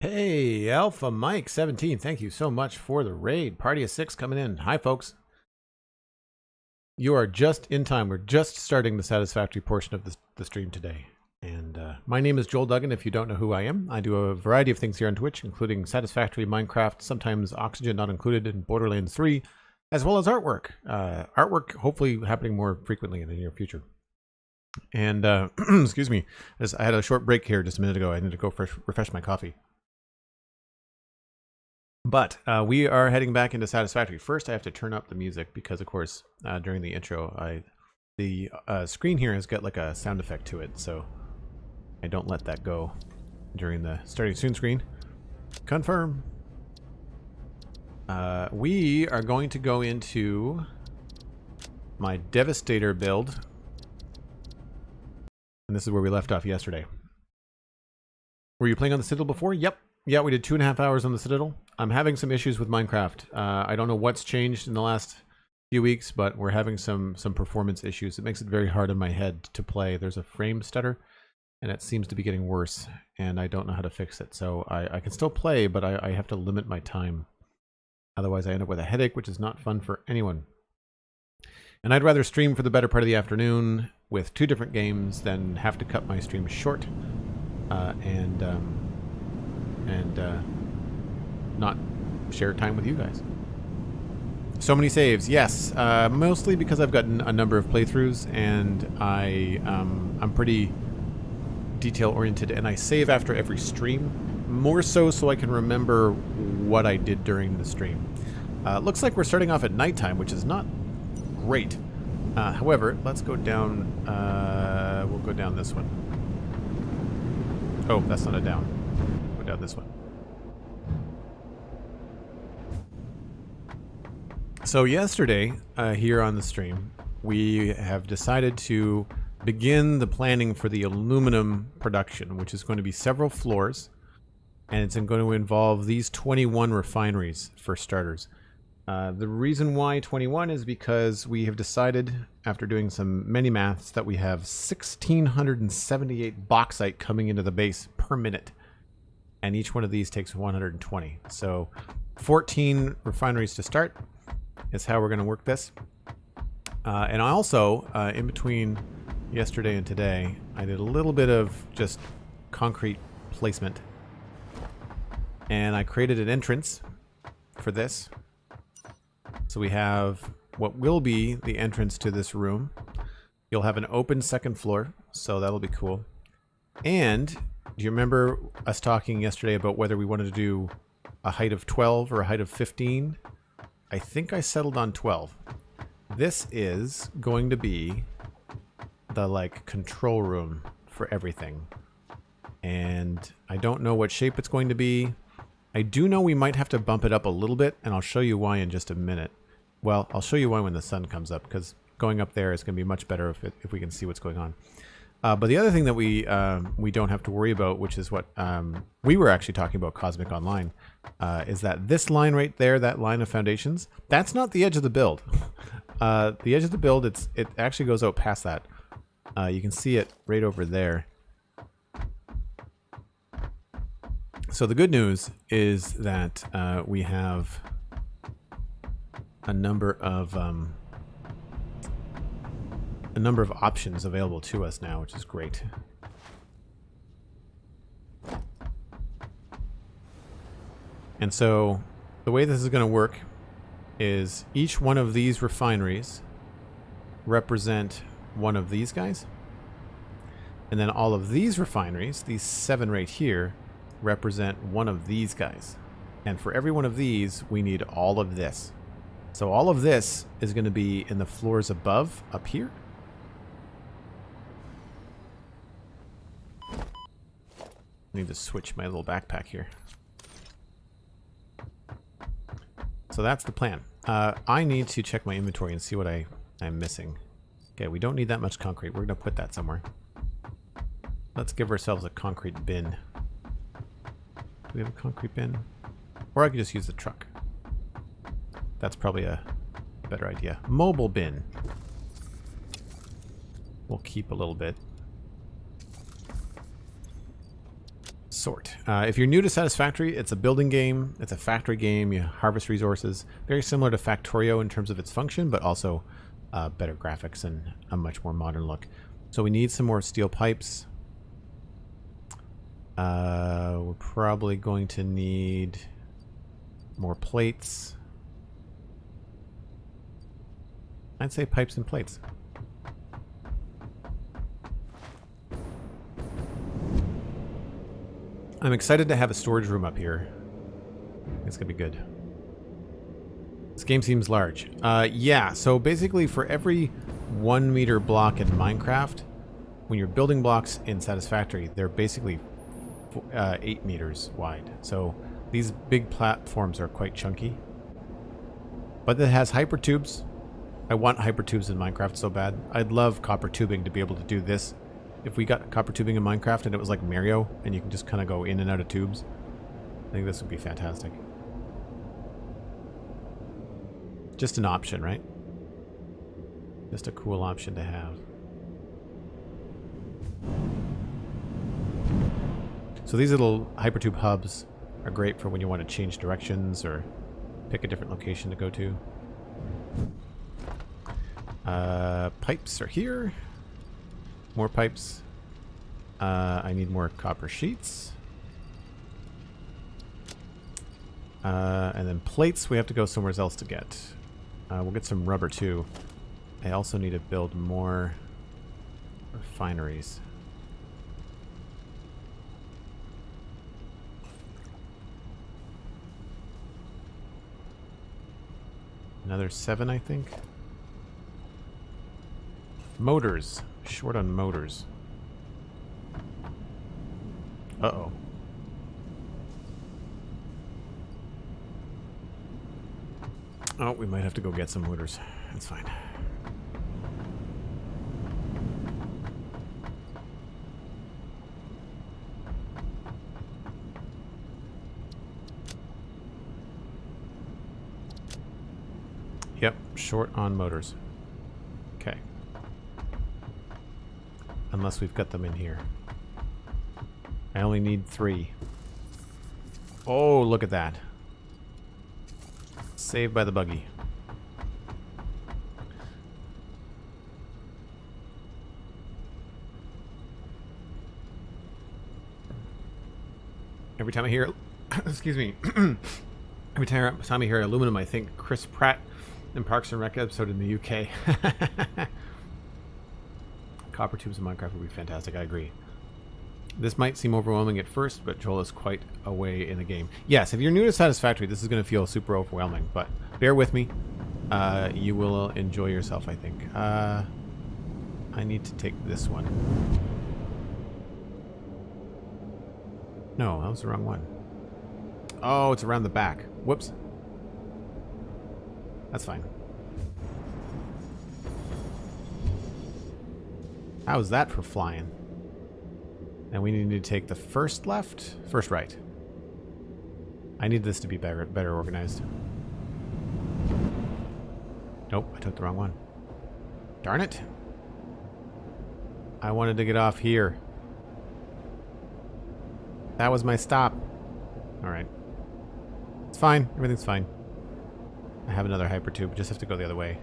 Hey, Alpha Mike 17, thank you so much for the raid. Party of 6 coming in. Hi, folks. You are just in time. We're just starting the Satisfactory portion of the stream today. And my name is Joel Duggan, if you don't know who I am. I do a variety of things here on Twitch, including Satisfactory, Minecraft, sometimes Oxygen not included in Borderlands 3, as well as artwork. Artwork hopefully happening more frequently in the near future. And, excuse me, I had a short break here just a minute ago. I need to go refresh my coffee. But we are heading back into Satisfactory. First, I have to turn up the music because, of course, during the intro, the screen here has got like a sound effect to it, so I don't let that go during the starting soon screen. Confirm. We are going to go into my Devastator build, and this is where we left off yesterday. Were you playing on the Citadel before? Yep. Yeah, we did 2.5 hours on the Citadel. I'm having some issues with Minecraft. I don't know what's changed in the last few weeks, but we're having some performance issues. It makes it very hard in my head to play. There's a frame stutter, and it seems to be getting worse, and I don't know how to fix it. So I can still play, but I have to limit my time. Otherwise, I end up with a headache, which is not fun for anyone. And I'd rather stream for the better part of the afternoon with 2 different games than have to cut my stream short and not share time with you guys. So many saves, yes. Mostly because I've gotten a number of playthroughs, and I'm pretty detail oriented, and I save after every stream, more so I can remember what I did during the stream. Looks like we're starting off at nighttime, which is not great. However, let's go down. We'll go down this one. Oh, that's not a down. Go down this one. So yesterday, here on the stream, we have decided to begin the planning for the aluminum production, which is going to be several floors, and it's going to involve these 21 refineries for starters. The reason why 21 is because we have decided, after doing some many maths, that we have 1,678 bauxite coming into the base per minute, and each one of these takes 120. So 14 refineries to start is how we're going to work this. And I also, in between yesterday and today, I did a little bit of just concrete placement. And I created an entrance for this. So we have what will be the entrance to this room. You'll have an open second floor, so that'll be cool. And do you remember us talking yesterday about whether we wanted to do a height of 12 or a height of 15? I think I settled on 12. This is going to be the control room for everything. And I don't know what shape it's going to be. I do know we might have to bump it up a little bit, and I'll show you why in just a minute. Well, I'll show you why when the sun comes up, because going up there is going to be much better if we can see what's going on. But the other thing that we don't have to worry about, which is what we were actually talking about Cosmic Online, is that this line right there, that line of foundations, that's not the edge of the build. The edge of the build, it actually goes out past that. You can see it right over there. So the good news is that we have a number of options available to us now, which is great. And so the way this is going to work is each one of these refineries represent one of these guys. And then all of these refineries, these 7 right here, represent one of these guys. And for every one of these, we need all of this. So all of this is going to be in the floors above, up here. I need to switch my little backpack here. So that's the plan. I need to check my inventory and see what I'm missing. Okay, we don't need that much concrete. We're going to put that somewhere. Let's give ourselves a concrete bin. Do we have a concrete bin? Or I could just use the truck. That's probably a better idea. Mobile bin. We'll keep a little bit. sort. If you're new to Satisfactory, it's a building game. It's a factory game. You harvest resources. Very similar to Factorio in terms of its function, but also better graphics and a much more modern look. So we need some more steel pipes. We're probably going to need more plates. I'd say pipes and plates. I'm excited to have a storage room up here. It's gonna be good. This game seems large. Yeah, so basically for every 1 meter block in Minecraft, when you're building blocks in Satisfactory, they're basically 8 meters wide. So these big platforms are quite chunky. But it has hyper tubes. I want hyper tubes in Minecraft so bad. I'd love copper tubing to be able to do this. If we got copper tubing in Minecraft and it was like Mario and you can just kind of go in and out of tubes, I think this would be fantastic. Just an option, right? Just a cool option to have. So these little hypertube hubs are great for when you want to change directions or pick a different location to go to. Pipes are here. More pipes. I need more copper sheets. And then plates we have to go somewhere else to get. We'll get some rubber too. I also need to build more refineries. Another 7, I think. Motors. Short on motors. Uh-oh. Oh, we might have to go get some motors. That's fine. Yep, short on motors. Okay. Unless we've got them in here. I only need 3. Oh, look at that. Saved by the buggy. Every time I hear, excuse me, every time I hear aluminum, I think Chris Pratt in Parks and Rec episode in the UK. Copper tubes in Minecraft would be fantastic, I agree. This might seem overwhelming at first, but Joel is quite a way in the game. Yes, if you're new to Satisfactory, this is going to feel super overwhelming, but bear with me. You will enjoy yourself, I think. I need to take this one. No, that was the wrong one. Oh, it's around the back. Whoops. That's fine. How's that for flying? And we need to take the first left, first right. I need this to be better organized. Nope, I took the wrong one. Darn it. I wanted to get off here. That was my stop. Alright. It's fine. Everything's fine. I have another hypertube. Just have to go the other way.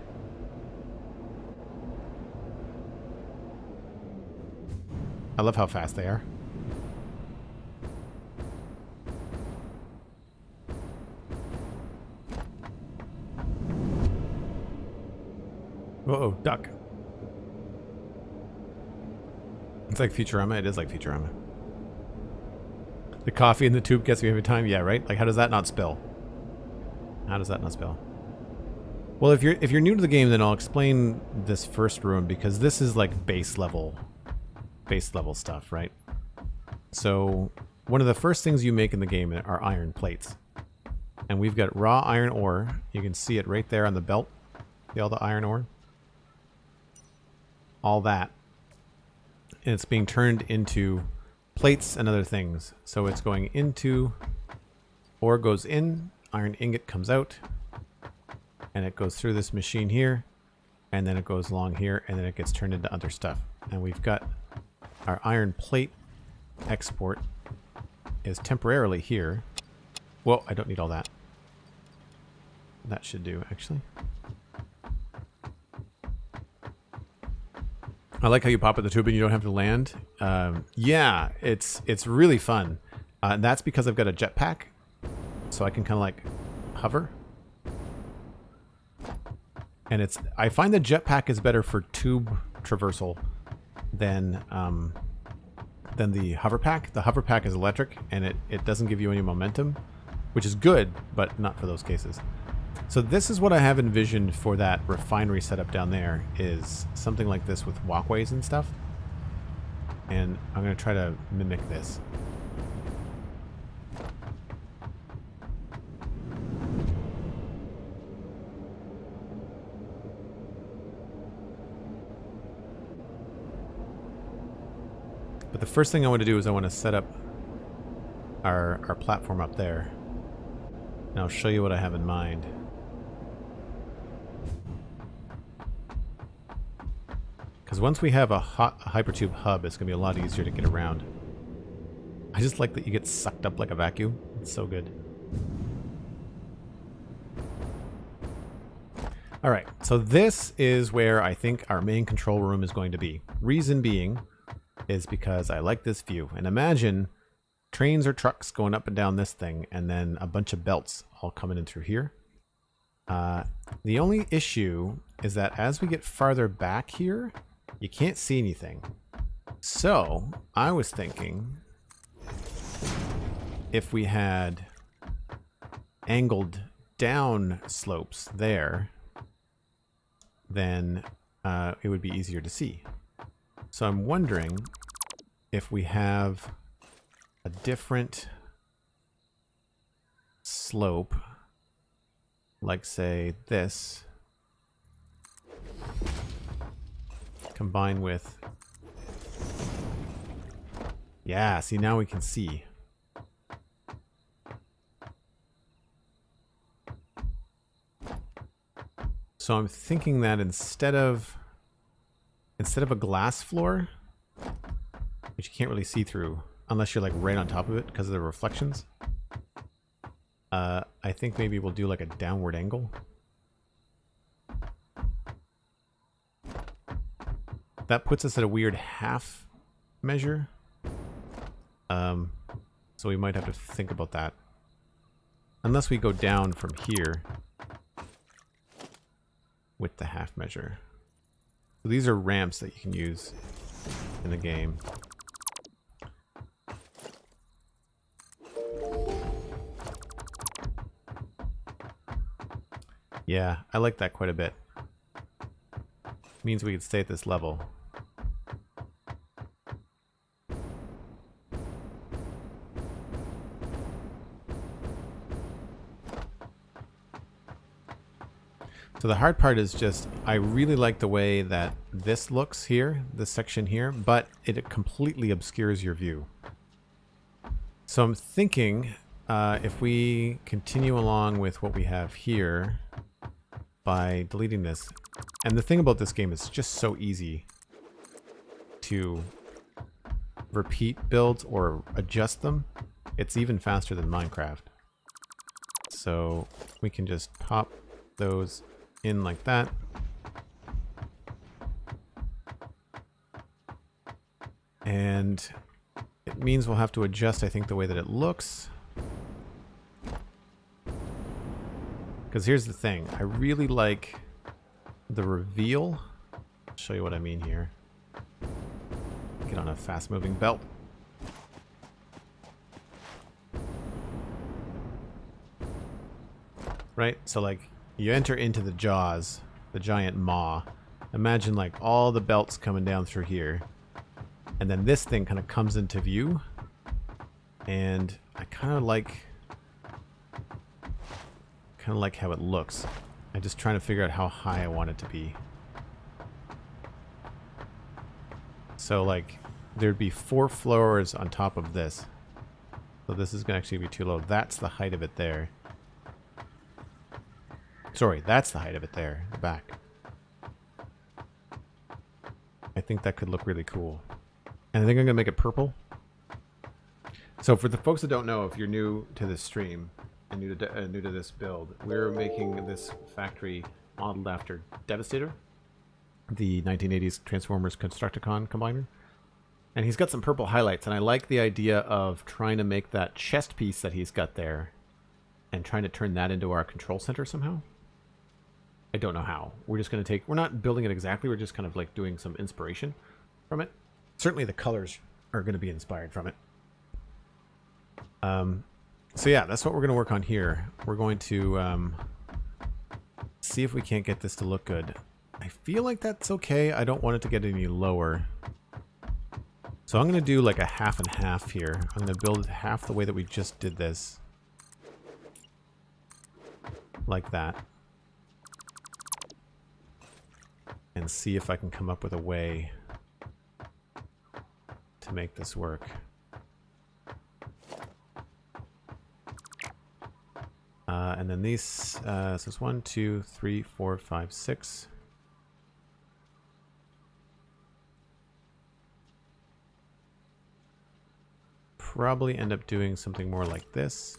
I love how fast they are. Uh-oh, duck. It's like Futurama. It is like Futurama. The coffee in the tube gets me every time. Yeah, right? Like, how does that not spill? How does that not spill? Well, if you're new to the game, then I'll explain this first room, because this is like base level stuff, right? So one of the first things you make in the game are iron plates. And we've got raw iron ore. You can see it right there on the belt. See all the iron ore? All that. And it's being turned into plates and other things. So it's going into, ore goes in, iron ingot comes out, and it goes through this machine here, and then it goes along here, and then it gets turned into other stuff. And we've got our iron plate export is temporarily here. Well, I don't need all that. That should do, actually. I like how you pop at the tube and you don't have to land. Yeah, it's really fun. And that's because I've got a jetpack, so I can kind of like hover. And I find the jetpack is better for tube traversal than the hover pack. The hover pack is electric, and it doesn't give you any momentum, which is good, but not for those cases. So this is what I have envisioned for that refinery setup down there, is something like this with walkways and stuff. And I'm going to try to mimic this. But the first thing I want to do is I want to set up our platform up there. And I'll show you what I have in mind. Because once we have a hypertube hub, it's going to be a lot easier to get around. I just like that you get sucked up like a vacuum. It's so good. Alright, so this is where I think our main control room is going to be. Reason being is because I like this view. And imagine trains or trucks going up and down this thing, and then a bunch of belts all coming in through here. The only issue is that as we get farther back here, you can't see anything. So I was thinking if we had angled down slopes there, then it would be easier to see. So I'm wondering if we have a different slope, like say this, combined with, yeah, see, now we can see. So I'm thinking that instead of a glass floor, which you can't really see through unless you're like right on top of it because of the reflections, I think maybe we'll do like a downward angle. That puts us at a weird half measure. So we might have to think about that. Unless we go down from here with the half measure. So these are ramps that you can use in the game. Yeah, I like that quite a bit. Means we could stay at this level. So the hard part is just, I really like the way that this looks here, this section here, but it completely obscures your view. So I'm thinking if we continue along with what we have here by deleting this, and the thing about this game is just so easy to repeat builds or adjust them. It's even faster than Minecraft. So we can just pop those in like that. And it means we'll have to adjust, I think, the way that it looks. Because here's the thing. I really like the reveal. I'll show you what I mean here. Get on a fast-moving belt. Right? So, like, you enter into the jaws, the giant maw. Imagine, like, all the belts coming down through here. And then this thing kind of comes into view. And I kind of like how it looks. I'm just trying to figure out how high I want it to be. So, like, there'd be 4 floors on top of this. So this is going to actually be too low. That's the height of it there. Sorry, that's the height of it there, the back. I think that could look really cool. And I think I'm going to make it purple. So for the folks that don't know, if you're new to this stream and new to this build, we're making this factory modeled after Devastator, the 1980s Transformers Constructicon combiner. And he's got some purple highlights, and I like the idea of trying to make that chest piece that he's got there and trying to turn that into our control center somehow. I don't know how. We're just going to we're not building it exactly, we're just kind of like doing some inspiration from it. Certainly the colors are going to be inspired from it. So yeah, that's what we're going to work on here. We're going to see if we can't get this to look good. I feel like that's okay. I don't want it to get any lower. So I'm going to do like a half and half here. I'm going to build it half the way that we just did this. Like that. And see if I can come up with a way to make this work. And then these, so it's 1, 2, 3, 4, 5, 6. Probably end up doing something more like this.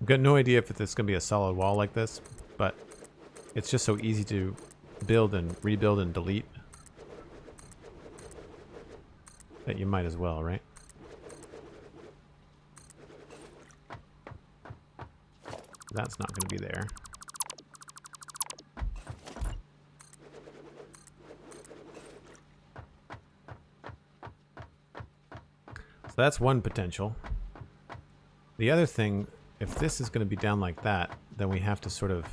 I've got no idea if this is going to be a solid wall like this, but it's just so easy to build and rebuild and delete that you might as well, right? That's not going to be there. So that's one potential. The other thing, if this is going to be down like that, then we have to sort of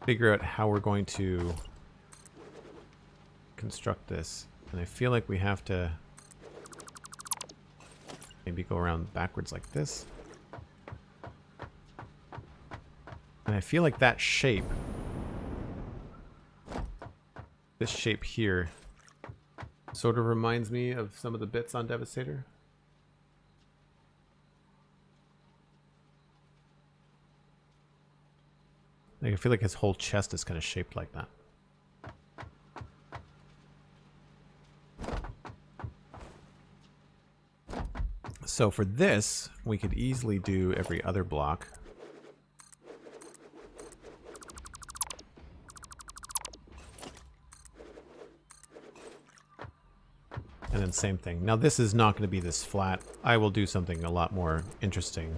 figure out how we're going to construct this. And I feel like we have to maybe go around backwards like this. And I feel like that shape, this shape here, sort of reminds me of some of the bits on Devastator. Like, I feel like his whole chest is kind of shaped like that. So for this, we could easily do every other block. And then same thing. Now this is not going to be this flat. I will do something a lot more interesting.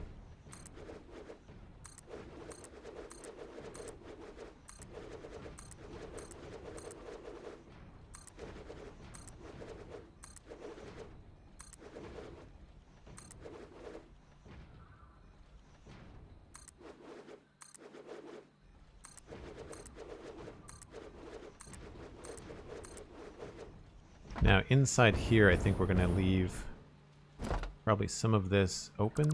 Now inside here, I think we're going to leave probably some of this open.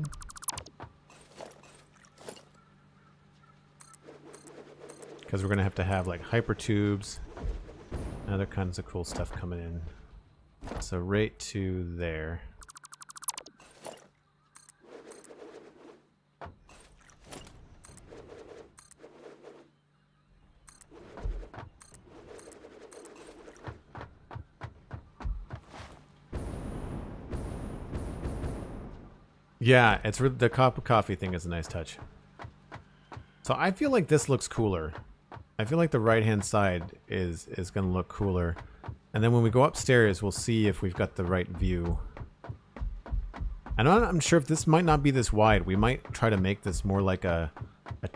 Because we're going to have like hyper tubes and other kinds of cool stuff coming in. So right to there. Yeah, it's the cup of coffee thing is a nice touch. So I feel like this looks cooler. I feel like the right-hand side is going to look cooler. And then when we go upstairs, we'll see if we've got the right view. And I'm sure if this might not be this wide. We might try to make this more like a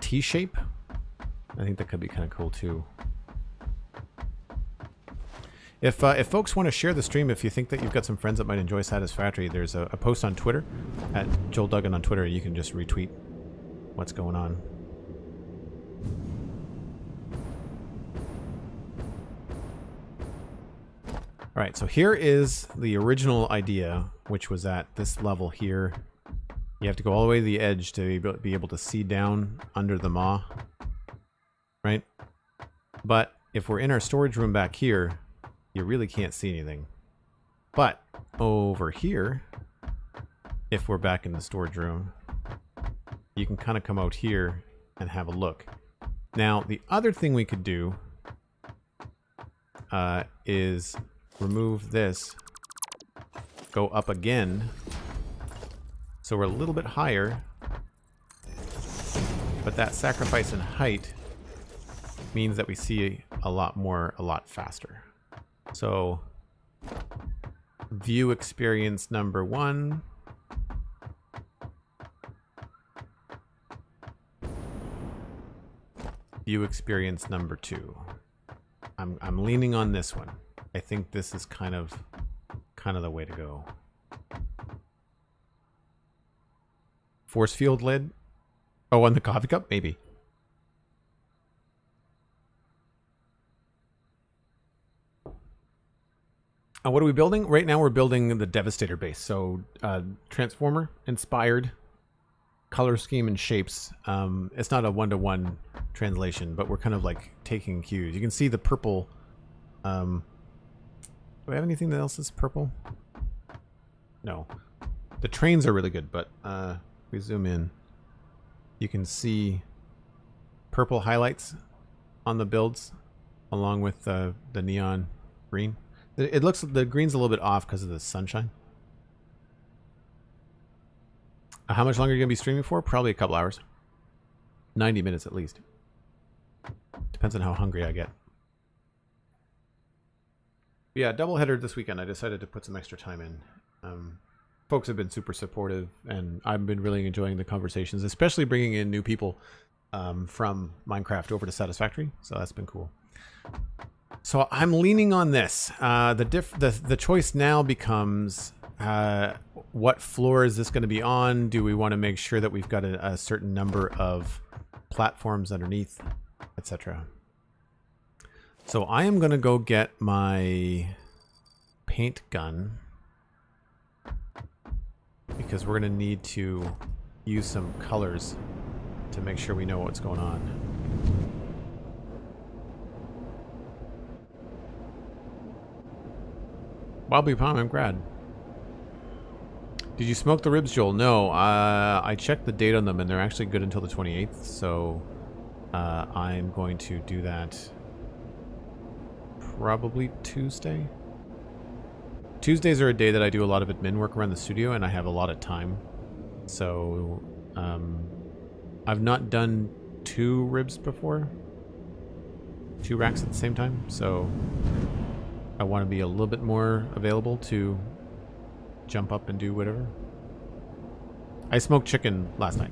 T shape. I think that could be kind of cool too. If folks want to share the stream, if you think that you've got some friends that might enjoy Satisfactory, there's a post on Twitter, at Joel Duggan on Twitter. You can just retweet what's going on. Alright, so here is the original idea, which was at this level here. You have to go all the way to the edge to be able to see down under the maw. Right? But if we're in our storage room back here, you really can't see anything. But over here, if we're back in the storage room, you can kind of come out here and have a look. Now, the other thing we could do is remove this, go up again, so we're a little bit higher, but that sacrifice in height means that we see a lot more, a lot faster. So, view experience number 1. View experience number 2. I'm leaning on this one. I think this is kind of the way to go. Force field lid? Oh, on the coffee cup? Maybe. What are we building? Right now we're building the Devastator base. So Transformer inspired color scheme and shapes. It's not a one-to-one translation, but we're kind of like taking cues. You can see the purple. Do we have anything else that's purple? No. The trains are really good, but we zoom in. You can see purple highlights on the builds along with the neon green. It looks, the green's a little bit off because of the sunshine. How much longer are you going to be streaming for? Probably a couple hours. 90 minutes at least. Depends on how hungry I get. But yeah, doubleheader this weekend. I decided to put some extra time in. Folks have been super supportive, and I've been really enjoying the conversations, especially bringing in new people from Minecraft over to Satisfactory. So that's been cool. So I'm leaning on this. The choice now becomes what floor is this going to be on? Do we want to make sure that we've got a certain number of platforms underneath, etc. So I am going to go get my paint gun because we're going to need to use some colors to make sure we know what's going on. Wobbly Palm, I'm glad. Did you smoke the ribs, Joel? No, I checked the date on them and they're actually good until the 28th, so I'm going to do that probably Tuesday. Tuesdays are a day that I do a lot of admin work around the studio and I have a lot of time. So I've not done 2 ribs before. 2 racks at the same time, so I want to be a little bit more available to jump up and do whatever. I smoked chicken last night.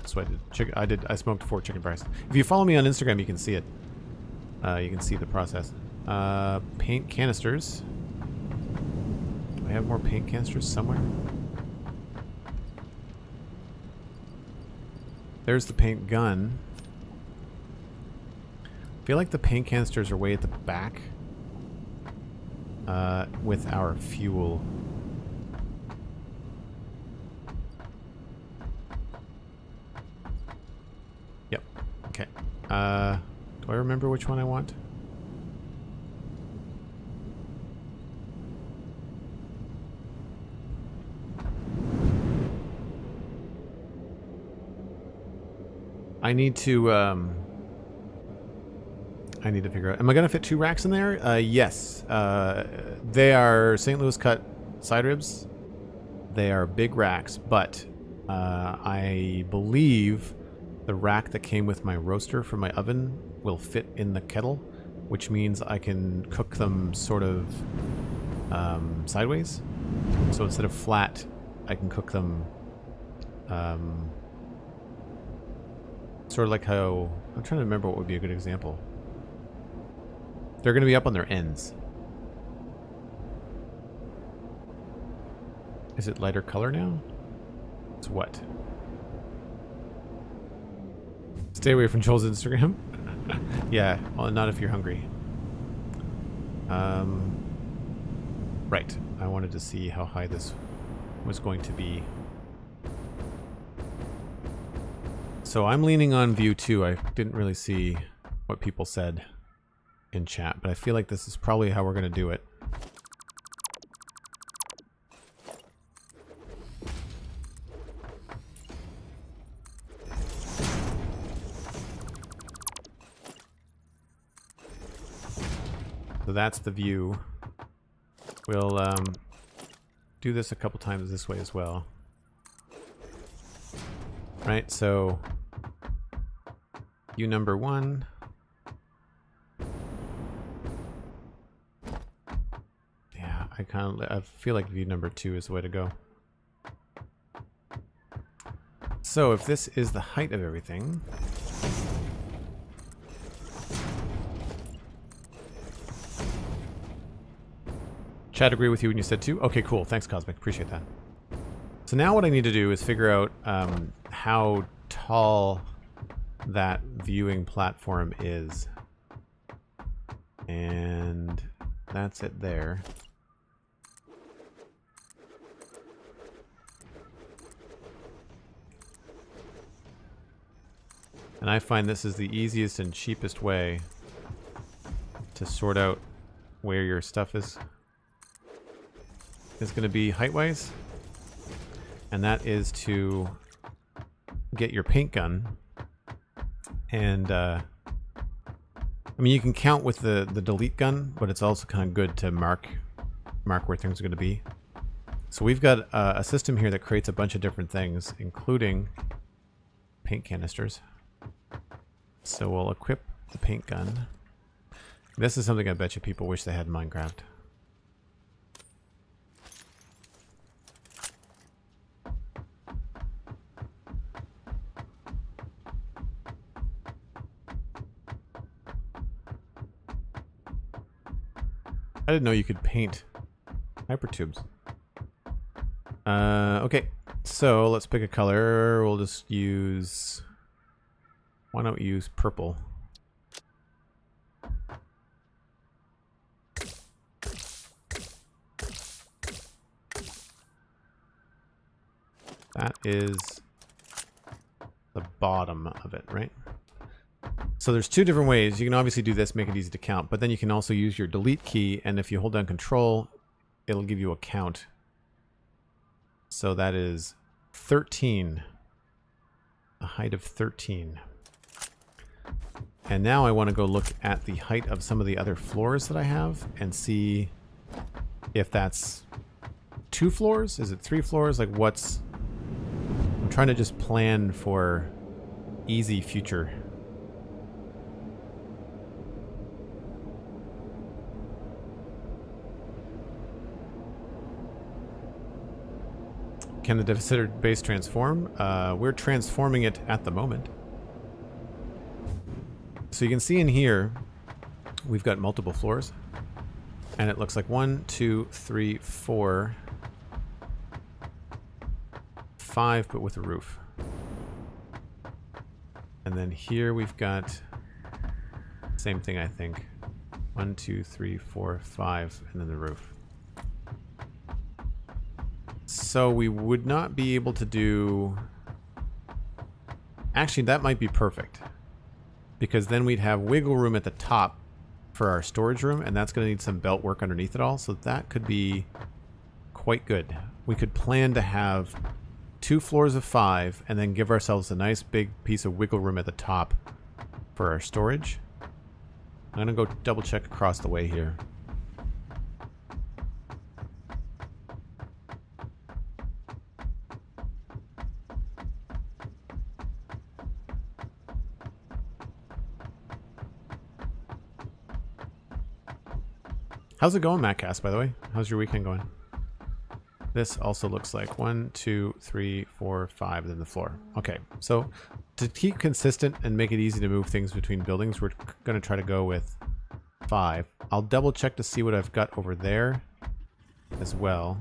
So I did. I smoked 4 chicken breasts. If you follow me on Instagram, you can see it. You can see the process. Paint canisters. Do I have more paint canisters somewhere? There's the paint gun. I feel like the paint canisters are way at the back. With our fuel. Yep. Okay. Do I remember which one I want? I need to figure out. Am I going to fit 2 racks in there? Yes. They are St. Louis cut side ribs. They are big racks, but I believe the rack that came with my roaster for my oven will fit in the kettle, which means I can cook them sort of sideways. So instead of flat, I can cook them sort of like how... I'm trying to remember what would be a good example. They're going to be up on their ends. Is it lighter color now? It's what? Stay away from Joel's Instagram? Yeah, well, not if you're hungry. Right. I wanted to see how high this was going to be. So I'm leaning on view 2. I didn't really see what people said. in chat, but I feel like this is probably how we're going to do it. So that's the view. We'll do this a couple times this way as well. Right, so view number 1. Yeah, I feel like view number 2 is the way to go. So if this is the height of everything, Chad, agree with you when you said 2. Okay, cool. Thanks, Cosmic. Appreciate that. So now what I need to do is figure out how tall that viewing platform is. And that's it there. And I find this is the easiest and cheapest way to sort out where your stuff is going to be height-wise. And that is to get your paint gun. And, I mean, you can count with the delete gun, but it's also kind of good to mark where things are going to be. So we've got a system here that creates a bunch of different things, including paint canisters. So we'll equip the paint gun. This is something I bet you people wish they had in Minecraft. I didn't know you could paint hypertubes. Okay, so let's pick a color. We'll just use... Why don't we use purple? That is the bottom of it, right? So there's 2 different ways. You can obviously do this, make it easy to count, but then you can also use your delete key, and if you hold down control, it'll give you a count. So that is 13. A height of 13. And now I want to go look at the height of some of the other floors that I have and see if that's 2 floors? Is it 3 floors? Like what's... I'm trying to just plan for easy future. Can the Devastator base transform? We're transforming it at the moment. So you can see in here, we've got multiple floors. And it looks like 1, 2, 3, 4, 5, but with a roof. And then here we've got same thing, I think. 1, 2, 3, 4, 5, and then the roof. So we would not be able to do... Actually, that might be perfect. Because then we'd have wiggle room at the top for our storage room, and that's going to need some belt work underneath it all. So that could be quite good. We could plan to have 2 floors of 5, and then give ourselves a nice big piece of wiggle room at the top for our storage. I'm going to go double check across the way here. How's it going, MacCast, by the way? How's your weekend going? This also looks like 1, 2, 3, 4, 5, then the floor. Okay, so to keep consistent and make it easy to move things between buildings, we're going to try to go with 5. I'll double check to see what I've got over there as well.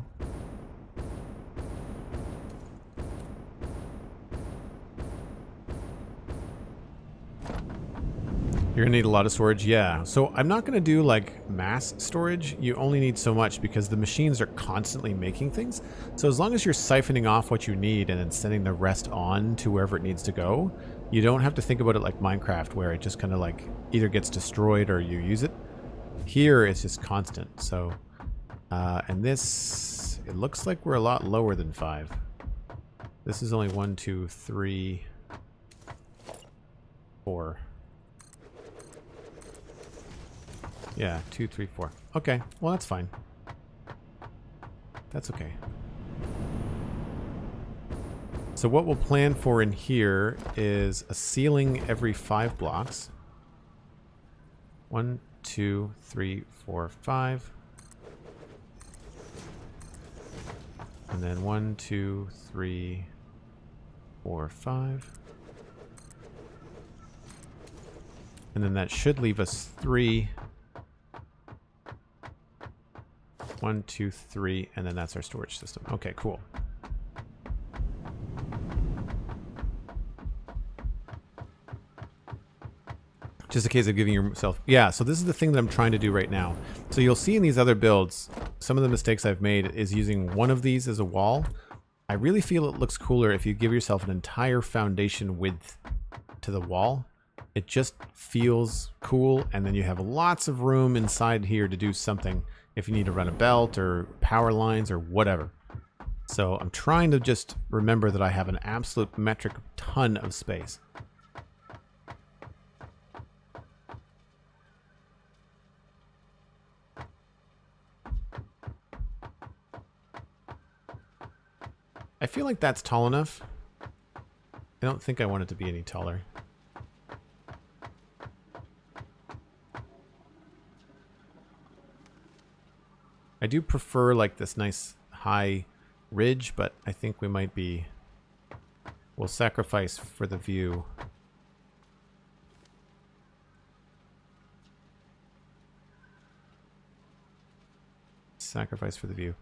You're gonna need a lot of storage, yeah. So I'm not gonna do like mass storage. You only need so much because the machines are constantly making things. So as long as you're siphoning off what you need and then sending the rest on to wherever it needs to go, You don't have to think about it like Minecraft, where it just kind of like either gets destroyed or you use it. Here, it's just constant. So, and this, it looks like we're a lot lower than 5. This is only 1, 2, 3, 4. Yeah, 2, 3, 4. Okay, well that's fine. That's okay. So what we'll plan for in here is a ceiling every 5 blocks. 1, 2, 3, 4, 5. And then 1, 2, 3, 4, 5. And then that should leave us 3. 1, 2, 3, and then that's our storage system. Okay, cool. Just a case of giving yourself... Yeah, so this is the thing that I'm trying to do right now. So you'll see in these other builds, some of the mistakes I've made is using one of these as a wall. I really feel it looks cooler if you give yourself an entire foundation width to the wall. It just feels cool, and then you have lots of room inside here to do something if you need to run a belt or power lines or whatever. So I'm trying to just remember that I have an absolute metric ton of space. I feel like that's tall enough. I don't think I want it to be any taller. I do prefer like this nice high ridge, but I think we might be... We'll sacrifice for the view. Sacrifice for the view.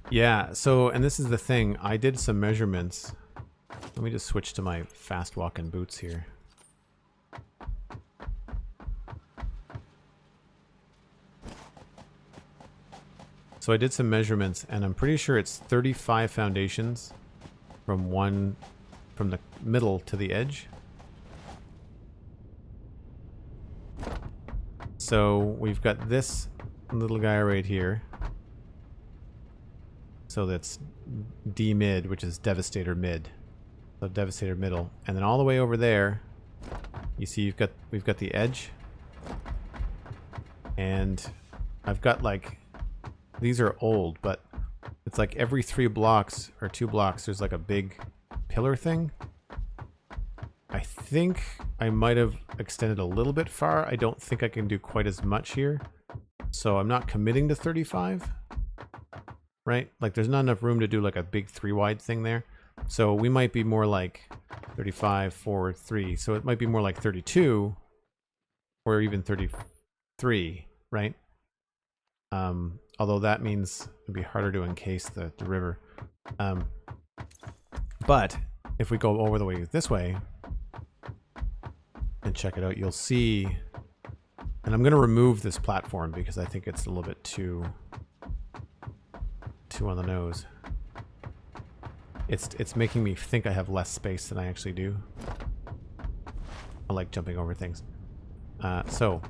Yeah, so, and this is the thing, I did some measurements. Let me just switch to my fast walking boots here. So I did some measurements, and I'm pretty sure it's 35 foundations from the middle to the edge. So we've got this little guy right here. So that's D mid, which is Devastator mid. So Devastator middle. And then all the way over there, you see we've got the edge. And I've got like, these are old, but it's like every 3 blocks or 2 blocks, there's like a big pillar thing. I think I might have extended a little bit far. I don't think I can do quite as much here. So I'm not committing to 35. Right? Like there's not enough room to do like a big 3 wide thing there. So we might be more like 35, 4, 3. So it might be more like 32 or even 33, right? Although that means it'd be harder to encase the river. But if we go over the way this way and check it out, you'll see, and I'm going to remove this platform because I think it's a little bit too on the nose. It's making me think I have less space than I actually do. I like jumping over things. So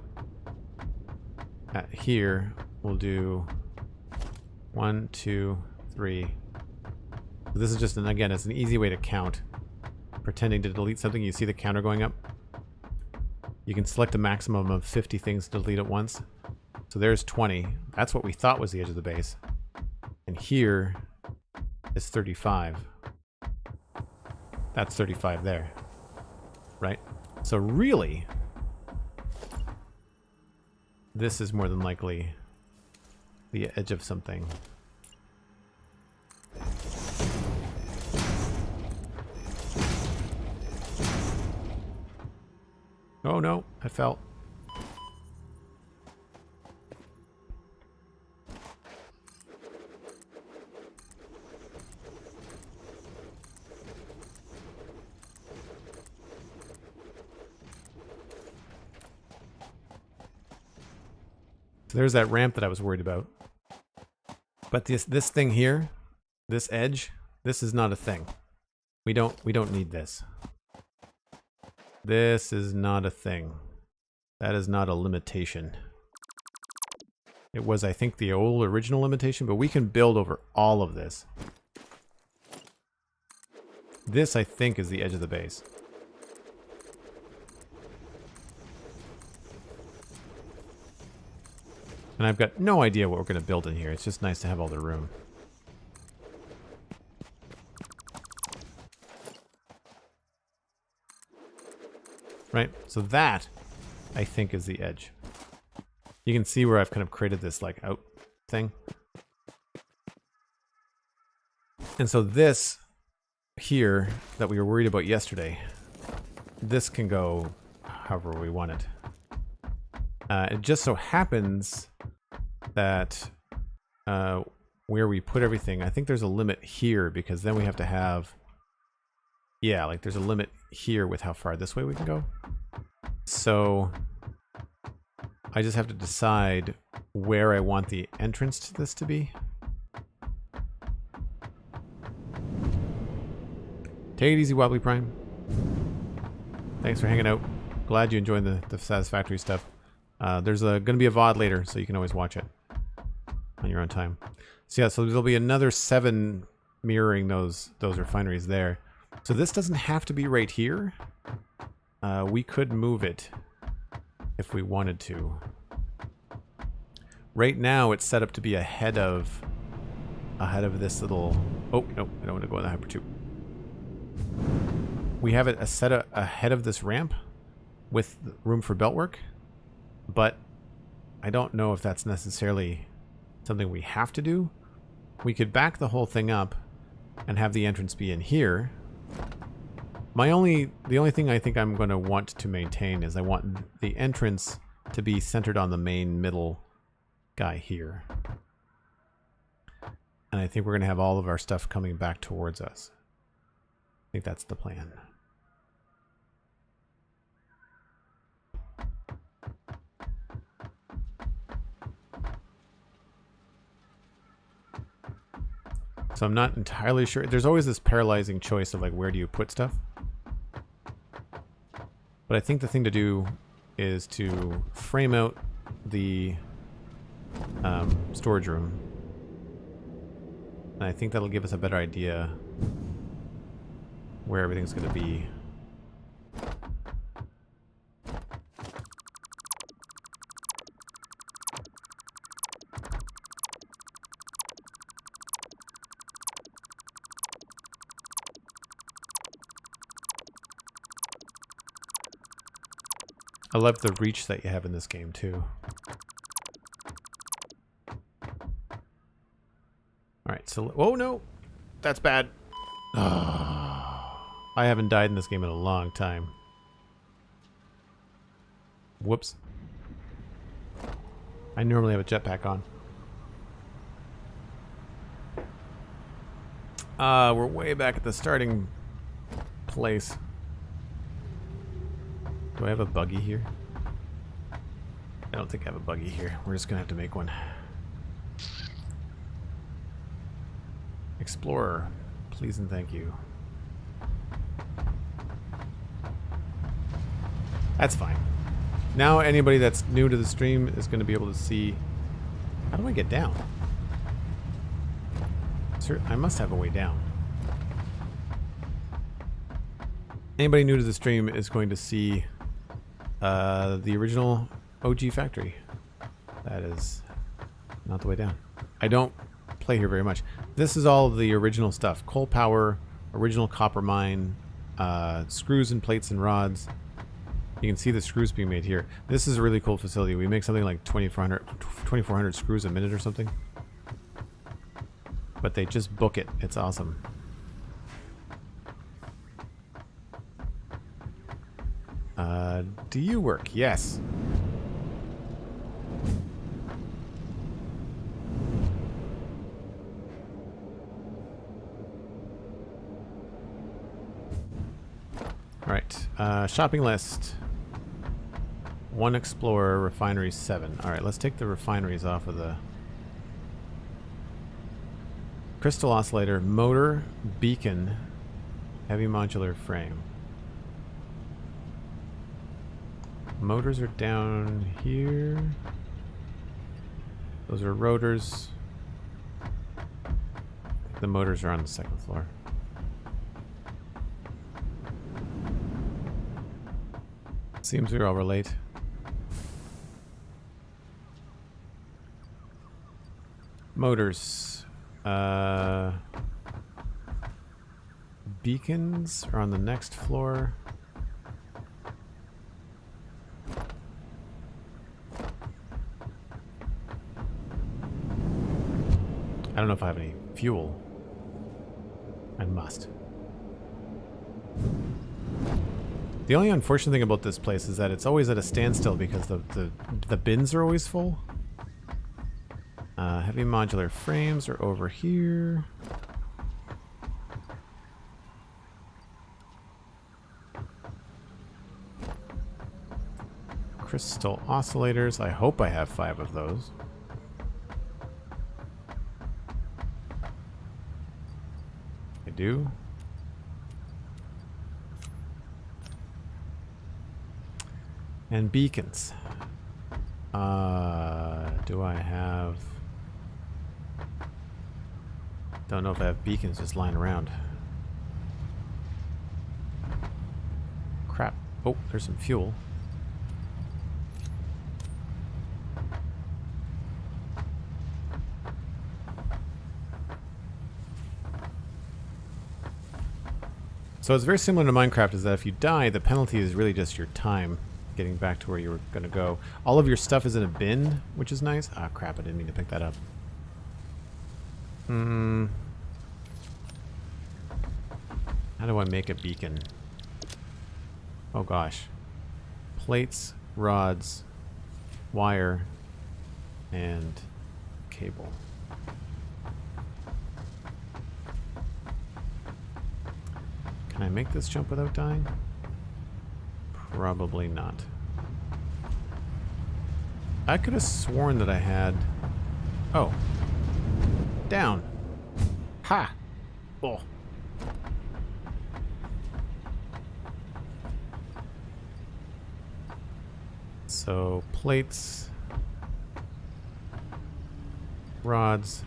here we'll do 1, 2, 3. This is just again, it's an easy way to count. Pretending to delete something, you see the counter going up. You can select a maximum of 50 things to delete at once. So there's 20. That's what we thought was the edge of the base. And here is 35. That's 35 there. Right? So really, this is more than likely the edge of something. Oh no, I fell. So there's that ramp that I was worried about. But this thing here, this edge, this is not a thing. We don't need this. This is not a thing. That is not a limitation. It was, I think, the old original limitation, but we can build over all of this. This, I think, is the edge of the base. And I've got no idea what we're going to build in here. It's just nice to have all the room. Right? So that, I think, is the edge. You can see where I've kind of created this, like, out thing. And so this here that we were worried about yesterday, this can go however we want it. It just so happens that where we put everything, I think there's a limit here, because then we have to have, yeah, like there's a limit here with how far this way we can go. So I just have to decide where I want the entrance to this to be. Take it easy, Wobbly Prime. Thanks for hanging out. Glad you enjoyed the Satisfactory stuff. There's going to be a VOD later, so you can always watch it on your own time. So yeah, so there'll be another 7 mirroring those refineries there. So this doesn't have to be right here. We could move it if we wanted to. Right now, it's set up to be ahead of this little. Oh no, I don't want to go in the hyper tube. We have it set ahead of this ramp with room for beltwork, but I don't know if that's necessarily something we have to do. We could back the whole thing up and have the entrance be in here. The only thing I think I'm going to want to maintain is I want the entrance to be centered on the main middle guy here. And I think we're going to have all of our stuff coming back towards us. I think that's the plan. So I'm not entirely sure. There's always this paralyzing choice of like, where do you put stuff? But I think the thing to do is to frame out the storage room. And I think that'll give us a better idea where everything's going to be. I love the reach that you have in this game too. Alright, so... Oh no! That's bad! Oh, I haven't died in this game in a long time. Whoops. I normally have a jetpack on. We're way back at the starting place. Do I have a buggy here? I don't think I have a buggy here. We're just gonna have to make one. Explorer, please and thank you. That's fine. Now anybody that's new to the stream is going to be able to see... How do I get down? Sir, I must have a way down. Anybody new to the stream is going to see the original OG factory. That is not the way down. I don't play here very much. This is all of the original stuff. Coal power, original copper mine, screws and plates and rods. You can see the screws being made here. This is a really cool facility. We make something like 2,400 screws a minute or something. But they just book it. It's awesome. Do you work? Yes. All right. Shopping list. 1 explorer, refinery 7. Alright, let's take the refineries off of the... Crystal oscillator, motor, beacon, heavy modular frame. Motors are down here. Those are rotors. The motors are on the 2nd floor. Seems we're all late. Motors. Beacons are on the next floor. I don't know if I have any fuel. I must. The only unfortunate thing about this place is that it's always at a standstill because the bins are always full. Heavy modular frames are over here. Crystal oscillators. I hope I have 5 of those. I do. And beacons. Do I have... Don't know if I have beacons just lying around. Crap. Oh, there's some fuel. So it's very similar to Minecraft, is that if you die, the penalty is really just your time getting back to where you were going to go. All of your stuff is in a bin, which is nice. Ah, crap, I didn't mean to pick that up. How do I make a beacon? Oh gosh. Plates, rods, wire, and cable. Can I make this jump without dying? Probably not. I could have sworn that I had... Oh. Down. Ha! Oh. So, plates, rods,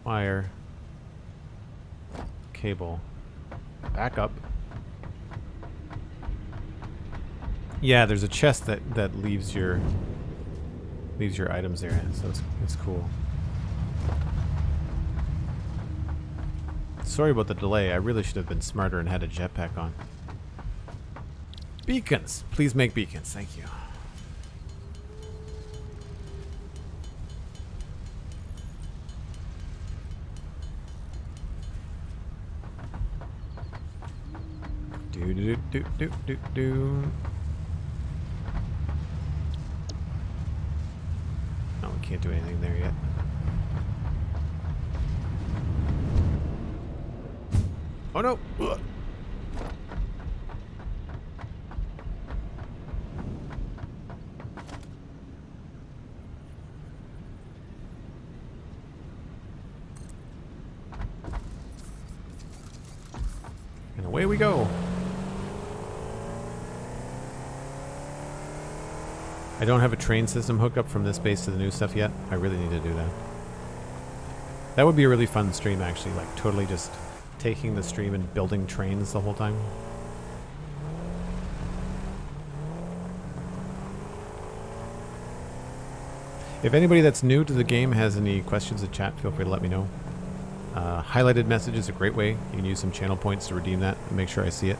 wire, cable, back up. Yeah, there's a chest that leaves your items there, so it's cool. Sorry about the delay. I really should have been smarter and had a jetpack on. Beacons! Please make beacons. Thank you. Do. No, we can't do anything there yet. Oh no! Ugh. And away we go. I don't have a train system hookup from this base to the new stuff yet. I really need to do that. That would be a really fun stream, actually, like totally just taking the stream and building trains the whole time. If anybody that's new to the game has any questions in chat, feel free to let me know. Highlighted message is a great way. You can use some channel points to redeem that and make sure I see it.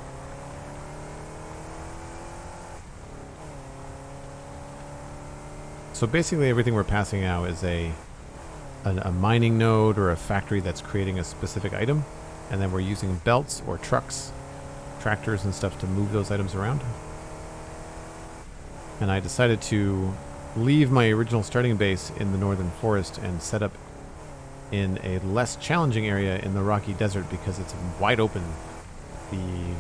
So basically everything we're passing now is a mining node or a factory that's creating a specific item, and then we're using belts or trucks, tractors and stuff to move those items around. And I decided to leave my original starting base in the northern forest and set up in a less challenging area in the rocky desert because it's wide open. The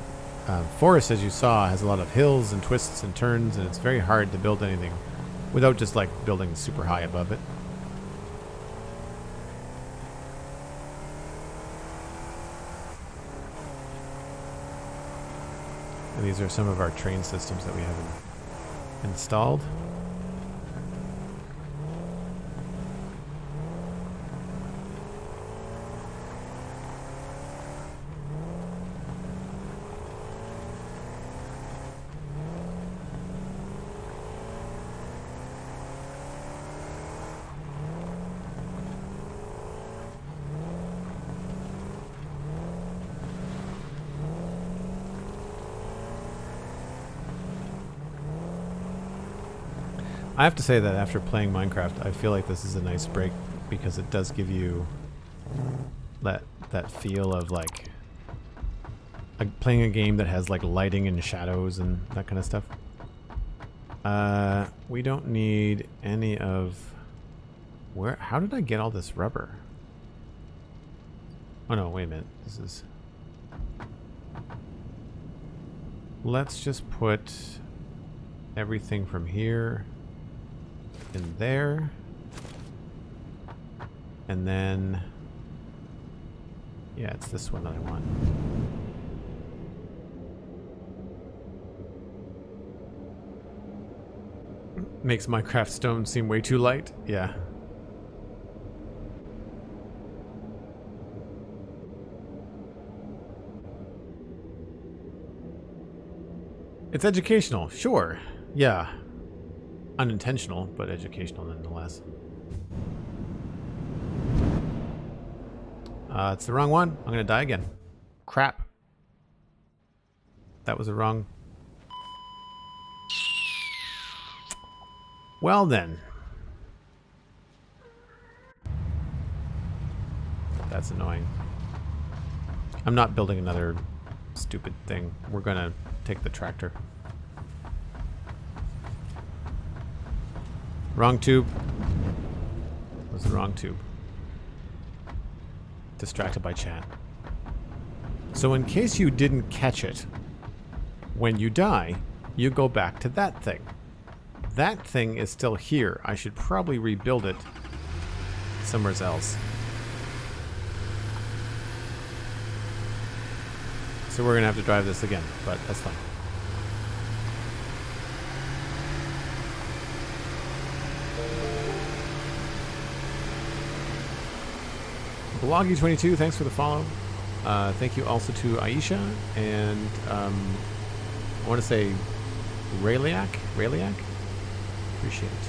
forest, as you saw, has a lot of hills and twists and turns, and it's very hard to build anything without just like building super high above it. And these are some of our train systems that we have installed. I have to say that after playing Minecraft, I feel like this is a nice break because it does give you that feel of like playing a game that has like lighting and shadows and that kind of stuff. We don't need any of how did I get all this rubber? Oh no, wait a minute. Let's just put everything from here in there, and then yeah, it's this one that I want. Makes Minecraft stone seem way too light. Yeah. It's educational, sure. Yeah. Unintentional, but educational nonetheless. It's the wrong one. I'm gonna die again. Crap. That was the wrong. Well then. That's annoying. I'm not building another stupid thing. We're gonna take the tractor. Wrong tube. It was the wrong tube. Distracted by chat. So in case you didn't catch it, when you die, you go back to that thing. That thing is still here. I should probably rebuild it somewhere else. So we're gonna have to drive this again, but that's fine. Bloggy22, thanks for the follow. Thank you also to Aisha and I want to say Rayliak. Appreciate it.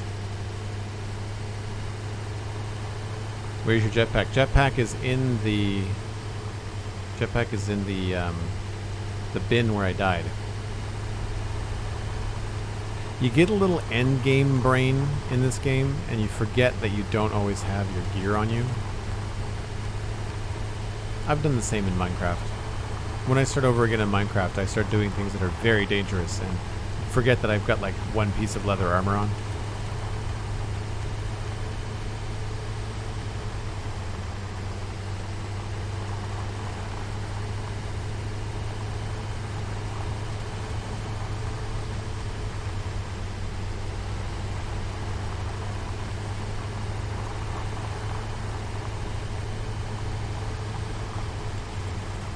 Where's your jetpack? Jetpack is in the bin where I died. You get a little end game brain in this game, and you forget that you don't always have your gear on you. I've done the same in Minecraft. When I start over again in Minecraft, I start doing things that are very dangerous and forget that I've got like one piece of leather armor on.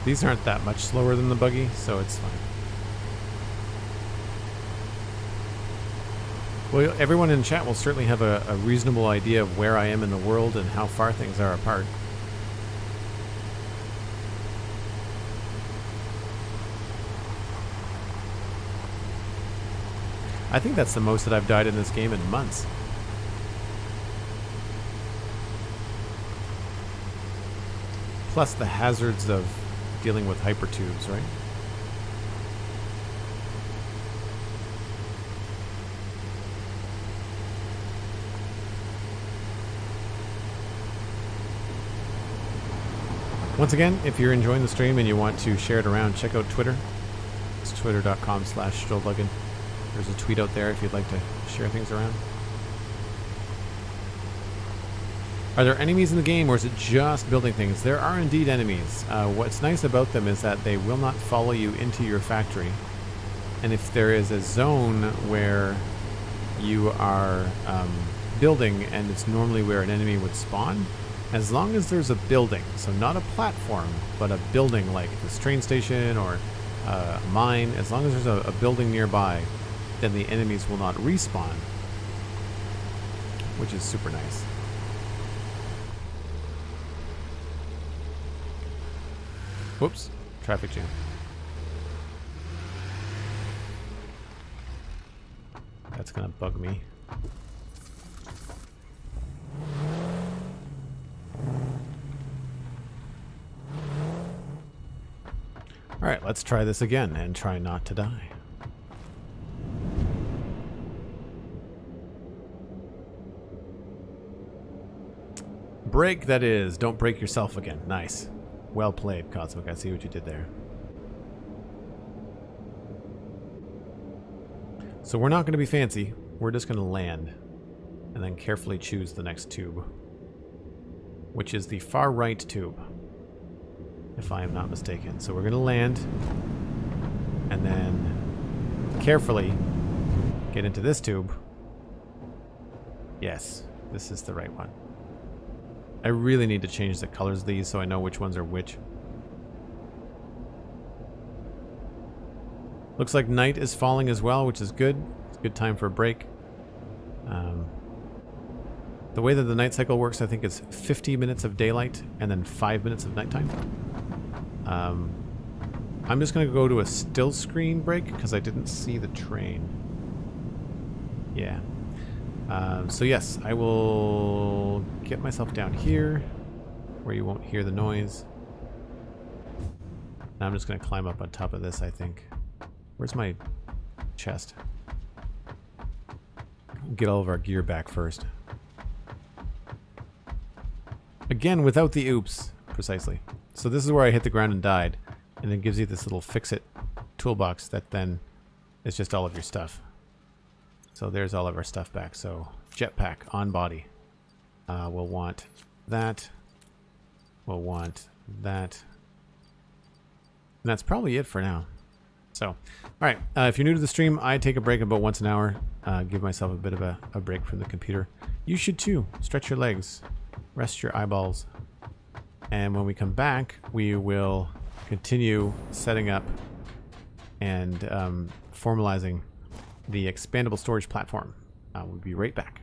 These aren't that much slower than the buggy, so it's fine. Well, everyone in chat will certainly have a reasonable idea of where I am in the world and how far things are apart. I think that's the most that I've died in this game in months. Plus the hazards of dealing with hypertubes, right? Once again, if you're enjoying the stream and you want to share it around, check out Twitter. It's twitter.com/Duggan. There's a tweet out there if you'd like to share things around. Are there enemies in the game, or is it just building things? There are indeed enemies. What's nice about them is that they will not follow you into your factory. And if there is a zone where you are building, and it's normally where an enemy would spawn, as long as there's a building, so not a platform, but a building like this train station or a mine, as long as there's a building nearby, then the enemies will not respawn, which is super nice. Whoops, traffic jam. That's gonna bug me. Alright, let's try this again and try not to die. Break, that is. Don't break yourself again. Nice. Well played, Cosmic. I see what you did there. So we're not going to be fancy. We're just going to land and then carefully choose the next tube, which is the far right tube, if I am not mistaken. So we're going to land and then carefully get into this tube. Yes, this is the right one. I really need to change the colors of these so I know which ones are which. Looks like night is falling as well, which is good. It's a good time for a break. The way that the night cycle works, I think it's 50 minutes of daylight and then 5 minutes of nighttime. I'm just going to go to a still screen break because I didn't see the train. Yeah. So yes, I will get myself down here where you won't hear the noise. Now I'm just going to climb up on top of this, I think. Where's my chest? Get all of our gear back first. Again, without the oops. Precisely. So this is where I hit the ground and died. And it gives you this little fix-it toolbox that then is just all of your stuff. So there's all of our stuff back. So jetpack on body. We'll want that. We'll want that. And that's probably it for now. So, all right. If you're new to the stream, I take a break about once an hour. Give myself a bit of a break from the computer. You should too. Stretch your legs. Rest your eyeballs. And when we come back, we will continue setting up and formalizing the expandable storage platform. We'll be right back.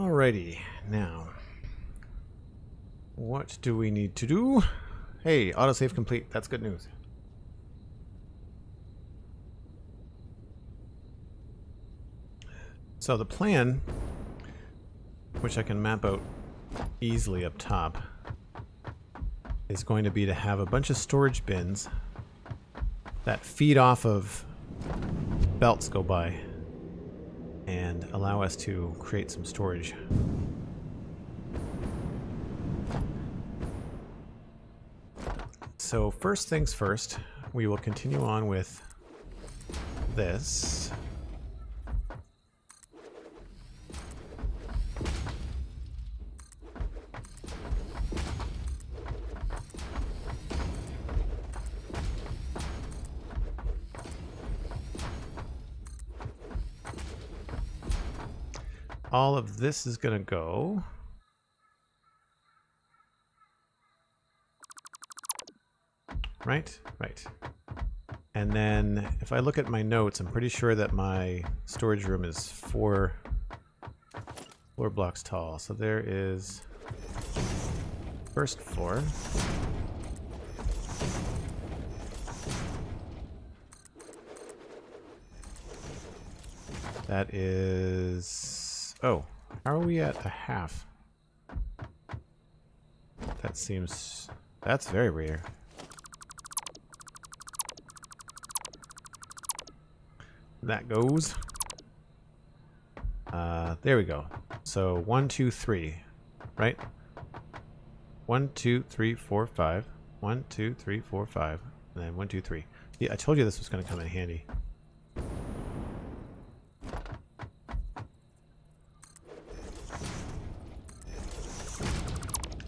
Alrighty, now, what do we need to do? Hey, autosave complete. That's good news. So the plan, which I can map out easily up top, is going to be to have a bunch of storage bins that feed off of belts go by and allow us to create some storage. So first things first, we will continue on with this. All of this is going to go. Right? Right. And then if I look at my notes, I'm pretty sure that my storage room is 4 floor blocks tall. So there is first floor. That is... Oh, how are we at a half? That seems... That's very rare. That goes. There we go. So 1, 2, 3, right? 1, 2, 3, 4, 5. 1, 2, 3, 4, 5. And then 1, 2, 3. Yeah, I told you this was going to come in handy.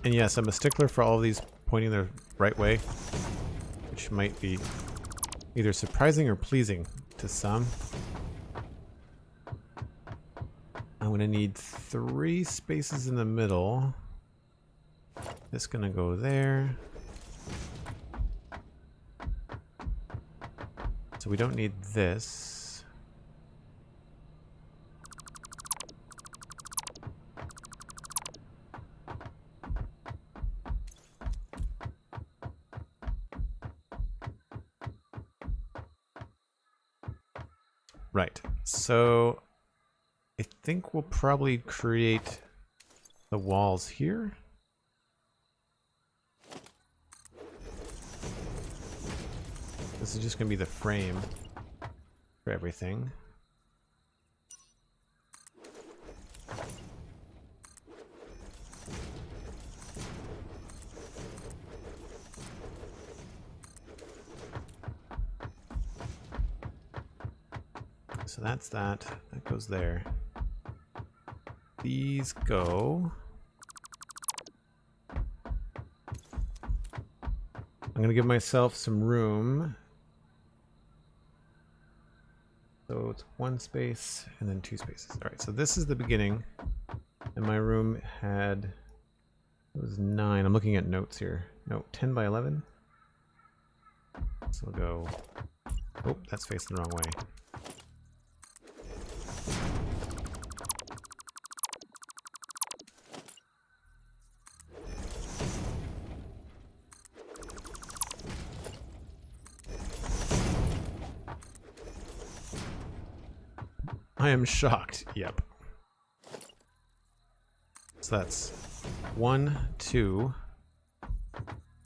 And yes, I'm a stickler for all of these pointing the right way, which might be either surprising or pleasing to some. I'm going to need 3 spaces in the middle. This is going to go there. So we don't need this. Right. So I think we'll probably create the walls here. This is just going to be the frame for everything. So that's that. That goes there. These go. I'm going to give myself some room. So it's 1 space and then 2 spaces. All right, so this is the beginning. And my room had, it was 9. I'm looking at notes here. No, 10 by 11. So we'll go, oh, that's facing the wrong way. I am shocked. Yep. So that's 1, 2,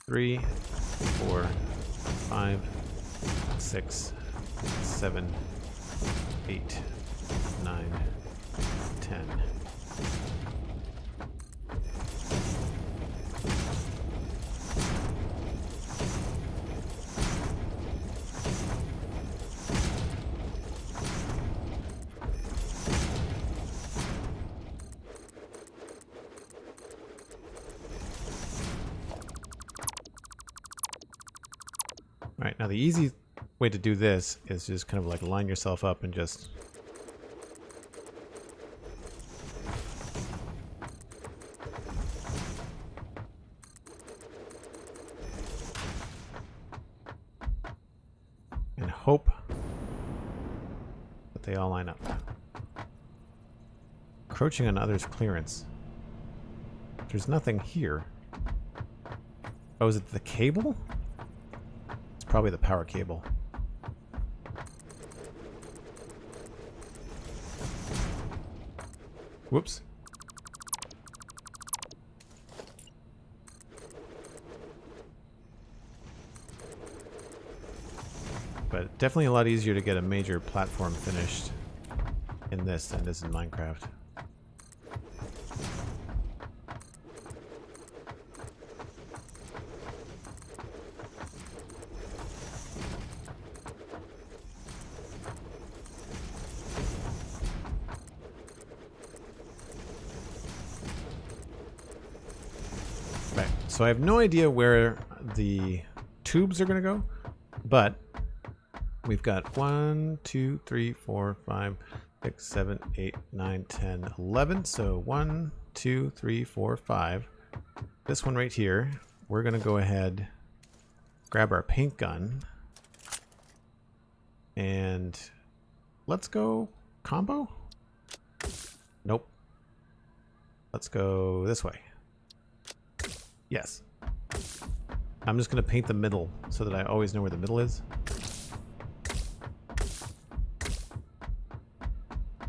3, 4, 5, 6, 7, 8, 9, 10. Alright, now the easy way to do this is just kind of like line yourself up and just and hope that they all line up Encroaching on others' clearance. There's nothing here. Oh, is it the cable? It's probably the power cable. Whoops. But definitely a lot easier to get a major platform finished in this than it is in Minecraft. Right, so I have no idea where the tubes are going to go, but we've got 1, 2, 3, 4, 5, 6, 7, 8, 9, 10, 11. So 1, 2, 3, 4, 5. This one right here, we're going to go ahead, grab our paint gun, and let's go combo? Nope. Let's go this way. Yes. I'm just going to paint the middle so that I always know where the middle is.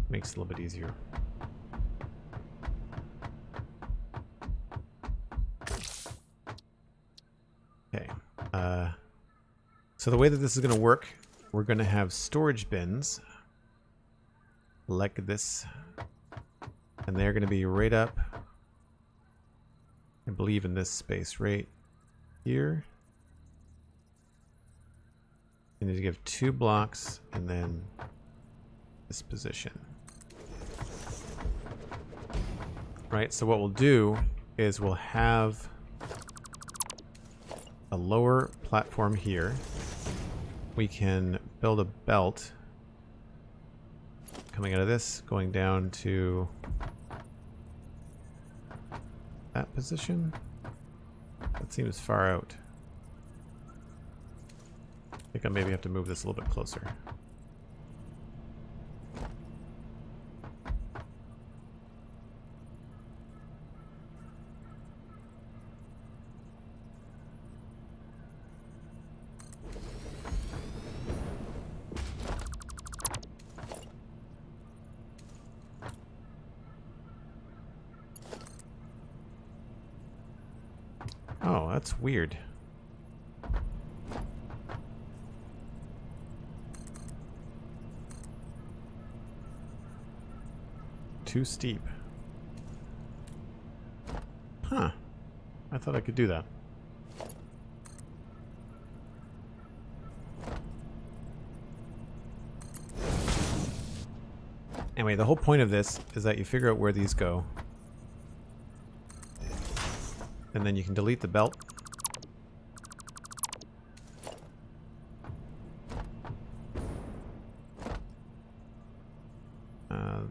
Makes it a little bit easier. Okay. So the way that this is going to work, we're going to have storage bins like this. And they're going to be right up, I believe, in this space right here. You need to give 2 blocks and then this position. Right, so what we'll do is we'll have a lower platform here. We can build a belt coming out of this, going down to that position. That seems far out. I think I maybe have to move this a little bit closer. Oh, that's weird. Too steep. Huh. I thought I could do that. Anyway, the whole point of this is that you figure out where these go. And then you can delete the belt.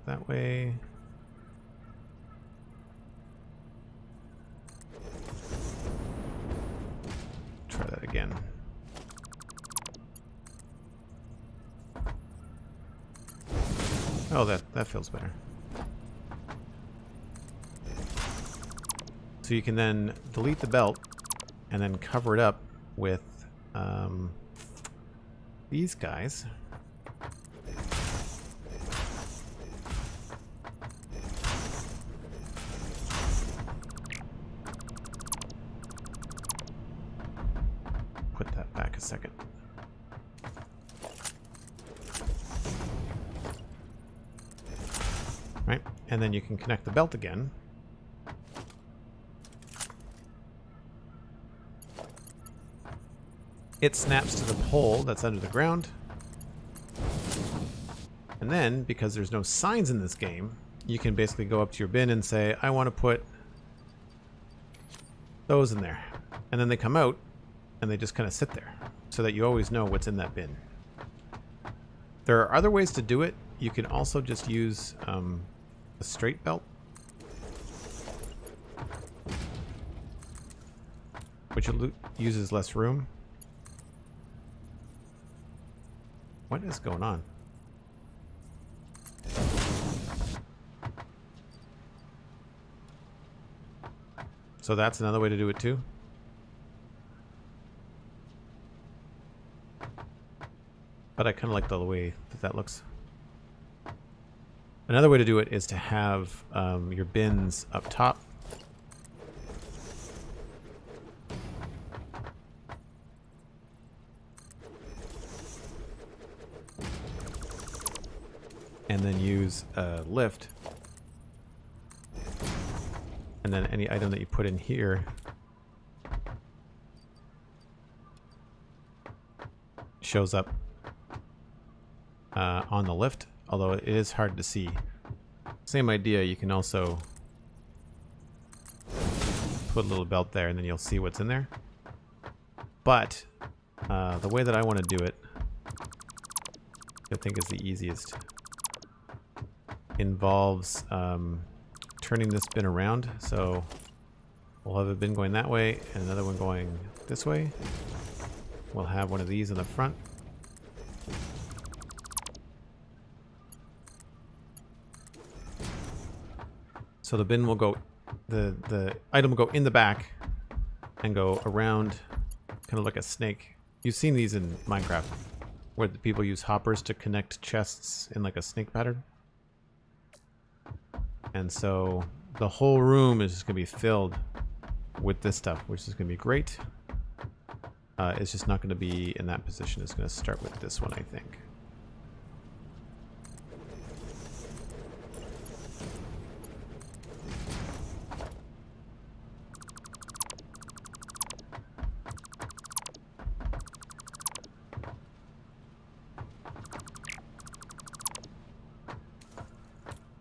That way. Try that again. Oh, that feels better. So you can then delete the belt and then cover it up with these guys. Put that back a second. Right, and then you can connect the belt again. It snaps to the pole that's under the ground. And then, because there's no signs in this game, you can basically go up to your bin and say, I want to put those in there. And then they come out, and they just kind of sit there, so that you always know what's in that bin. There are other ways to do it. You can also just use a straight belt, which uses less room. What is going on? So that's another way to do it too. But I kind of like the way that that looks. Another way to do it is to have your bins up top. And then use a lift. And then any item that you put in here shows up on the lift, although it is hard to see. Same idea, you can also put a little belt there and then you'll see what's in there. But the way that I want to do it, I think is the easiest, involves turning this bin around. So we'll have a bin going that way and another one going this way. We'll have one of these in the front. So the bin will go, the item will go in the back and go around, kind of like a snake. You've seen these in Minecraft, where the people use hoppers to connect chests in like a snake pattern. And so the whole room is just going to be filled with this stuff, which is going to be great. It's just not going to be in that position. It's going to start with this one, I think.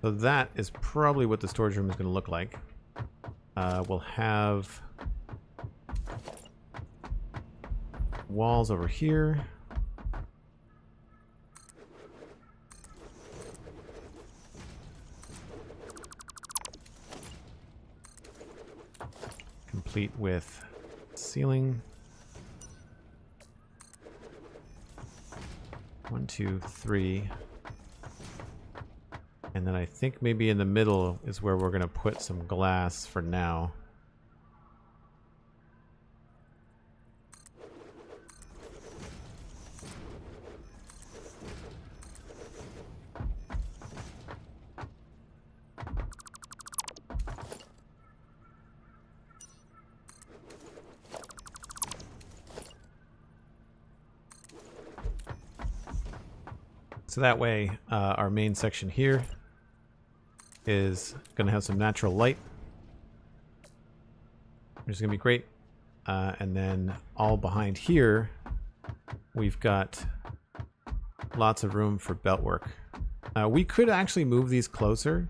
So that is probably what the storage room is going to look like. We'll have walls over here. Complete with ceiling. 1, 2, 3. And then I think maybe in the middle is where we're going to put some glass for now. So that way, our main section here is going to have some natural light, which is going to be great. And then all behind here, we've got lots of room for belt work. We could actually move these closer,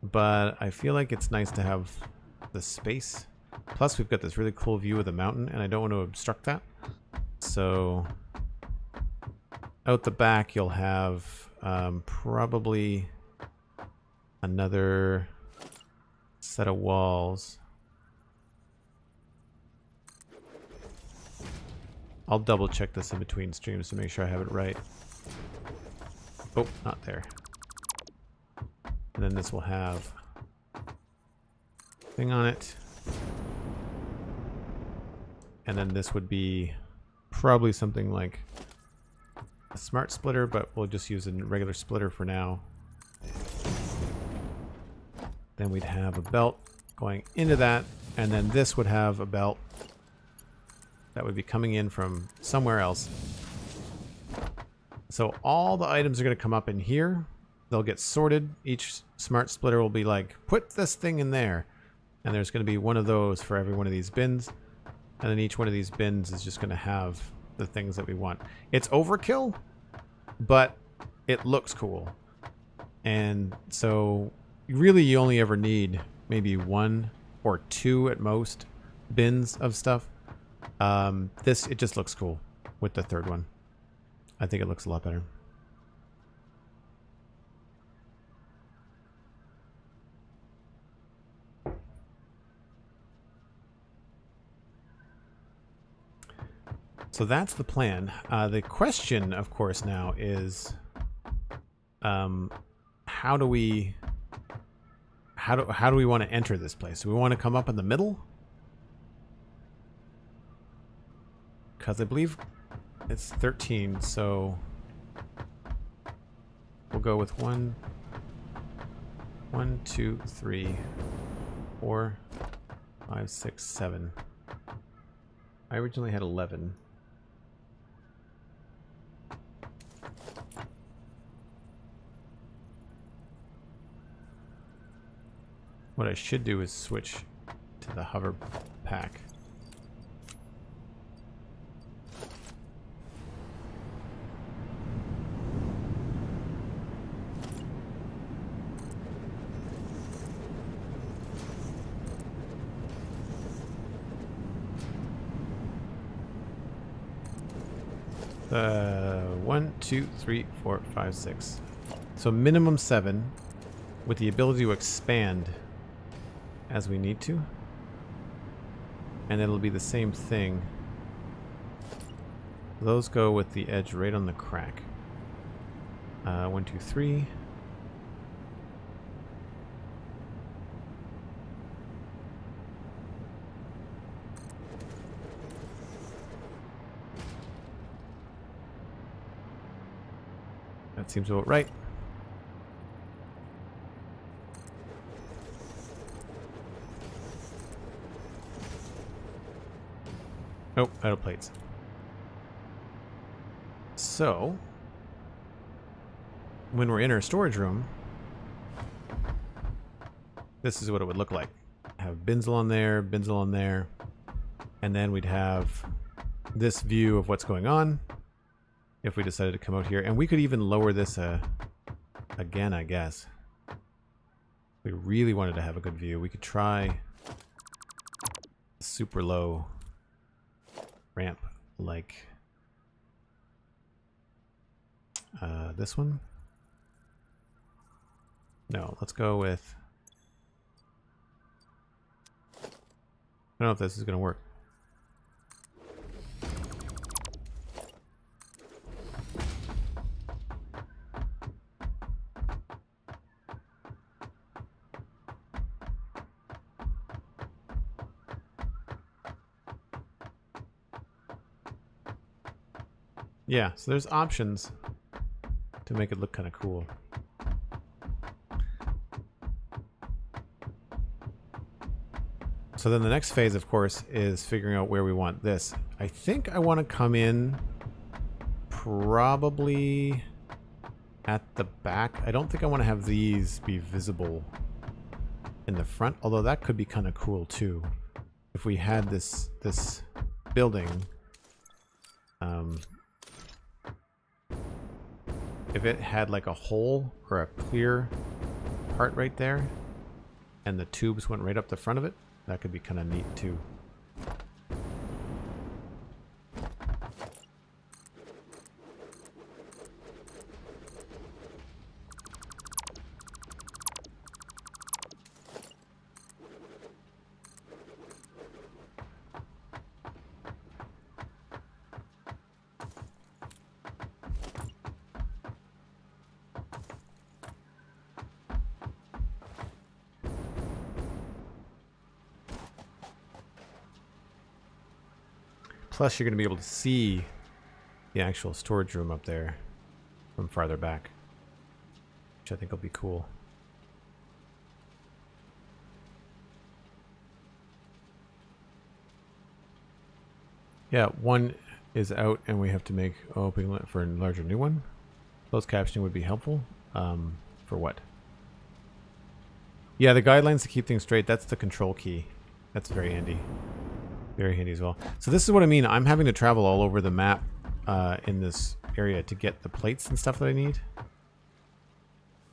but I feel like it's nice to have the space. Plus, we've got this really cool view of the mountain, and I don't want to obstruct that. So out the back, you'll have probably another set of walls. I'll double check this in between streams to make sure I have it right. Oh, not there. And then this will have thing on it. And then this would be probably something like a smart splitter, but we'll just use a regular splitter for now. Then we'd have a belt going into that, and then this would have a belt that would be coming in from somewhere else. So all the items are going to come up in here. They'll get sorted. Each smart splitter will be like, put this thing in there. And there's going to be one of those for every one of these bins. And then each one of these bins is just going to have the things that we want. It's overkill, but it looks cool. And so really you only ever need maybe 1 or 2 at most bins of stuff. It just looks cool with the third one. I think it looks a lot better. So that's the plan. The question, of course, now is how do we how do we want to enter this place? Do we want to come up in the middle? Because I believe it's 13, so we'll go with 1, 2, 3, 4, 5, 6, 7. I originally had 11. What I should do is switch to the hover pack. One, 2, 3, 4, 5, 6. So minimum 7, with the ability to expand as we need to, and it'll be the same thing. Those go with the edge right on the crack. 1, 2, 3. That seems about right. Oh, out of plates. So, when we're in our storage room, this is what it would look like. Have Binzel on there, and then we'd have this view of what's going on if we decided to come out here. And we could even lower this again, I guess. If we really wanted to have a good view, we could try super low ramp like this one. No, let's go with, I don't know if this is going to work. Yeah, so there's options to make it look kind of cool. So then the next phase, of course, is figuring out where we want this. I think I want to come in probably at the back. I don't think I want to have these be visible in the front, although that could be kind of cool too. If we had this building, if it had like a hole or a clear part right there, and the tubes went right up the front of it, that could be kind of neat too. Plus, you're going to be able to see the actual storage room up there from farther back, which I think will be cool. Yeah, one is out and we have to make opening for a larger new one. Closed captioning would be helpful. For what? Yeah, the guidelines to keep things straight, that's the control key. That's very handy. Very handy as well. So this is what I mean. I'm having to travel all over the map in this area to get the plates and stuff that I need.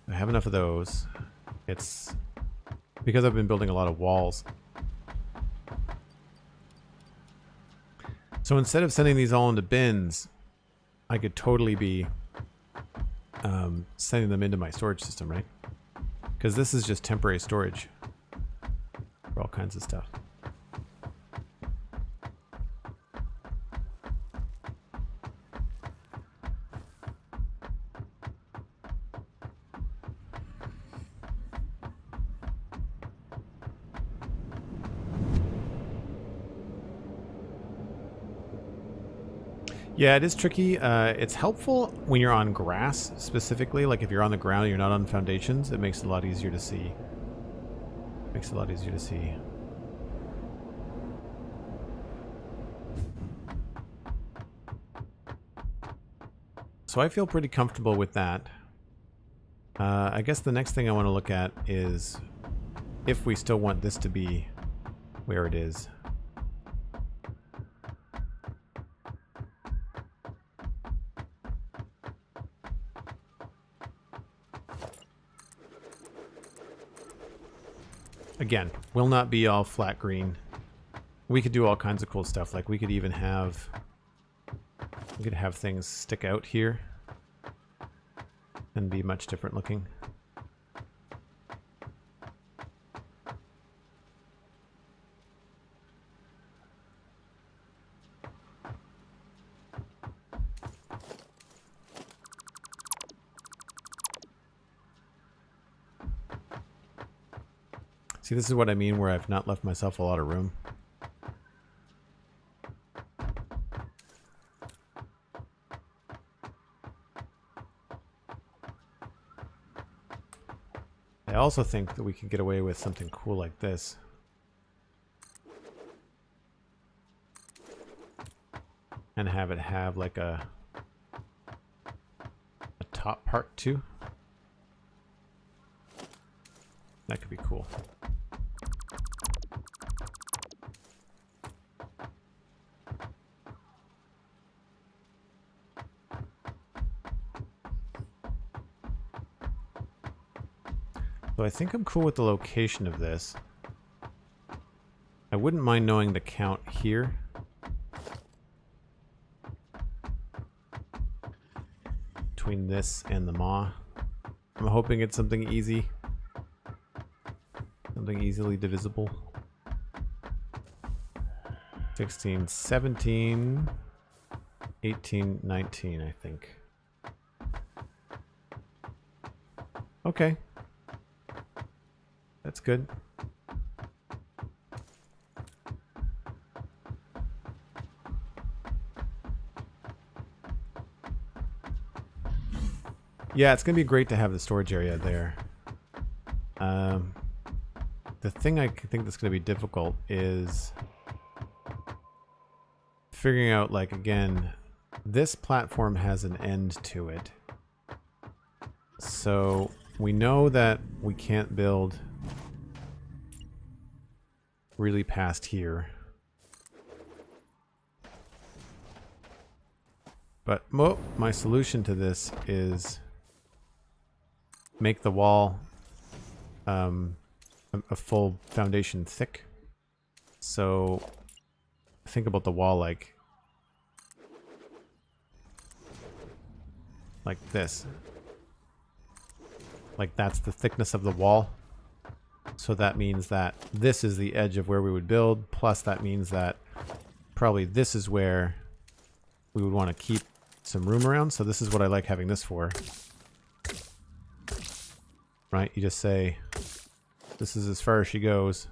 I have enough of those. It's because I've been building a lot of walls. So instead of sending these all into bins, I could totally be sending them into my storage system, right? Because this is just temporary storage for all kinds of stuff. Yeah, it is tricky. It's helpful when you're on grass, specifically. Like if you're on the ground and you're not on foundations, it makes it a lot easier to see. Makes it a lot easier to see. So I feel pretty comfortable with that. I guess the next thing I want to look at is if we still want this to be where it is. Again, will not be all flat green. We could do all kinds of cool stuff. Like we could even have things stick out here and be much different looking. See, this is what I mean where I've not left myself a lot of room. I also think that we can get away with something cool like this. And have it have like a top part too. That could be cool. So I think I'm cool with the location of this. I wouldn't mind knowing the count here. Between this and the maw. I'm hoping it's something easy. Something easily divisible. 16, 17, 18, 19, I think. Okay. That's good. Yeah, it's going to be great to have the storage area there. The thing I think that's going to be difficult is figuring out, like, again, this platform has an end to it. So we know that we can't build really past here. But my solution to this is make the wall a full foundation thick. So think about the wall like this. Like that's the thickness of the wall. So that means that this is the edge of where we would build, plus that means that probably this is where we would want to keep some room around. So this is what I like having this for. Right? You just say, this is as far as she goes.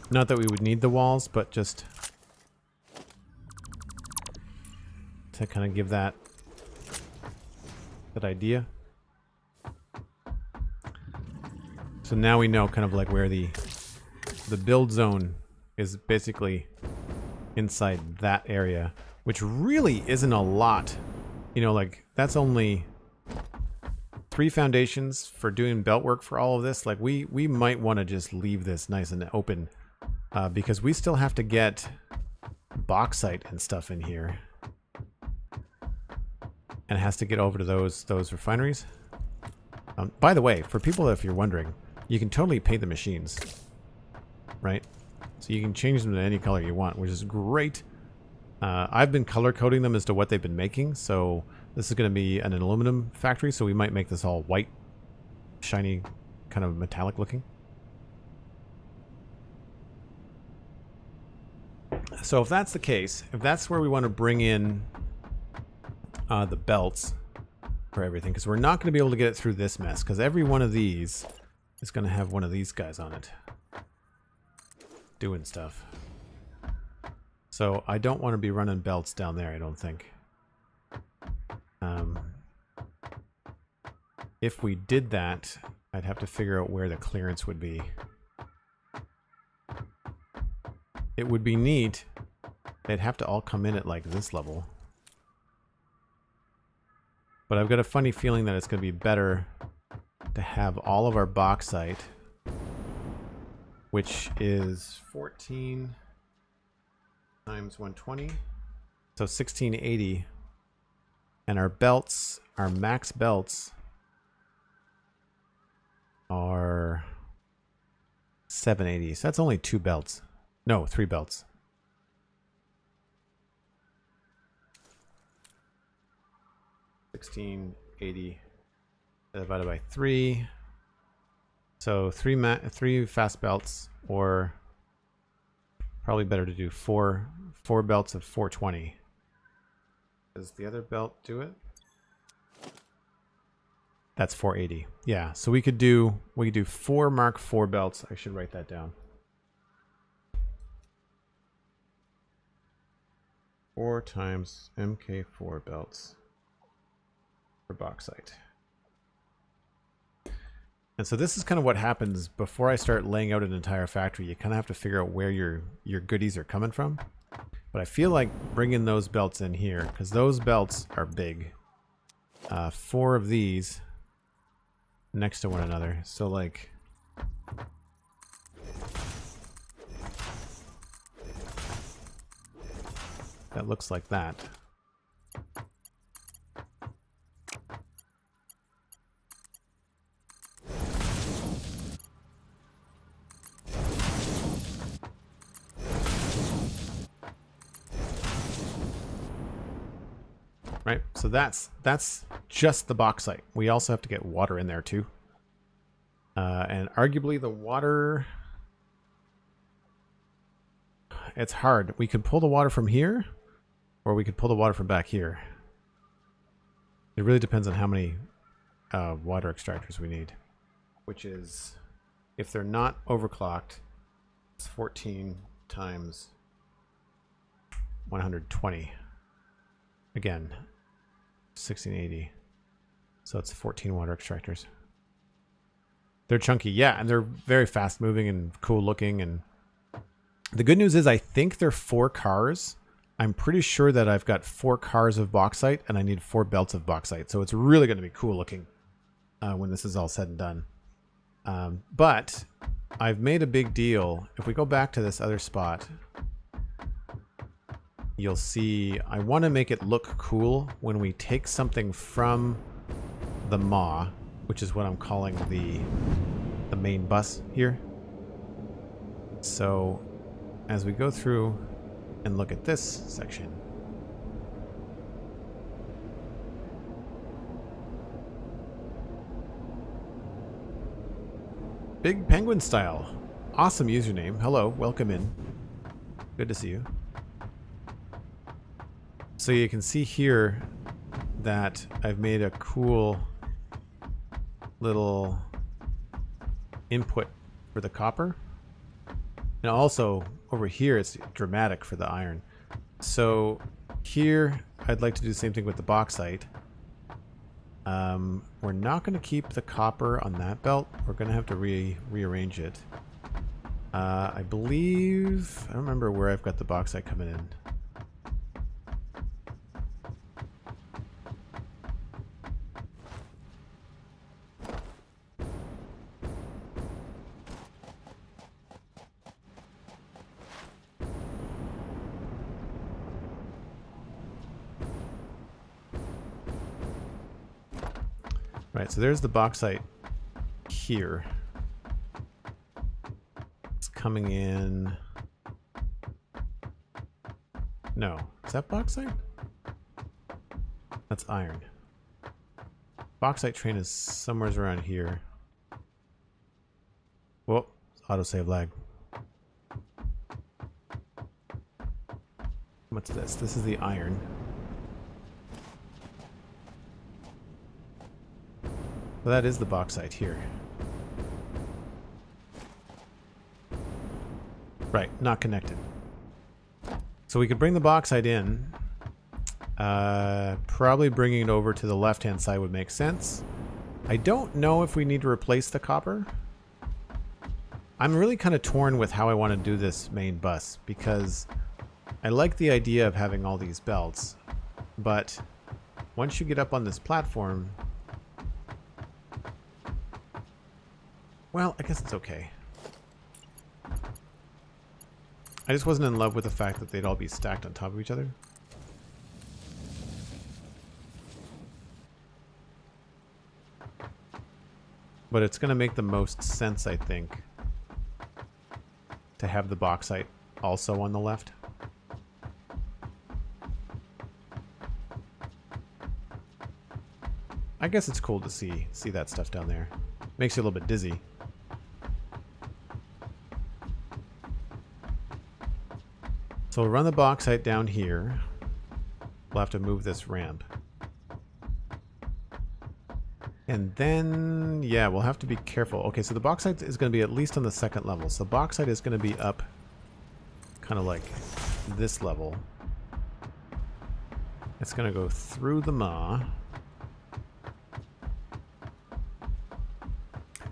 Not that we would need the walls, but just to kind of give that idea. So now we know kind of like where the build zone is basically inside that area, which really isn't a lot. You know, like that's only 3 foundations for doing belt work for all of this. Like we might want to just leave this nice and open because we still have to get bauxite and stuff in here. And it has to get over to those refineries. By the way, for people, if you're wondering, you can totally paint the machines, right? So you can change them to any color you want, which is great. I've been color coding them as to what they've been making. So this is going to be an aluminum factory, so we might make this all white, shiny, kind of metallic looking. So if that's the case, if that's where we want to bring in the belts for everything, because we're not going to be able to get it through this mess, because every one of these is going to have one of these guys on it doing stuff. So I don't want to be running belts down there, I don't think. If we did that, I'd have to figure out where the clearance would be. It would be neat. They'd have to all come in at like this level. But I've got a funny feeling that it's going to be better to have all of our bauxite, which is 14 times 120, so 1680. And our belts, our max belts, are 780. So that's only 2 belts. No, 3 belts. $16.80 divided by 3. So 3 fast belts, or probably better to do 4 belts of 420. Does the other belt do it? That's 480. Yeah, so we could do 4 Mark IV belts. I should write that down. 4 times MK4 belts for bauxite. And so this is kind of what happens before I start laying out an entire factory. You kind of have to figure out where your goodies are coming from. But I feel like bringing those belts in here, because those belts are big. 4 of these next to one another. So like that looks like that. Right, so that's just the bauxite. We also have to get water in there too. And arguably the water, it's hard. We could pull the water from here, or we could pull the water from back here. It really depends on how many water extractors we need. Which is, if they're not overclocked, it's 14 times 120. Again, 1680. So it's 14 water extractors. They're chunky, yeah, and they're very fast moving and cool looking. And the good news is I think they're 4 cars. I'm pretty sure that I've got 4 cars of bauxite and I need 4 belts of bauxite. So it's really going to be cool looking when this is all said and done. But I've made a big deal. If we go back to this other spot, you'll see I want to make it look cool when we take something from the maw, which is what I'm calling the main bus here. So as we go through and look at this section, Big Penguin Style, awesome username. Hello, welcome in. Good to see you. So you can see here that I've made a cool little input for the copper. And also over here it's dramatic for the iron. So here I'd like to do the same thing with the bauxite. We're not going to keep the copper on that belt. We're going to have to rearrange it. I believe, I don't remember where I've got the bauxite coming in. Right, so there's the bauxite here. It's coming in. No, is that bauxite? That's iron. Bauxite train is somewhere around here. Whoa, autosave lag. What's this? This is the iron. Well, that is the bauxite here. Right, not connected. So we could bring the bauxite in. Probably bringing it over to the left-hand side would make sense. I don't know if we need to replace the copper. I'm really kind of torn with how I want to do this main bus, because I like the idea of having all these belts, but once you get up on this platform, well, I guess it's okay. I just wasn't in love with the fact that they'd all be stacked on top of each other. But it's going to make the most sense, I think, to have the bauxite also on the left. I guess it's cool to see that stuff down there. Makes you a little bit dizzy. So we'll run the bauxite down here. We'll have to move this ramp. And then, yeah, we'll have to be careful. Okay, so the bauxite is going to be at least on the second level. So bauxite is going to be up kind of like this level. It's going to go through the maw.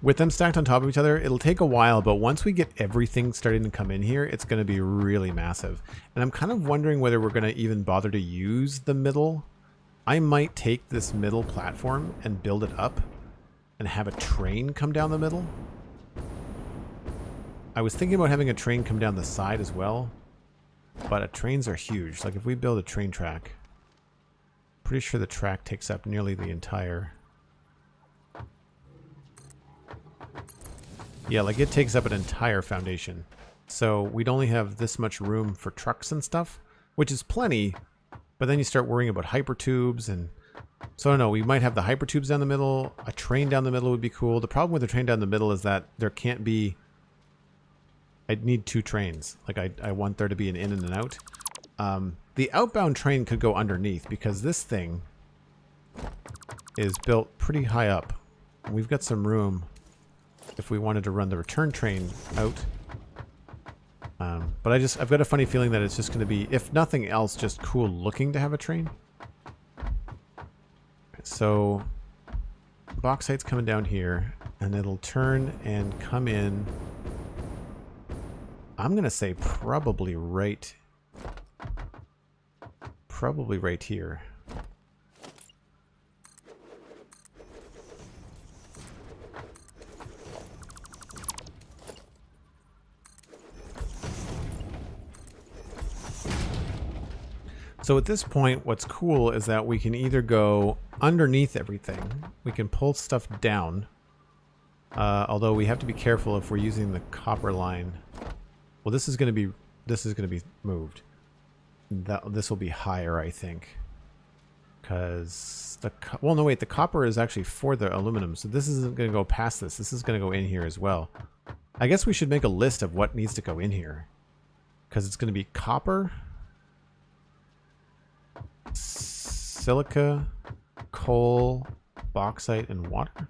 With them stacked on top of each other, it'll take a while, but once we get everything starting to come in here, it's going to be really massive. And I'm kind of wondering whether we're going to even bother to use the middle. I might take this middle platform and build it up and have a train come down the middle. I was thinking about having a train come down the side as well, but trains are huge. Like if we build a train track, pretty sure the track takes up nearly the entire... Yeah, like it takes up an entire foundation. So we'd only have this much room for trucks and stuff, which is plenty, but then you start worrying about hypertubes and... So I don't know, we might have the hypertubes down the middle, a train down the middle would be cool. The problem with the train down the middle is that there can't be... I'd need two trains. Like I want there to be an in and an out. The outbound train could go underneath because this thing is built pretty high up. We've got some room if we wanted to run the return train out. But I've got a funny feeling that it's just going to be, if nothing else, just cool looking to have a train. So bauxite's coming down here and it'll turn and come in. I'm going to say probably right here. So at this point, what's cool is that we can either go underneath everything, we can pull stuff down, although we have to be careful if we're using the copper line. Well, this is going to be moved. This will be higher, I think, because the copper is actually for the aluminum, so this isn't going to go past this. This is going to go in here as well. I guess we should make a list of what needs to go in here, because it's going to be copper, silica, coal, bauxite, and water.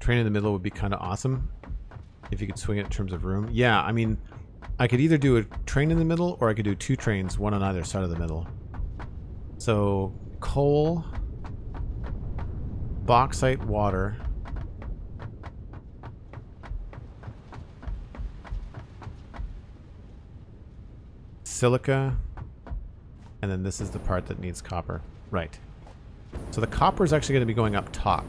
Train in the middle would be kind of awesome if you could swing it in terms of room. Yeah, I mean, I could either do a train in the middle or I could do two trains, one on either side of the middle. So coal, bauxite, water. Silica. And then this is the part that needs copper. Right. So the copper is actually going to be going up top.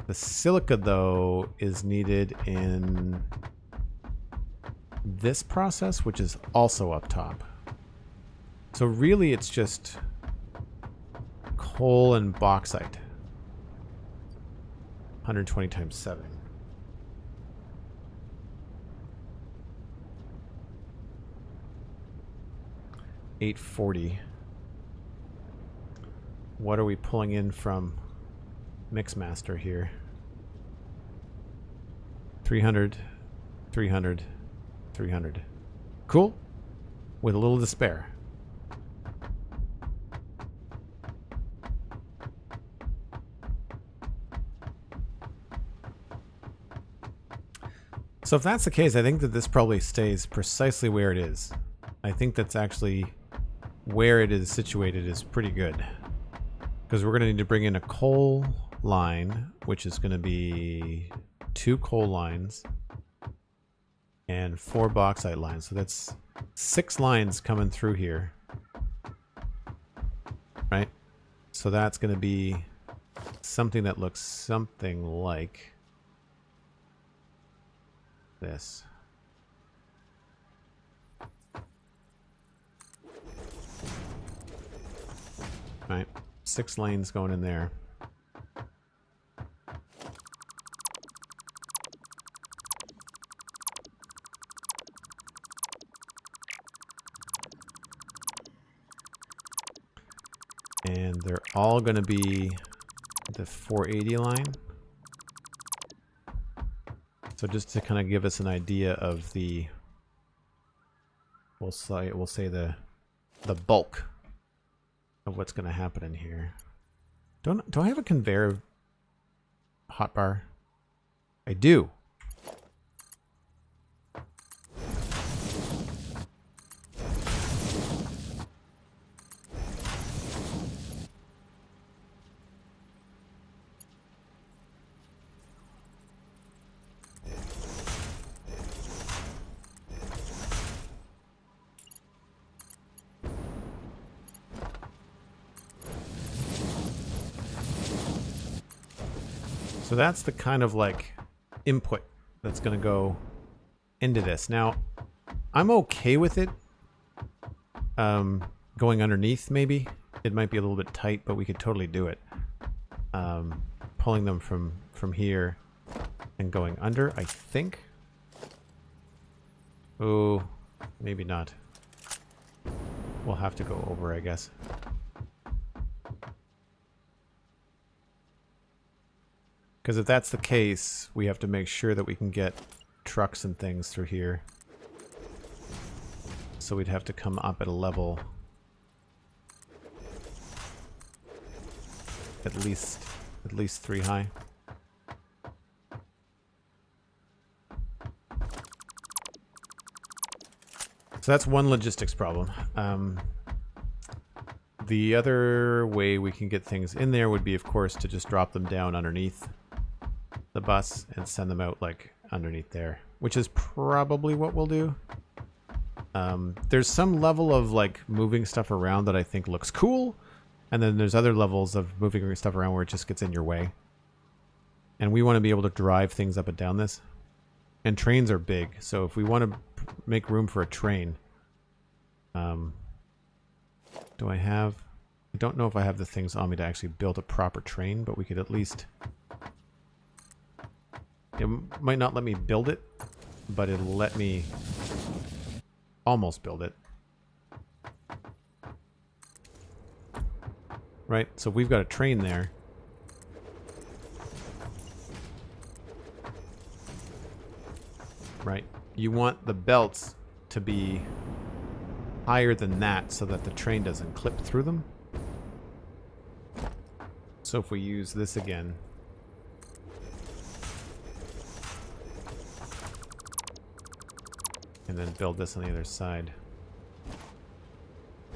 The silica, though, is needed in this process, which is also up top. So really, it's just coal and bauxite. 120 times 7. 840. What are we pulling in from Mixmaster here? 300, 300, 300. Cool. With a little despair. So if that's the case, I think that this probably stays precisely where it is. I think that's actually where it is situated is pretty good. Because we're going to need to bring in a coal line, which is going to be 2 coal lines and 4 bauxite lines. So that's 6 lines coming through here. Right? So that's going to be something that looks something like this. Right, 6 lanes going in there. And they're all going to be the 480 line. So just to kind of give us an idea of the, we'll say the bulk of what's going to happen in here. Do I have a conveyor hotbar? I do. So that's the kind of like input that's going to go into this. Now, I'm okay with it going underneath maybe. It might be a little bit tight, but we could totally do it. Pulling them from here and going under, I think. Oh, maybe not. We'll have to go over, I guess. Because if that's the case, we have to make sure that we can get trucks and things through here. So we'd have to come up at a level at least 3 high. So that's one logistics problem. The other way we can get things in there would be, of course, to just drop them down underneath the bus and send them out like underneath there, which is probably what we'll do. There's some level of like moving stuff around that I think looks cool, and then there's other levels of moving stuff around where it just gets in your way. And we want to be able to drive things up and down this. And trains are big, so if we want to make room for a train, do I have... I don't know if I have the things on me to actually build a proper train, but we could at least... It might not let me build it, but it'll let me almost build it. Right? So we've got a train there. Right? You want the belts to be higher than that so that the train doesn't clip through them. So if we use this again... and then build this on the other side.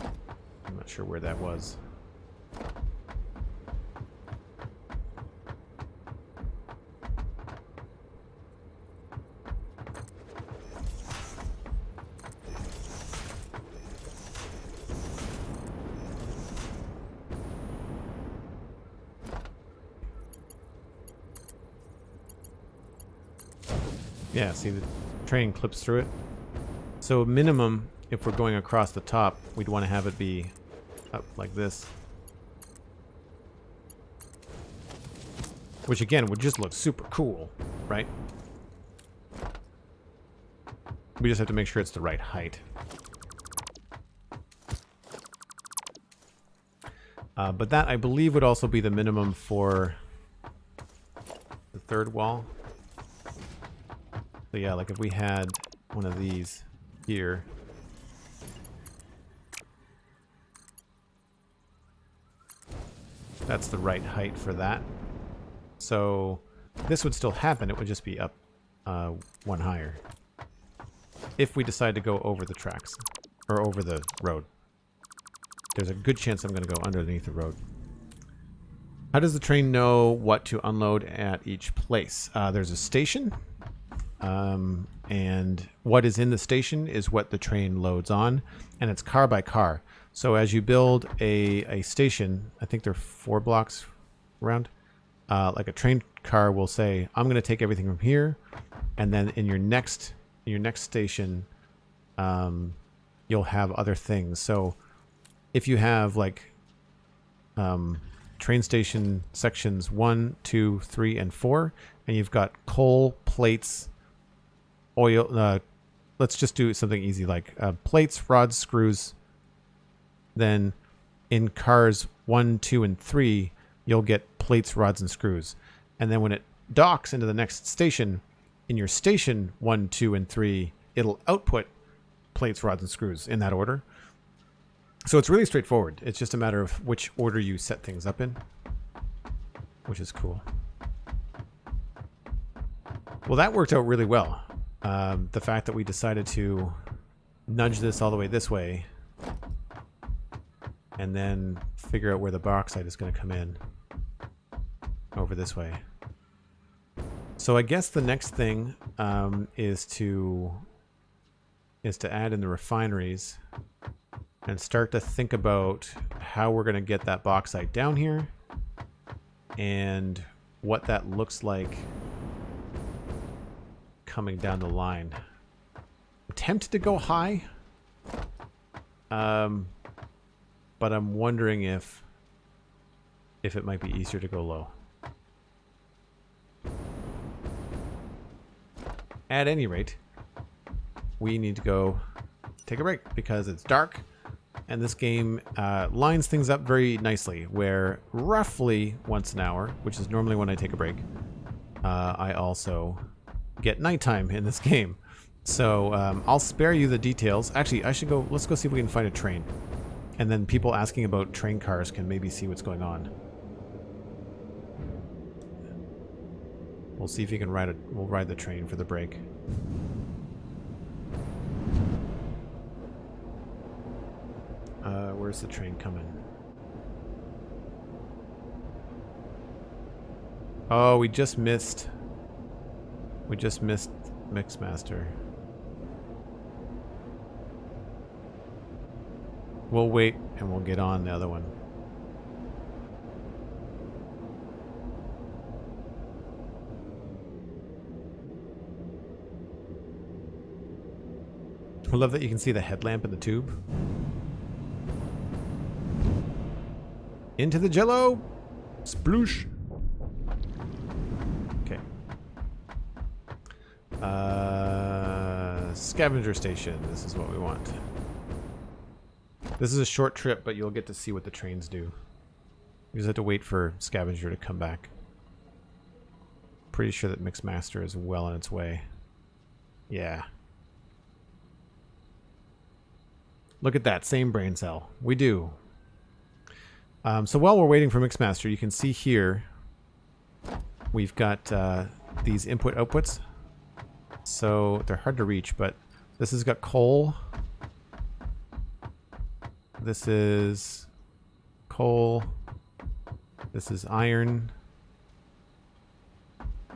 I'm not sure where that was. Yeah, see the train clips through it. So minimum, if we're going across the top, we'd want to have it be up like this. Which again, would just look super cool, right? We just have to make sure it's the right height. But that, I believe, would also be the minimum for the third wall. So yeah, like if we had one of these here. That's the right height for that. So this would still happen. It would just be up one higher. If we decide to go over the tracks. Or over the road. There's a good chance I'm going to go underneath the road. How does the train know what to unload at each place? There's a station. And what is in the station is what the train loads on. And it's car by car. So as you build a station, I think they're 4 blocks around. Like a train car will say, I'm going to take everything from here. And then in your next station, you'll have other things. So if you have like train station sections 1, 2, 3, and 4, and you've got coal, plates, oil, let's just do something easy like plates, rods, screws. Then in cars 1, 2, and 3, you'll get plates, rods, and screws. And then when it docks into the next station, in your station 1, 2, and 3, it'll output plates, rods, and screws in that order. So it's really straightforward. It's just a matter of which order you set things up in, which is cool. Well, that worked out really well. The fact that we decided to nudge this all the way this way and then figure out where the bauxite is going to come in over this way. So I guess the next thing is to add in the refineries and start to think about how we're going to get that bauxite down here and what that looks like coming down the line. I'm tempted to go high, but I'm wondering if it might be easier to go low. At any rate, we need to go take a break because it's dark and this game lines things up very nicely where roughly once an hour, which is normally when I take a break, I also get nighttime in this game. So I'll spare you the details. Actually, let's go see if we can find a train. And then people asking about train cars can maybe see what's going on. We'll see if you can we'll ride the train for the break. Where's the train coming? Oh, we just missed Mixmaster. We'll wait and we'll get on the other one. I love that you can see the headlamp in the tube. Into the jello! Sploosh! Okay. Scavenger station. This is what we want. This is a short trip, but you'll get to see what the trains do. You just have to wait for Scavenger to come back. Pretty sure that Mixmaster is well on its way. Yeah. Look at that, same brain cell. We do. So while we're waiting for Mixmaster, you can see here we've got these input-outputs. So they're hard to reach, but this has got coal. This is coal. This is iron.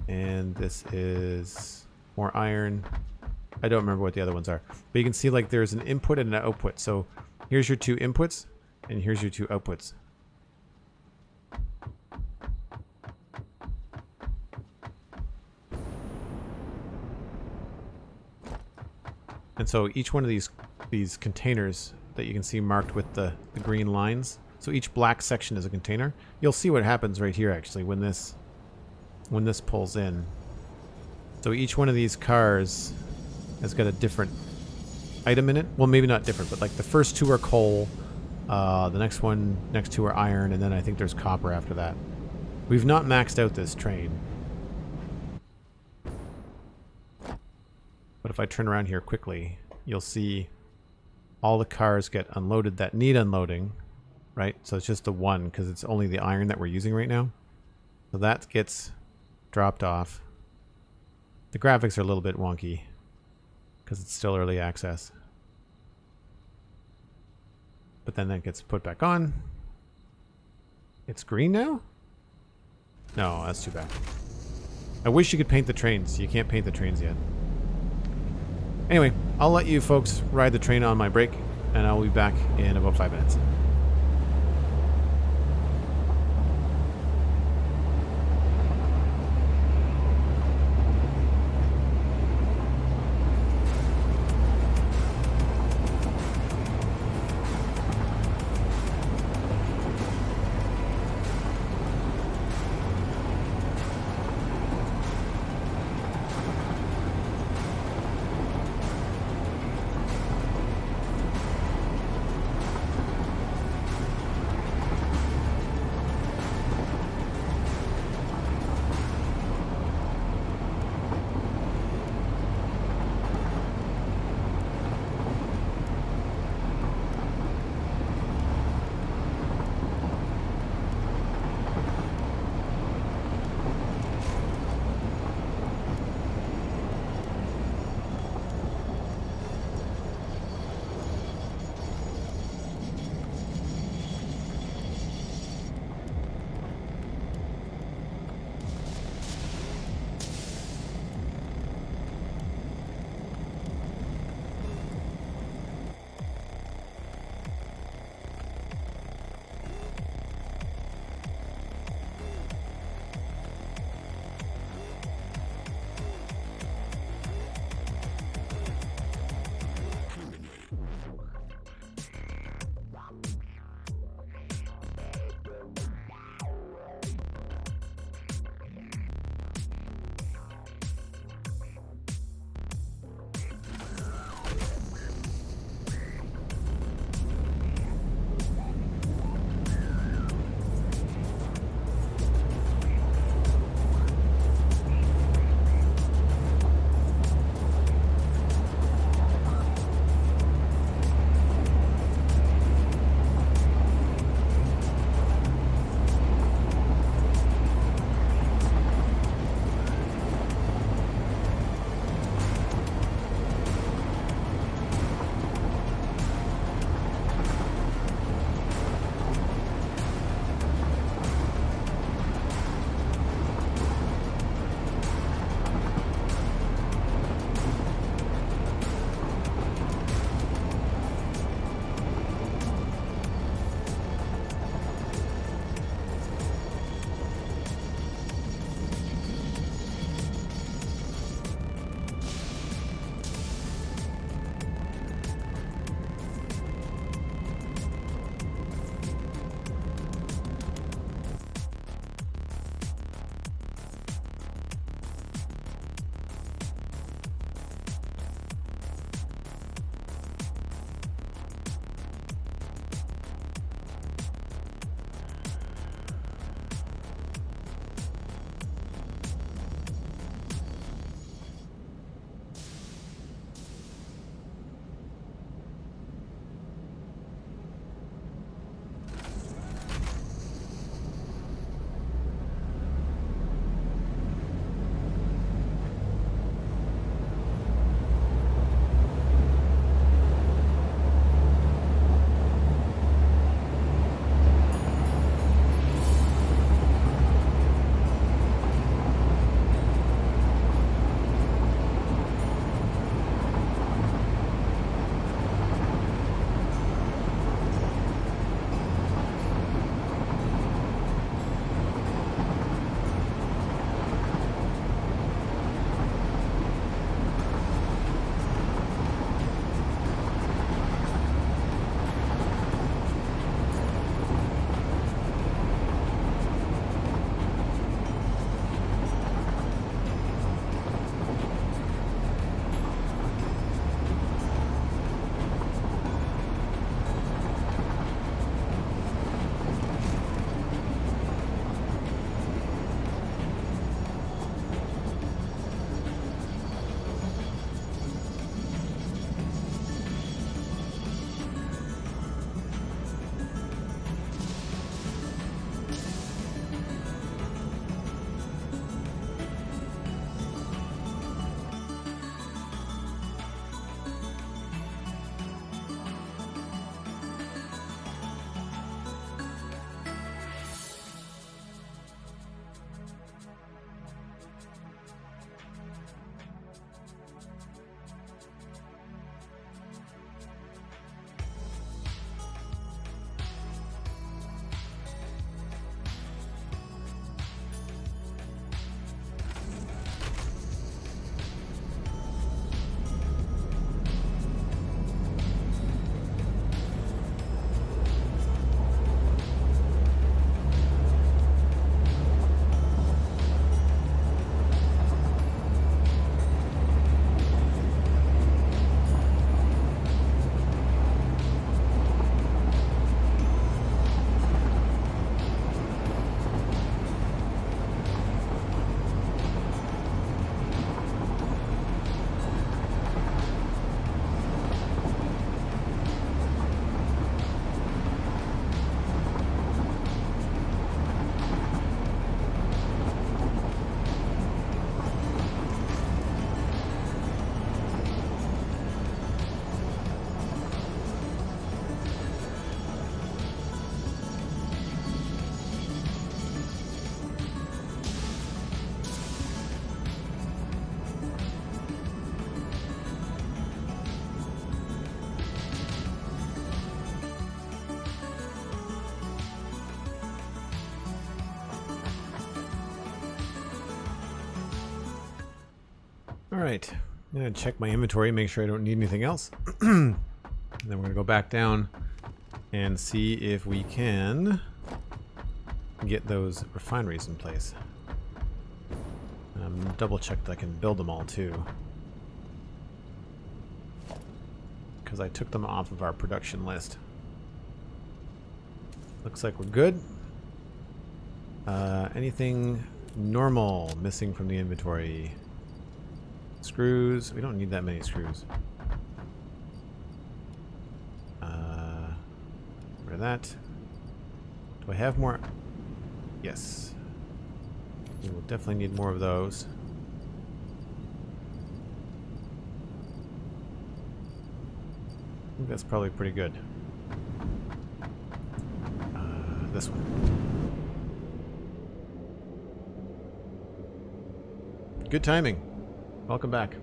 And this is more iron. I don't remember what the other ones are. But you can see like there's an input and an output. So here's your 2 inputs and here's your 2 outputs. And so each one of these containers that you can see marked with the green lines. So each black section is a container. You'll see what happens right here actually when this pulls in. So each one of these cars has got a different item in it. Well, maybe not different, but like the first 2 are coal. The next one, next two are iron, and then I think there's copper after that. We've not maxed out this train. But if I turn around here quickly, you'll see all the cars get unloaded that need unloading, right? So it's just the one, because it's only the iron that we're using right now. So that gets dropped off. The graphics are a little bit wonky, because it's still early access. But then that gets put back on. It's green now? No, that's too bad. I wish you could paint the trains. You can't paint the trains yet. Anyway, I'll let you folks ride the train on my break, and I'll be back in about 5 minutes. Alright, I'm going to check my inventory, make sure I don't need anything else. And then we're going to go back down and see if we can get those refineries in place. Double check that I can build them all too, because I took them off of our production list. Looks like we're good. Anything normal missing from the inventory? Screws. We don't need that many screws. Rid of that. Do I have more? Yes. We will definitely need more of those. I think that's probably pretty good. This one. Good timing. Welcome back.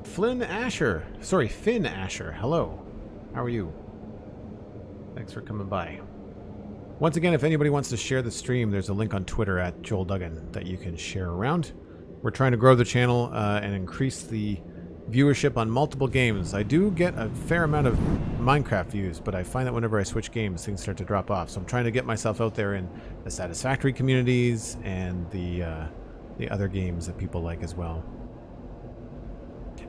Finn Asher. Hello. How are you? Thanks for coming by. Once again, if anybody wants to share the stream, there's a link on Twitter at Joel Duggan that you can share around. We're trying to grow the channel and increase the viewership on multiple games. I do get a fair amount of Minecraft views, but I find that whenever I switch games, things start to drop off. So I'm trying to get myself out there in the Satisfactory communities and the other games that people like as well.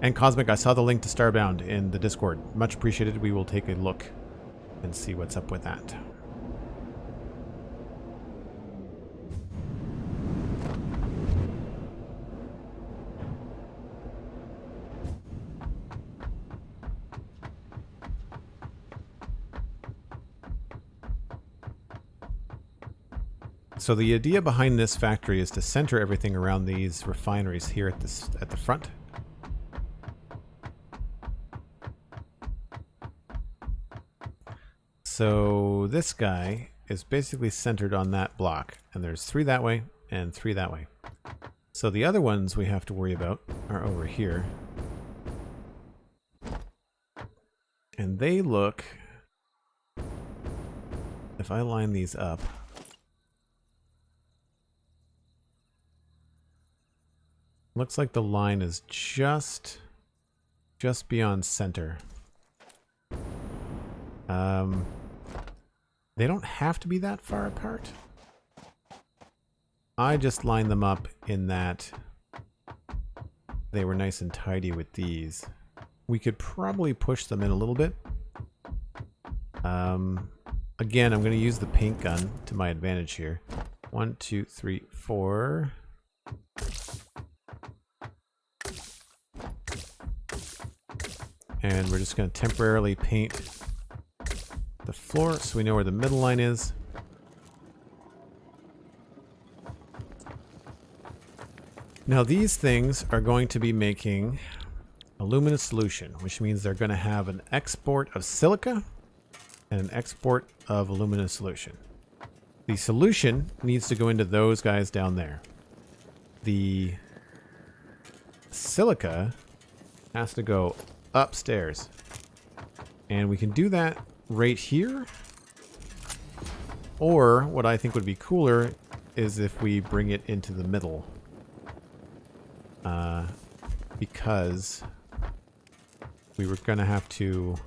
And Cosmic, I saw the link to Starbound in the Discord. Much appreciated. We will take a look and see what's up with that. So the idea behind this factory is to center everything around these refineries here at the front. So this guy is basically centered on that block, and there's 3 that way and 3 that way. So the other ones we have to worry about are over here. And they look, if I line these up, looks like the line is just beyond center. They don't have to be that far apart. I just lined them up in that they were nice and tidy with these. We could probably push them in a little bit. Again, I'm going to use the paint gun to my advantage here. 1, 2, 3, 4. And we're just going to temporarily paint the floor so we know where the middle line is. Now these things are going to be making a luminous solution, which means they're going to have an export of silica and an export of a luminous solution. The solution needs to go into those guys down there. The silica has to go upstairs. And we can do that right here. Or what I think would be cooler is if we bring it into the middle. Because we were going to have to...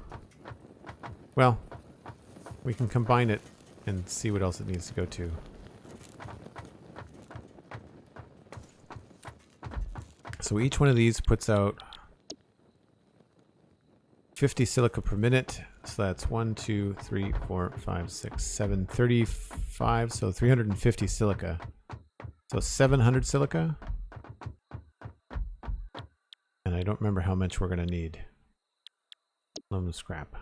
Well, we can combine it and see what else it needs to go to. So each one of these puts out 50 silica per minute. So that's 1, 2, 3, 4, 5, 6, 7, 35. So 350 silica. So 700 silica. And I don't remember how much we're going to need. Aluminum scrap.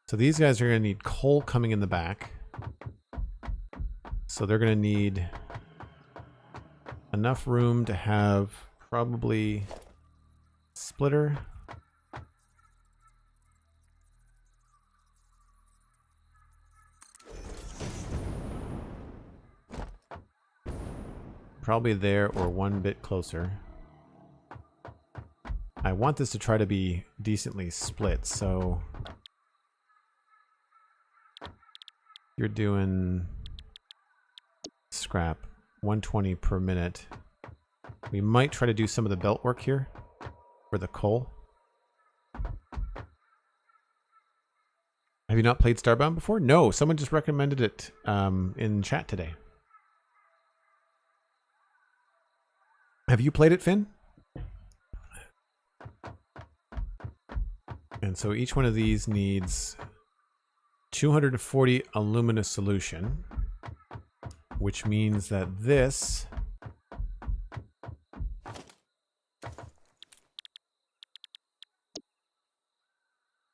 So these guys are going to need coal coming in the back. So they're going to need enough room to have probably splitter. Probably there or one bit closer. I want this to try to be decently split, so you're doing scrap 120 per minute. We might try to do some of the belt work here for the coal. Have you not played Starbound before? No, someone just recommended it in chat today. Have you played it, Finn? And so each one of these needs 240 alumina solution, which means that this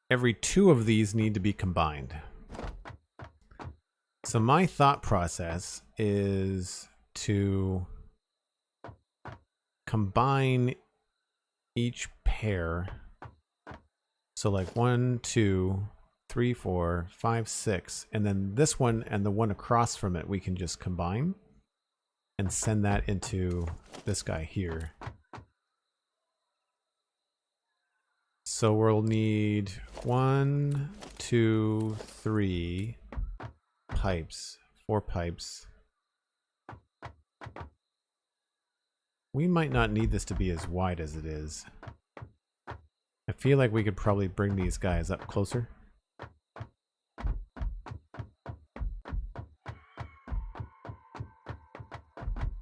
every 2 of these need to be combined. So my thought process is to combine each pair. So like 1, 2, 3, 4, 5, 6, and then this one and the one across from it we can just combine and send that into this guy here. So we'll need 1, 2, 3 pipes, 4 pipes. We might not need this to be as wide as it is. I feel like we could probably bring these guys up closer.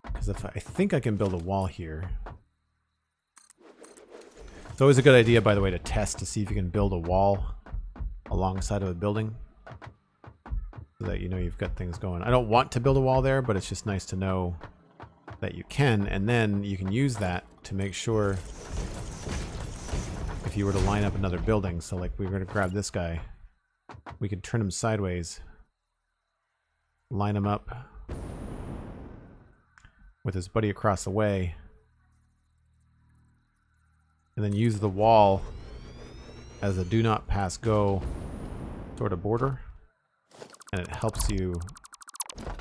Because if I think I can build a wall here. It's always a good idea, by the way, to test to see if you can build a wall alongside of a building. So that you know you've got things going. I don't want to build a wall there, but it's just nice to know that you can. And then you can use that to make sure if you were to line up another building. So like we were going to grab this guy. We could turn him sideways. Line him up with his buddy across the way. And then use the wall as a do not pass go sort of border. And it helps you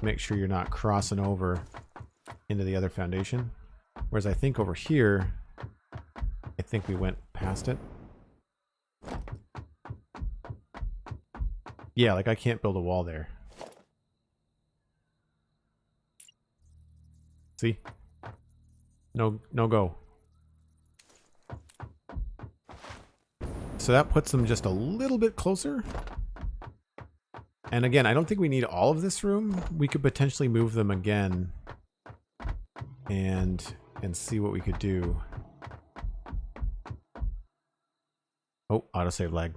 make sure you're not crossing over into the other foundation. Whereas I think over here, I think we went past it. Yeah, like I can't build a wall there. See? No go. So that puts them just a little bit closer. And again, I don't think we need all of this room. We could potentially move them again and see what we could do. Oh, autosave lag.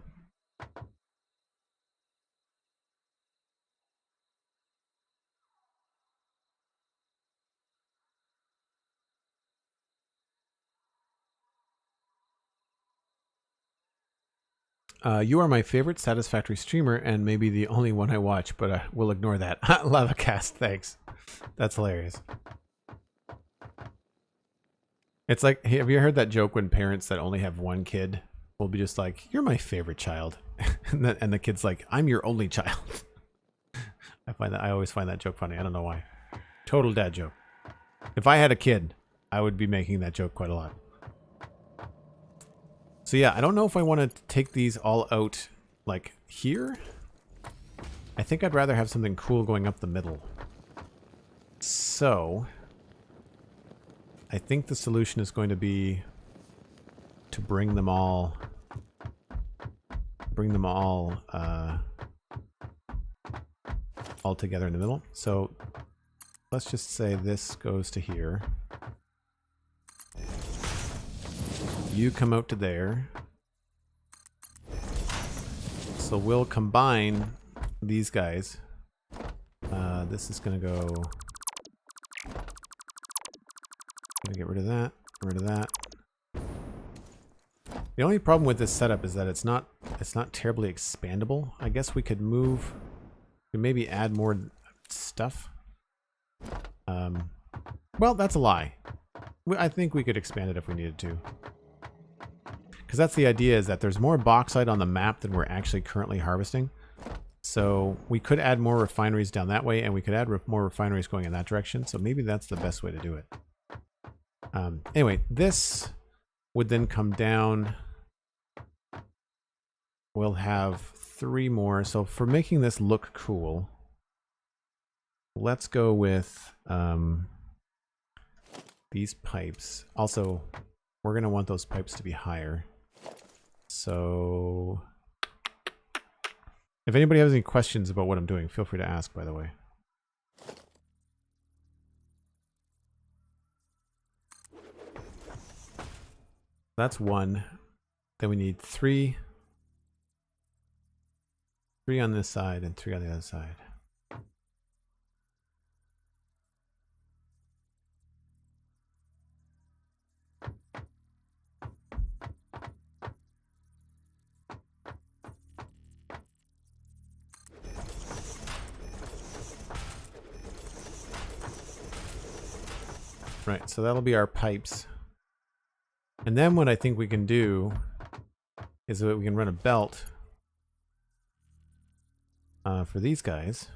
You are my favorite Satisfactory streamer and maybe the only one I watch, but I will ignore that. LavaCast, thanks. That's hilarious. It's like, have you heard that joke when parents that only have one kid will be just like, you're my favorite child. and the kid's like, I'm your only child. I always find that joke funny. I don't know why. Total dad joke. If I had a kid, I would be making that joke quite a lot. So yeah, I don't know if I want to take these all out like here. I think I'd rather have something cool going up the middle. So I think the solution is going to be to bring them all together in the middle. So let's just say this goes to here. You come out to there. So we'll combine these guys. This is going to go... Gonna get rid of that, rid of that. The only problem with this setup is that it's not terribly expandable. I guess we could move... We maybe add more stuff. Well, that's a lie. I think we could expand it if we needed to. Because that's the idea, is that there's more bauxite on the map than we're actually currently harvesting. So we could add more refineries down that way, and we could add more refineries going in that direction. So maybe that's the best way to do it. Anyway, this would then come down. We'll have 3 more. So for making this look cool, let's go with these pipes. Also, we're going to want those pipes to be higher. So if anybody has any questions about what I'm doing, feel free to ask, by the way. That's one. Then we need three on this side and 3 on the other side. Right, so that'll be our pipes. And then what I think we can do is that we can run a belt for these guys.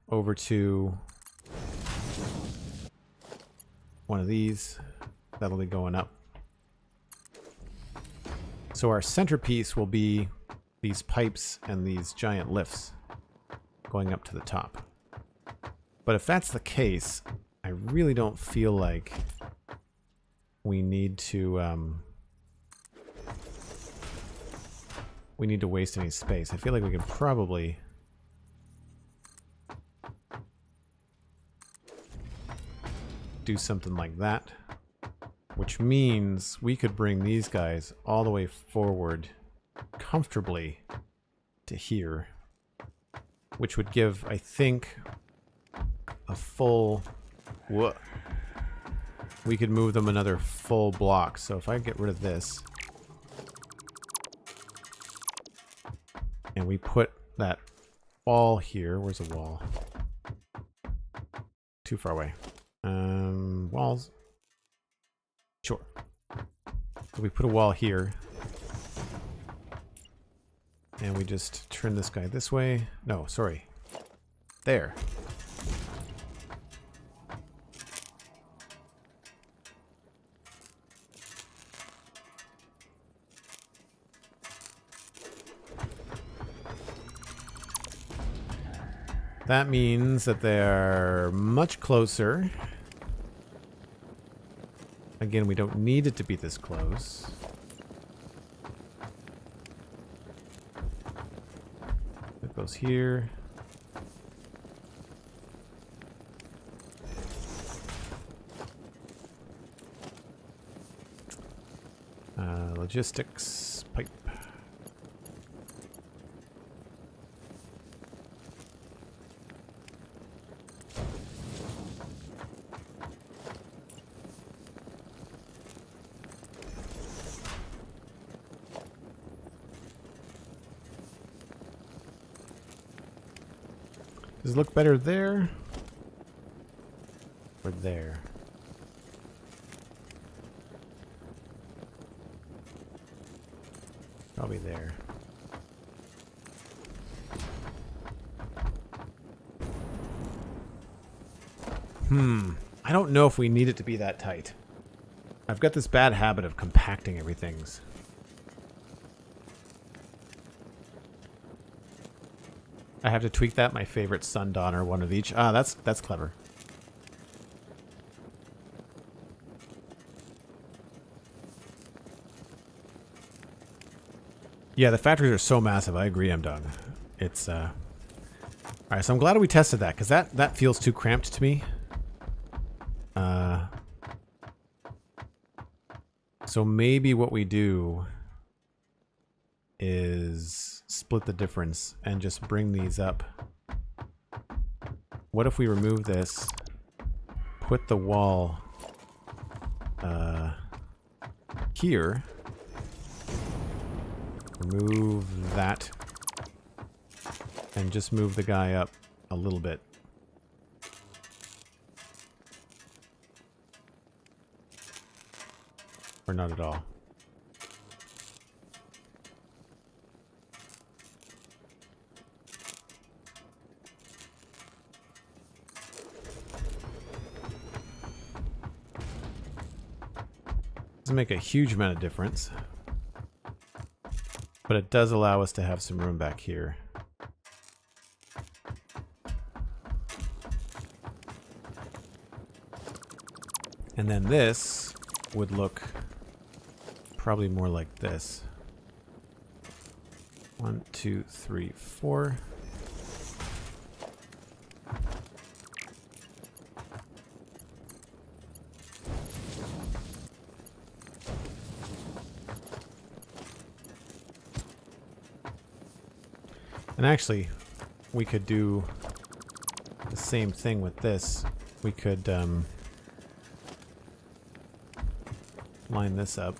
Over to one of these. That'll be going up. So our centerpiece will be these pipes and these giant lifts going up to the top. But if that's the case, I really don't feel like we need to waste any space. I feel like we can probably do something like that, which means we could bring these guys all the way forward comfortably to here, which would give, I think, a full... Whoa. We could move them another full block. So if I get rid of this and we put that wall here. Where's the wall? Too far away. Walls. Sure. So we put a wall here. And we just turn this guy this way. No, sorry. There. That means that they're much closer. Again, we don't need it to be this close. It goes here. Logistics pipe. Does it look better there? Or there? Probably there. I don't know if we need it to be that tight. I've got this bad habit of compacting everything. I have to tweak that. My favorite Sundowner, one of each. Ah, that's clever. Yeah, the factories are so massive. I agree, Duggan. It's all right. So I'm glad we tested that because that feels too cramped to me. So maybe what we do is split the difference and just bring these up. What if we remove this, put the wall here, remove that, and just move the guy up a little bit. Or not at all. Doesn't make a huge amount of difference, but it does allow us to have some room back here. And then this would look probably more like this. 1, 2, 3, 4. And actually, we could do the same thing with this. We could line this up.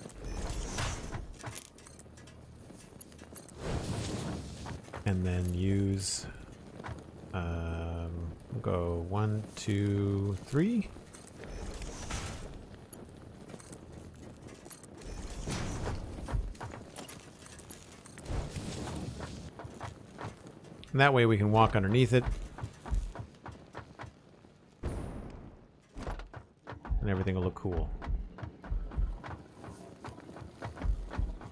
And then use, we'll go 1, 2, 3. And that way we can walk underneath it. And everything will look cool.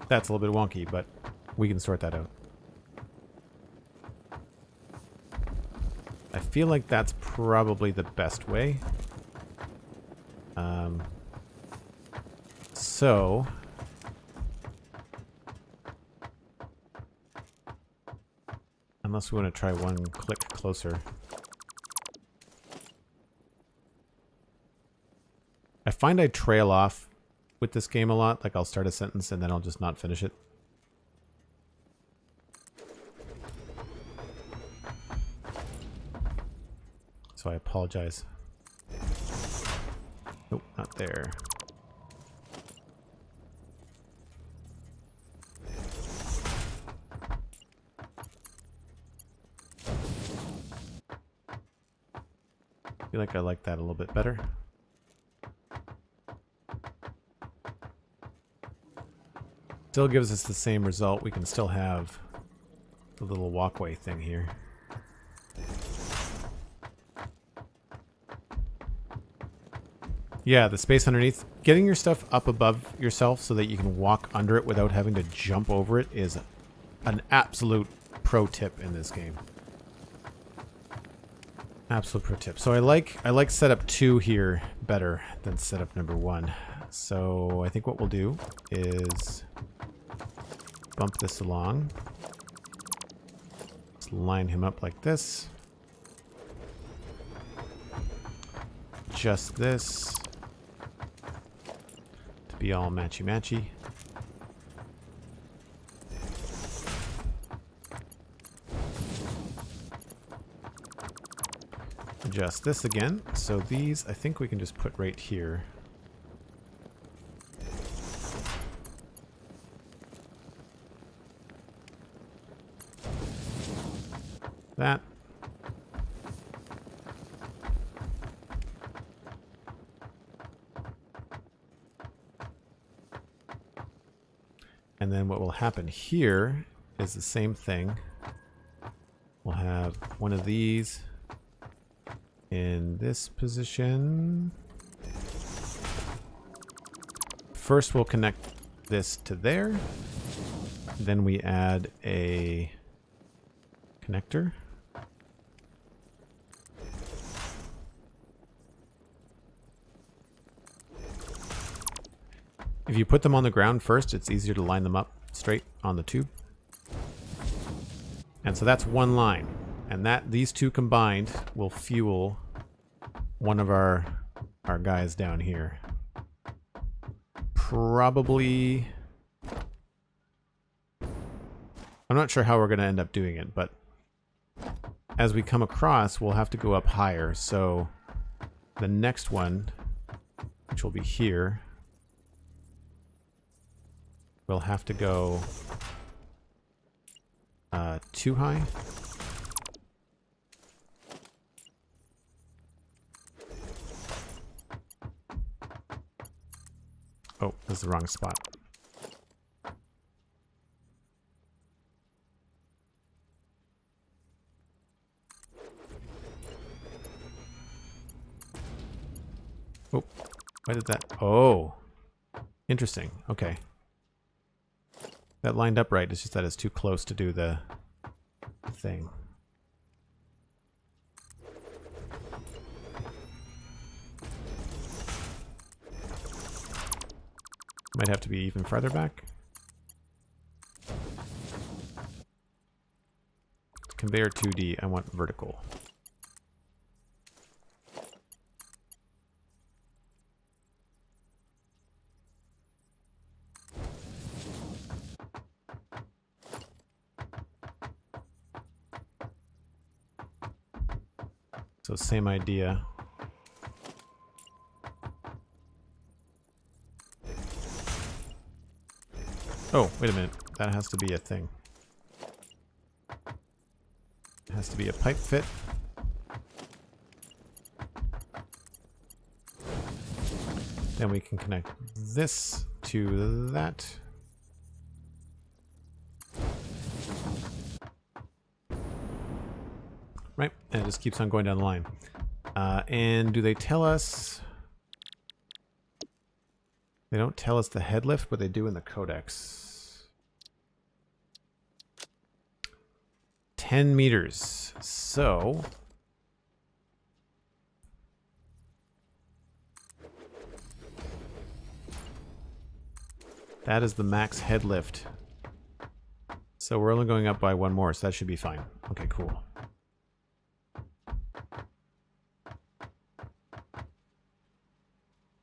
That's a little bit wonky, but we can sort that out. I feel like that's probably the best way. So... unless we want to try one click closer. I find I trail off with this game a lot. Like I'll start a sentence and then I'll just not finish it. So I apologize. Nope, not there. I feel like I like that a little bit better. Still gives us the same result. We can still have the little walkway thing here. Yeah, the space underneath. Getting your stuff up above yourself so that you can walk under it without having to jump over it is an absolute pro tip in this game. Absolute pro tip. So I like setup 2 here better than setup number 1. So I think what we'll do is bump this along. Let's line him up like this. Adjust this to be all matchy-matchy. Adjust this again. So these, I think we can just put right here. That. And then what will happen here is the same thing. We'll have one of these in this position. First we'll connect this to there. Then we add a connector. If you put them on the ground first, it's easier to line them up straight on the tube. And so that's one line. And that these two combined will fuel one of our guys down here. Probably... I'm not sure how we're going to end up doing it, but as we come across, we'll have to go up higher. So the next one, which will be here, we'll have to go too high. Oh, this is the wrong spot. Oh, why did that? Oh, interesting. Okay. That lined up right. It's just that it's too close to do the thing. Might have to be even farther back. Conveyor 2D, I want vertical. So same idea. Oh, wait a minute. That has to be a thing. It has to be a pipe fit. Then we can connect this to that. Right, and it just keeps on going down the line. And do they tell us... They don't tell us the head lift, but they do in the codex. 10 meters. So... that is the max head lift. So we're only going up by one more, so that should be fine. Okay, cool.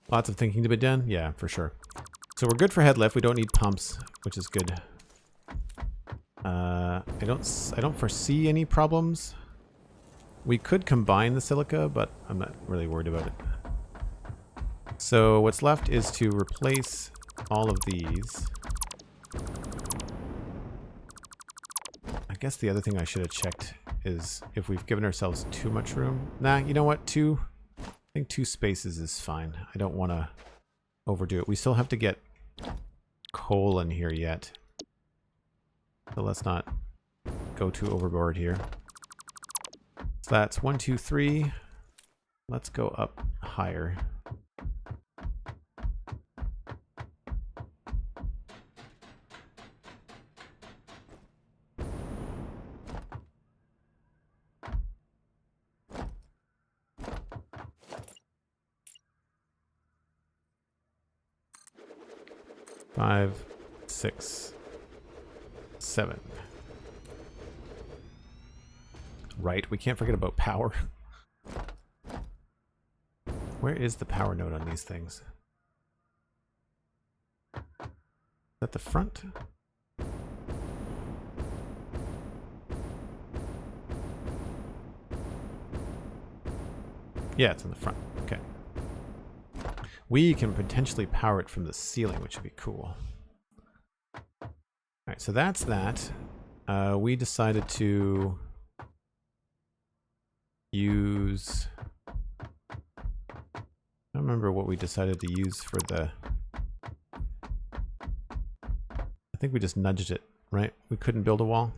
Lots of thinking to be done? Yeah, for sure. So we're good for head lift. We don't need pumps, which is good. I don't foresee any problems. We could combine the silica, but I'm not really worried about it. So what's left is to replace all of these. I guess the other thing I should have checked is if we've given ourselves too much room. Nah, you know what? I think 2 spaces is fine. I don't want to overdo it. We still have to get coal in here yet. So let's not go too overboard here. So that's 1, 2, 3. Let's go up higher. Five, 6, 7. Right, we can't forget about power. Where is the power node on these things? Is that the front? Yeah, it's in the front. Okay. We can potentially power it from the ceiling, which would be cool. Alright, so that's that. We decided to use... I don't remember what we decided to use for the... I think we just nudged it, right? We couldn't build a wall.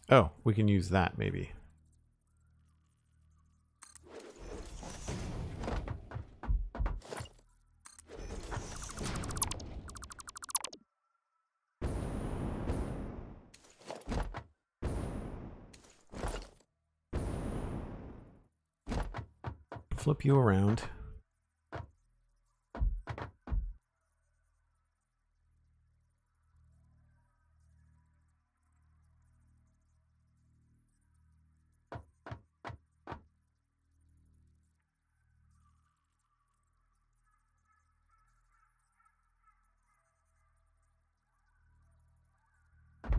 Oh, we can use that, maybe. Flip you around.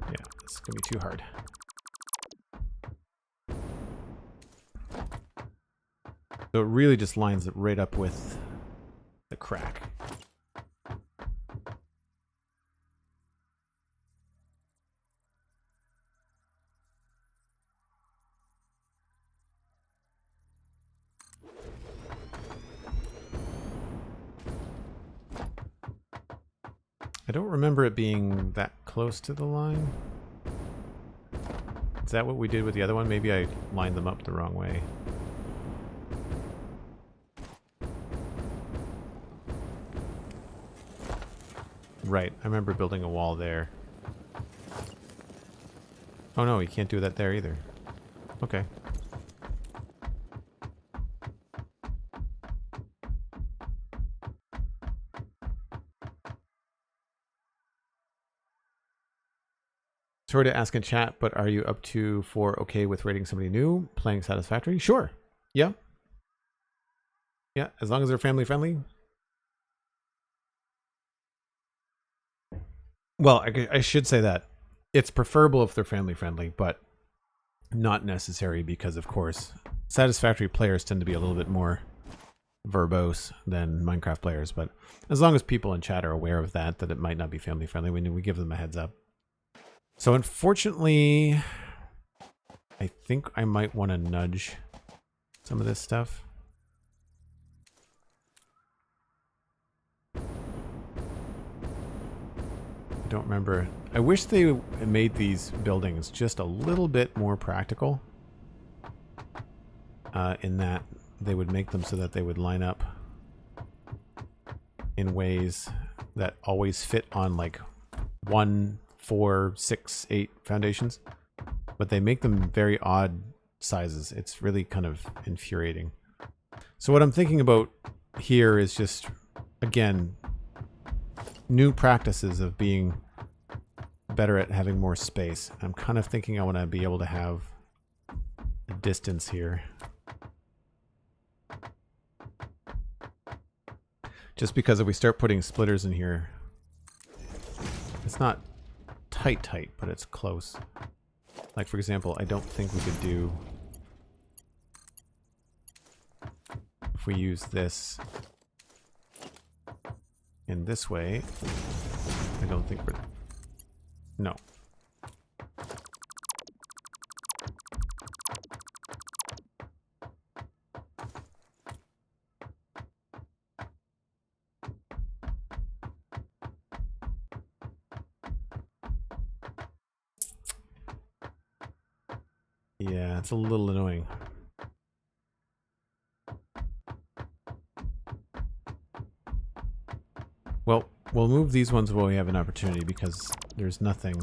Yeah, it's gonna be too hard. So it really just lines it right up with the crack. I don't remember it being that close to the line. Is that what we did with the other one? Maybe I lined them up the wrong way. Right, I remember building a wall there. Oh no, you can't do that there either. Okay. sorry to ask in chat, but are you up to for okay with rating somebody new playing Satisfactory? Sure. Yeah. Yeah, as long as they're family friendly. Well, I should say that it's preferable if they're family friendly, but not necessary because, of course, Satisfactory players tend to be a little bit more verbose than Minecraft players. But as long as people in chat are aware of that it might not be family friendly, we give them a heads up. So unfortunately, I think I might want to nudge some of this stuff. I don't remember. I wish they made these buildings just a little bit more practical. In that they would make them so that they would line up in ways that always fit on like 1, 4, 6, 8 foundations. But they make them very odd sizes. It's really kind of infuriating. So what I'm thinking about here is just, again, new practices of being better at having more space. I'm kind of thinking I want to be able to have a distance here. Just because if we start putting splitters in here, it's not tight, but it's close. Like, for example, I don't think we could do... If we use this in this way, I don't think we're... No. Yeah, it's a little annoying. Well, we'll move these ones while we have an opportunity because there's nothing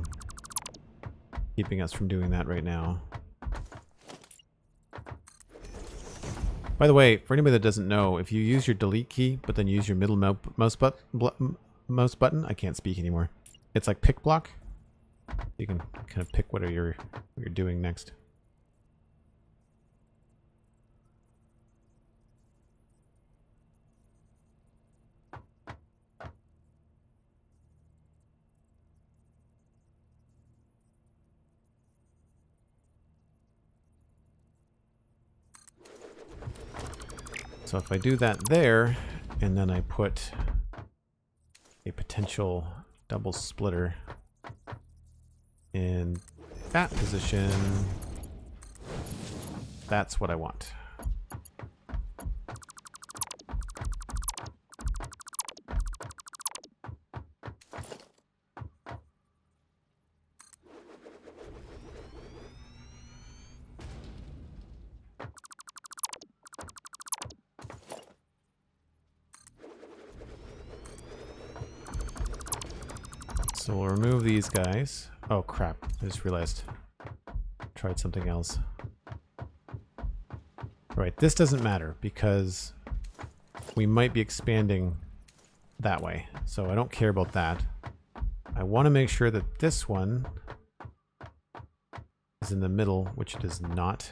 keeping us from doing that right now. By the way, for anybody that doesn't know, if you use your delete key, but then use your middle mouse button, I can't speak anymore. It's like pick block. You can kind of pick what you're doing next. So if I do that there, and then I put a potential double splitter in that position, that's what I want. So we'll remove these guys. Oh crap, I just realized I tried something else. Right, this doesn't matter because we might be expanding that way. So I don't care about that. I want to make sure that this one is in the middle, which it is not.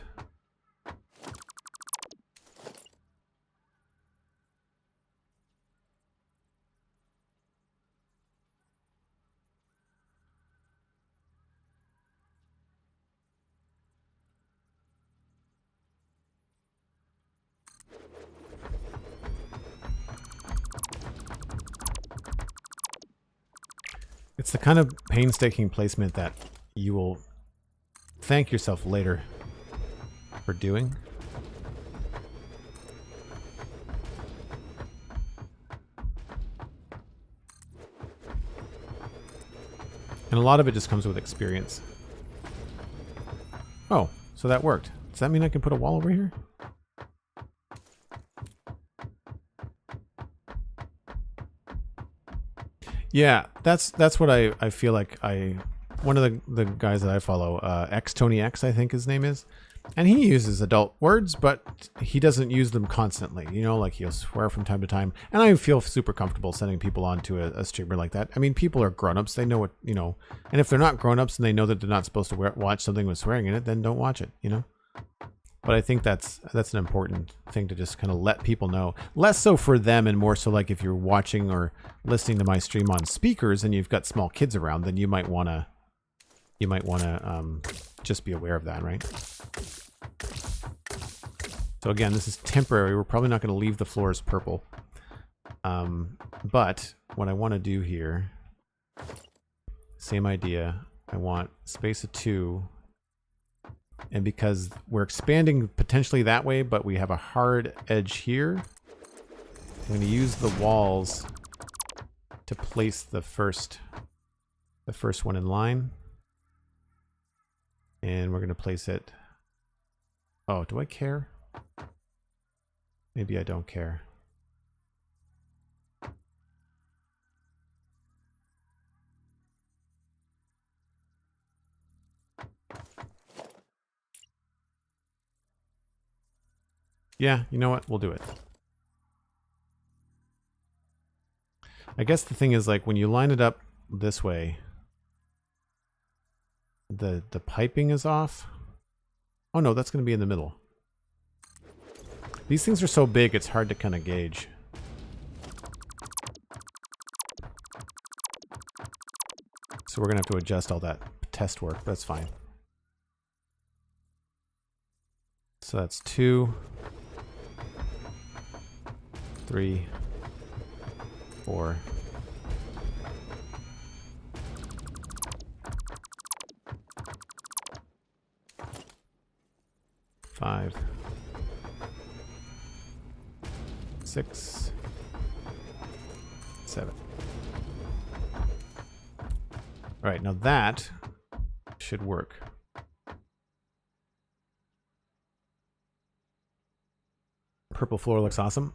It's the kind of painstaking placement that you will thank yourself later for doing. And a lot of it just comes with experience. Oh, so that worked. Does that mean I can put a wall over here? Yeah, that's what I feel like one of the guys that I follow, Tony X, I think his name is, And he uses adult words, but he doesn't use them constantly. You know, like he'll swear from time to time. And I feel super comfortable sending people onto a streamer like that. I mean, people are grown-ups. They know what, you know. And if they're not grown-ups and they know that they're not supposed to watch something with swearing in it, then don't watch it, you know. But I think that's an important thing to just kind of let people know. Less so for them and more so like if you're watching or listening to my stream on speakers and you've got small kids around, then you might want to just be aware of that, right? So again, this is temporary. We're probably not going to leave the floors purple. But what I want to do here, same idea. I want space of 2. And because we're expanding potentially that way, but we have a hard edge here, I'm going to use the walls to place the first one in line. And we're going to place it... Oh, do I care? Maybe I don't care. Yeah, you know what? We'll do it. I guess the thing is, like, when you line it up this way, the piping is off. Oh no, that's going to be in the middle. These things are so big, it's hard to kind of gauge. So we're going to have to adjust all that test work. That's fine. So that's 2, 3, 4. 5, 6, 7. All right, now that should work. Purple floor looks awesome.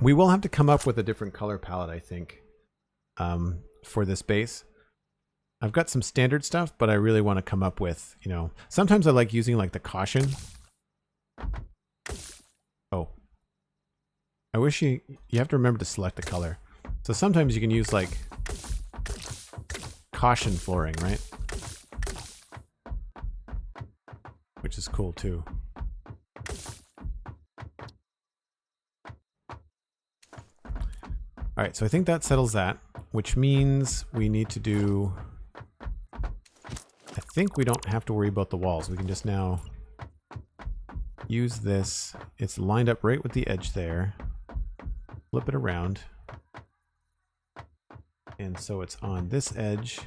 We will have to come up with a different color palette, I think, for this base. I've got some standard stuff, but I really want to come up with, you know, sometimes I like using like the caution. Oh, I wish you have to remember to select the color. So sometimes you can use like caution flooring, right? Which is cool too. All right, so I think that settles that, which means we need to do... I think we don't have to worry about the walls. We can just now use this. It's lined up right with the edge there. Flip it around. And so it's on this edge.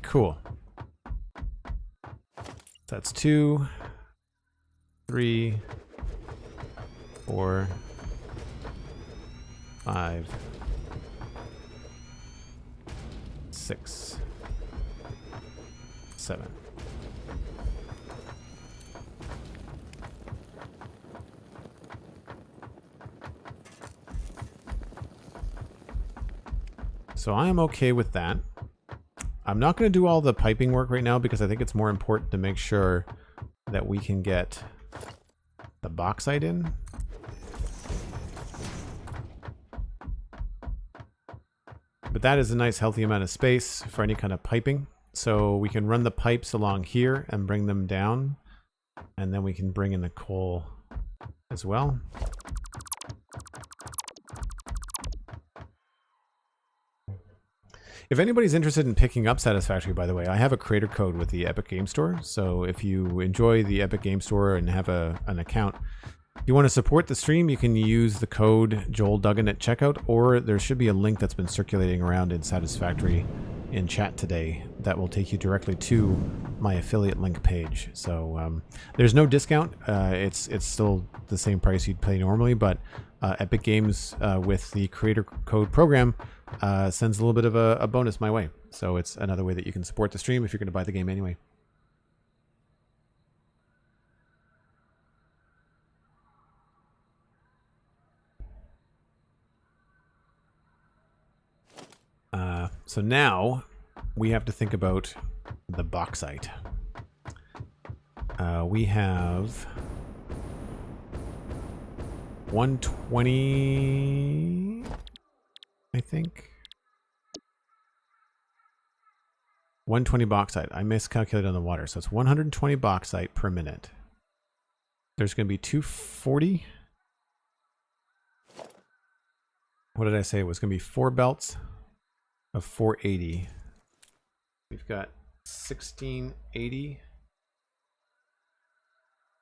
Cool. That's 2, 3, 4, 5, 6, 7. So I am okay with that. I'm not going to do all the piping work right now because I think it's more important to make sure that we can get the bauxite in. But that is a nice healthy amount of space for any kind of piping. So we can run the pipes along here and bring them down. And then we can bring in the coal as well. If anybody's interested in picking up Satisfactory, by the way, I have a creator code with the Epic Game Store. So if you enjoy the Epic Game Store and have an account, if you want to support the stream, you can use the code Joel Duggan at checkout, or there should be a link that's been circulating around in Satisfactory in chat today that will take you directly to my affiliate link page. So there's no discount. It's still the same price you'd pay normally, but Epic Games with the creator code program sends a little bit of a bonus my way. So it's another way that you can support the stream if you're going to buy the game anyway. So now we have to think about the bauxite. We have 120, I think. 120 bauxite. I miscalculated on the water. So it's 120 bauxite per minute. There's going to be 240. What did I say? It was going to be 4 belts of 480. We've got 1680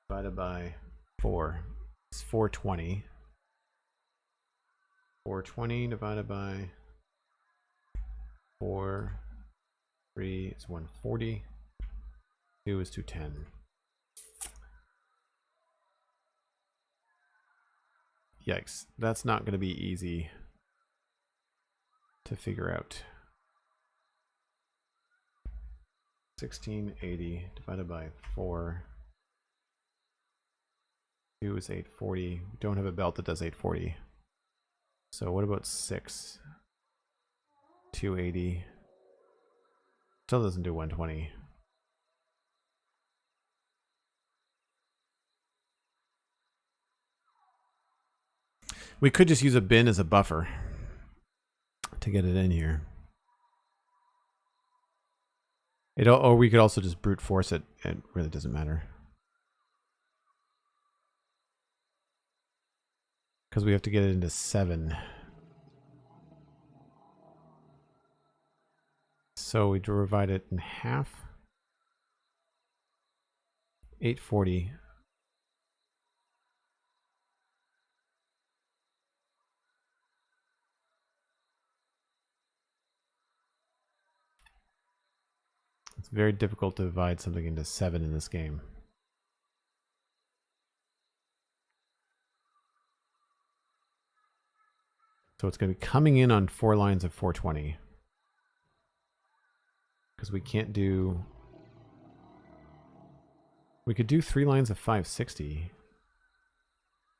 divided by 4. It's 420. 420 divided by 4. 3 is 140. 2 is 210. Yikes. That's not going to be easy to figure out. 1680 divided by 4. 2 is 840. We don't have a belt that does 840. So what about 6? 280. Still doesn't do 120. We could just use a bin as a buffer to get it in here. Or we could also just brute force it. It really doesn't matter. Because we have to get it into 7. So we divide it in half. 840. It's very difficult to divide something into 7 in this game. So it's going to be coming in on 4 lines of 420. Because we can't do... We could do 3 lines of 560.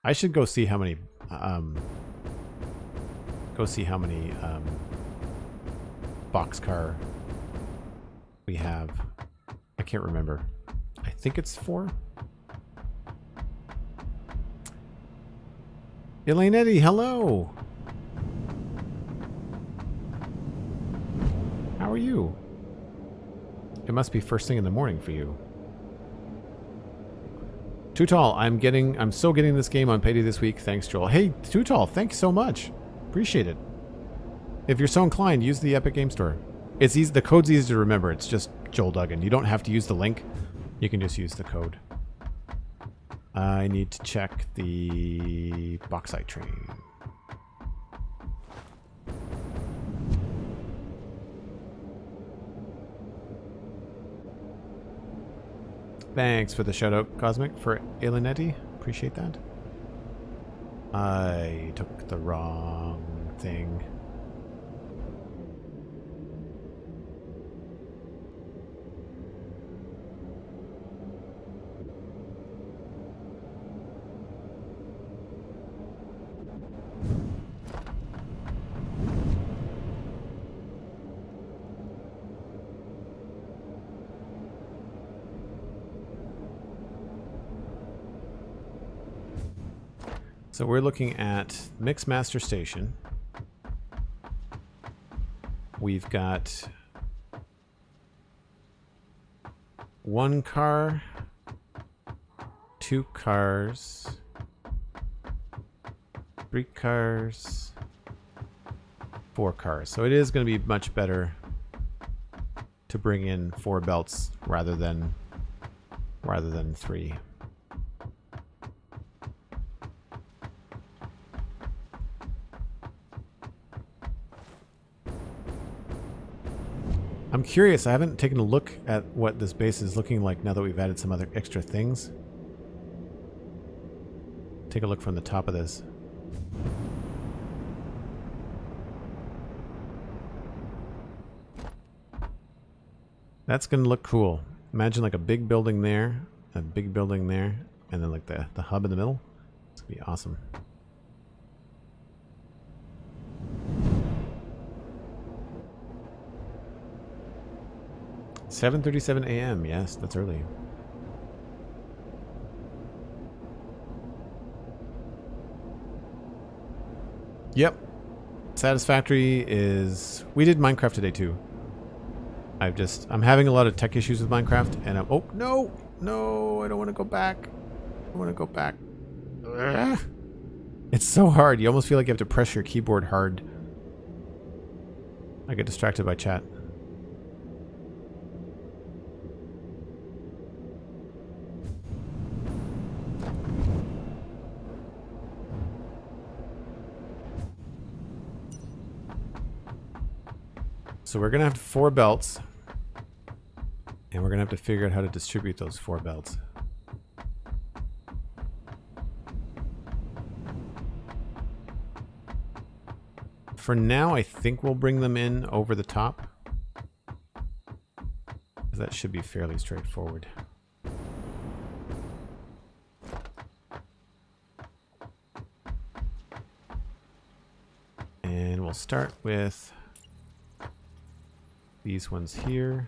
I should go see how many... boxcar we have. I can't remember. I think it's 4. Elainetti, hello! How are you? It must be first thing in the morning for you. Too Tall, I'm still getting this game on payday this week. Thanks, Joel. Hey, Too Tall, thanks so much. Appreciate it. If you're so inclined, use the Epic Game Store. It's easy, the code's easy to remember. It's just Joel Duggan. You don't have to use the link. You can just use the code. I need to check the bauxite train. Thanks for the shout out, Cosmic, for Elinetti. Appreciate that. I took the wrong thing. So we're looking at Mixmaster Station. We've got 1 car, 2 cars, 3 cars, 4 cars. So it is going to be much better to bring in 4 belts rather than 3. I'm curious, I haven't taken a look at what this base is looking like now that we've added some other extra things. Take a look from the top of this. That's going to look cool. Imagine like a big building there, a big building there, and then like the hub in the middle. It's going to be awesome. 7:37 a.m. Yes, that's early. Yep. Satisfactory is... We did Minecraft today too. I'm having a lot of tech issues with Minecraft and oh, no! No, I don't want to go back. I want to go back. Ugh. It's so hard. You almost feel like you have to press your keyboard hard. I get distracted by chat. So we're going to have 4 belts. And we're going to have to figure out how to distribute those 4 belts. For now, I think we'll bring them in over the top. That should be fairly straightforward. And we'll start with these ones here.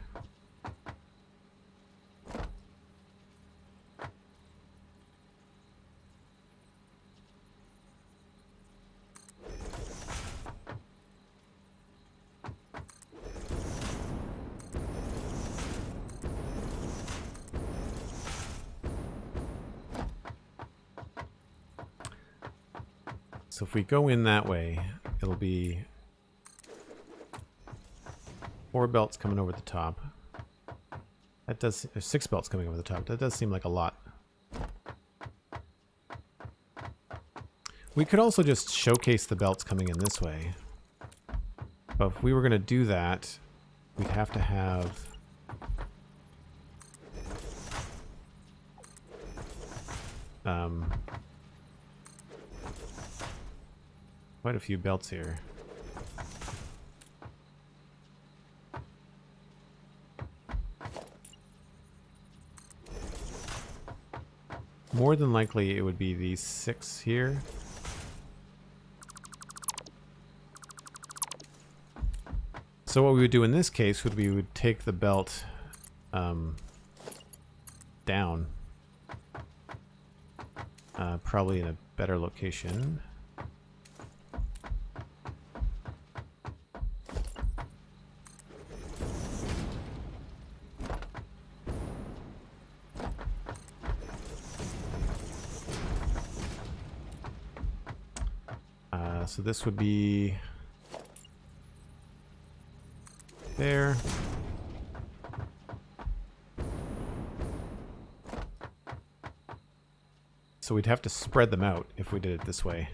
So if we go in that way, it'll be 4 belts coming over the top. That does... There's 6 belts coming over the top. That does seem like a lot. We could also just showcase the belts coming in this way. But if we were going to do that, we'd have to have... quite a few belts here. More than likely it would be these 6 here. So what we would do in this case would we would take the belt down. Probably in a better location. So this would be there. So we'd have to spread them out if we did it this way.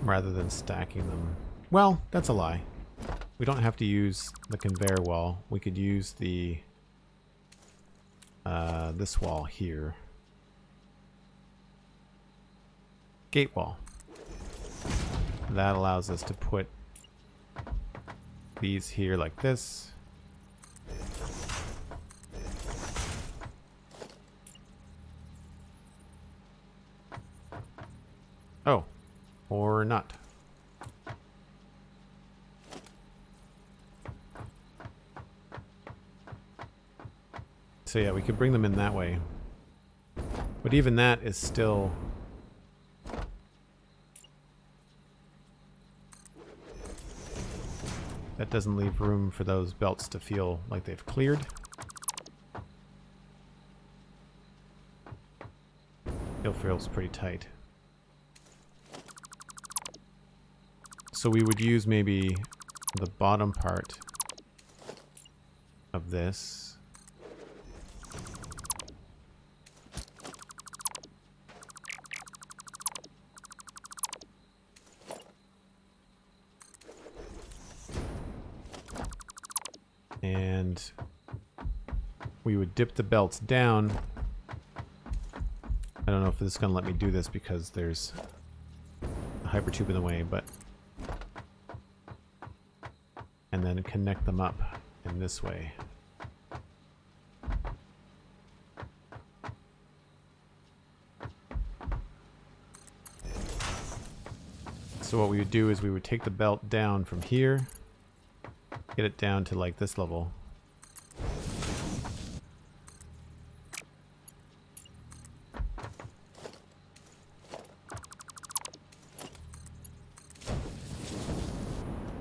Rather than stacking them. Well, that's a lie. We don't have to use the conveyor wall. We could use the this wall here. Gate wall. That allows us to put these here like this. Oh, or not. So yeah, we could bring them in that way. But even that is still... That doesn't leave room for those belts to feel like they've cleared. Still feels pretty tight. So we would use maybe the bottom part of this. And we would dip the belts down. I don't know if this is going to let me do this because there's a hypertube in the way, but... And then connect them up in this way. So what we would do is we would take the belt down from here, get it down to like this level.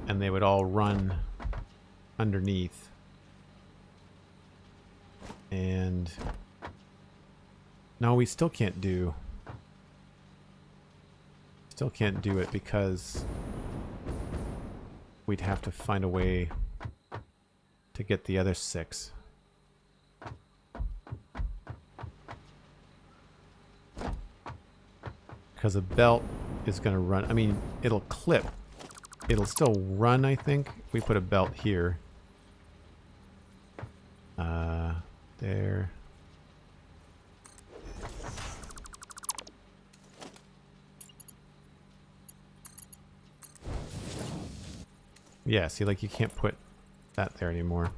And they would all run underneath. And no, we still can't do it because we'd have to find a way to get the other 6. Because a belt is going to run. I mean, it'll clip. It'll still run, I think, if we put a belt here. There. Yeah, see, like you can't put that there anymore.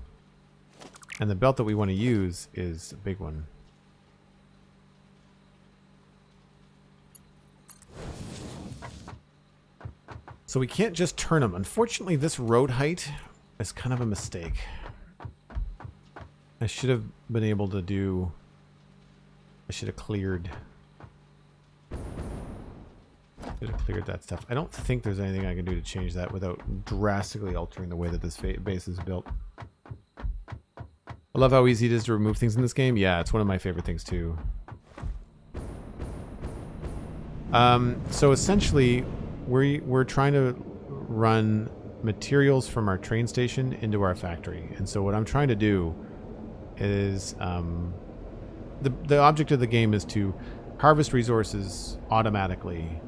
And the belt that we want to use is a big one. So we can't just turn them. Unfortunately, this road height is kind of a mistake. I should have been able to do... I should have cleared that stuff. I don't think there's anything I can do to change that without drastically altering the way that this base is built. I love how easy it is to remove things in this game. Yeah, it's one of my favorite things too. So essentially, we're trying to run materials from our train station into our factory. And so what I'm trying to do is the object of the game is to harvest resources automatically,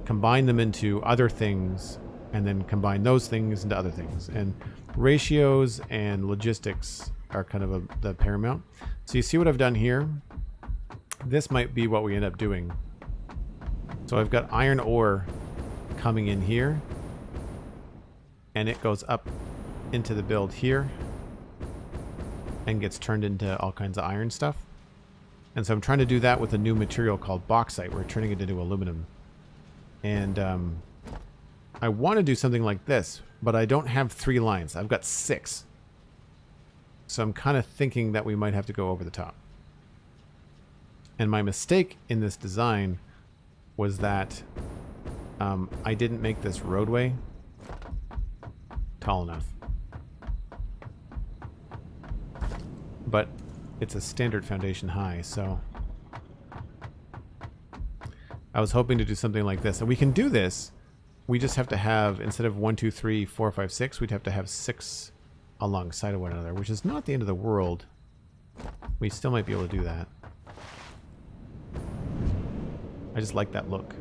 combine them into other things, and then combine those things into other things. And ratios and logistics are kind of the paramount. So you see what I've done here? This might be what we end up doing. So I've got iron ore coming in here, and it goes up into the build here and gets turned into all kinds of iron stuff. And so I'm trying to do that with a new material called bauxite. We're turning it into aluminum. And I want to do something like this, but I don't have 3 lines. I've got 6. So I'm kind of thinking that we might have to go over the top. And my mistake in this design was that I didn't make this roadway tall enough. But it's a standard foundation high, so I was hoping to do something like this. And we can do this. We just have to have, instead of 1, 2, 3, 4, 5, 6, we'd have to have 6 alongside of one another, which is not the end of the world. We still might be able to do that. I just like that look.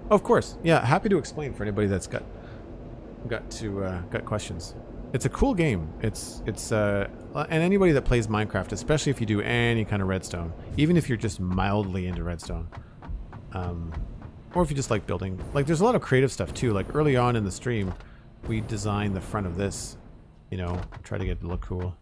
Of course, yeah. Happy to explain for anybody that's got questions. It's a cool game. It's and anybody that plays Minecraft, especially if you do any kind of redstone, even if you're just mildly into redstone, or if you just like building. Like, there's a lot of creative stuff too. Like early on in the stream, we designed the front of this. You know, try to get it to look cool.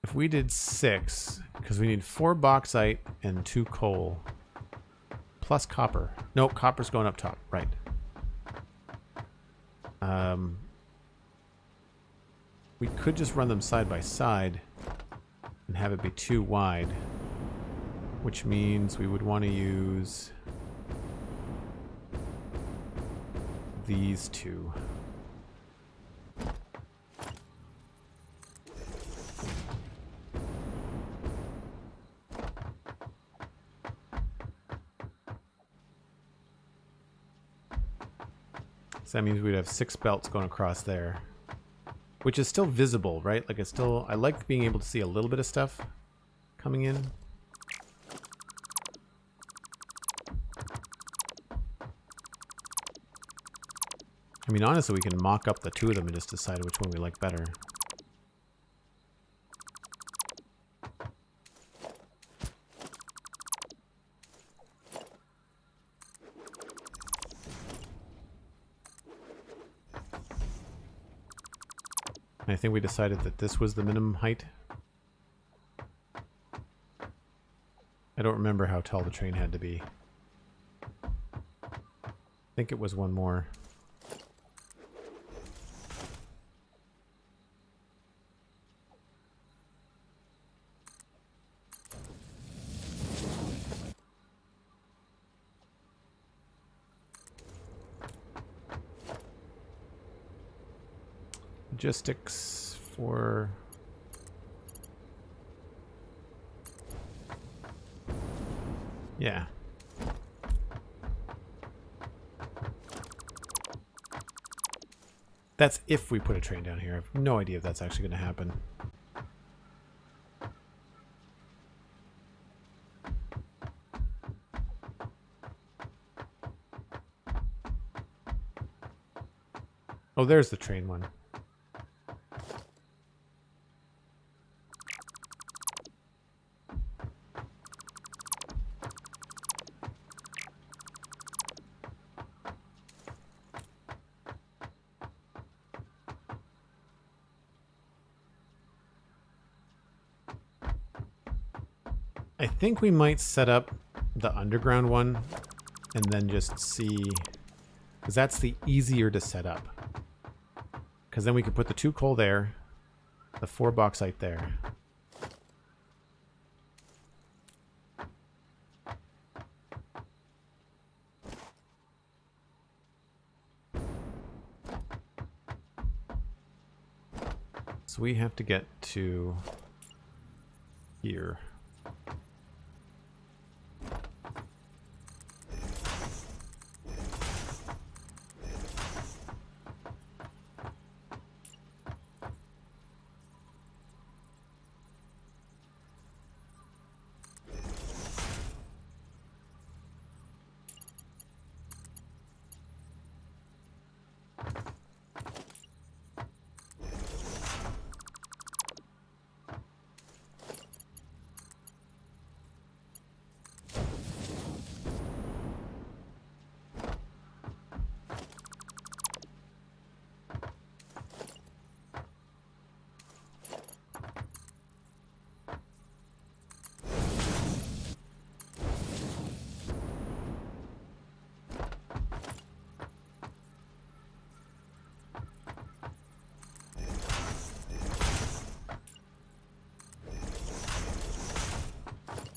If we did 6, because we need 4 bauxite and 2 coal, plus copper. Nope, copper's going up top, right. We could just run them side by side and have it be 2 wide, which means we would want to use these 2. So that means we'd have 6 belts going across there, which is still visible, right? Like, it's still, I like being able to see a little bit of stuff coming in. I mean, honestly, we can mock up the 2 of them and just decide which one we like better. I think we decided that this was the minimum height. I don't remember how tall the train had to be. I think it was one more. Logistics for... Yeah. That's if we put a train down here. I have no idea if that's actually going to happen. Oh, there's the train one. I think we might set up the underground one and then just see, because that's the easier to set up. Because then we could put the 2 coal there, the 4 bauxite there. So we have to get to here.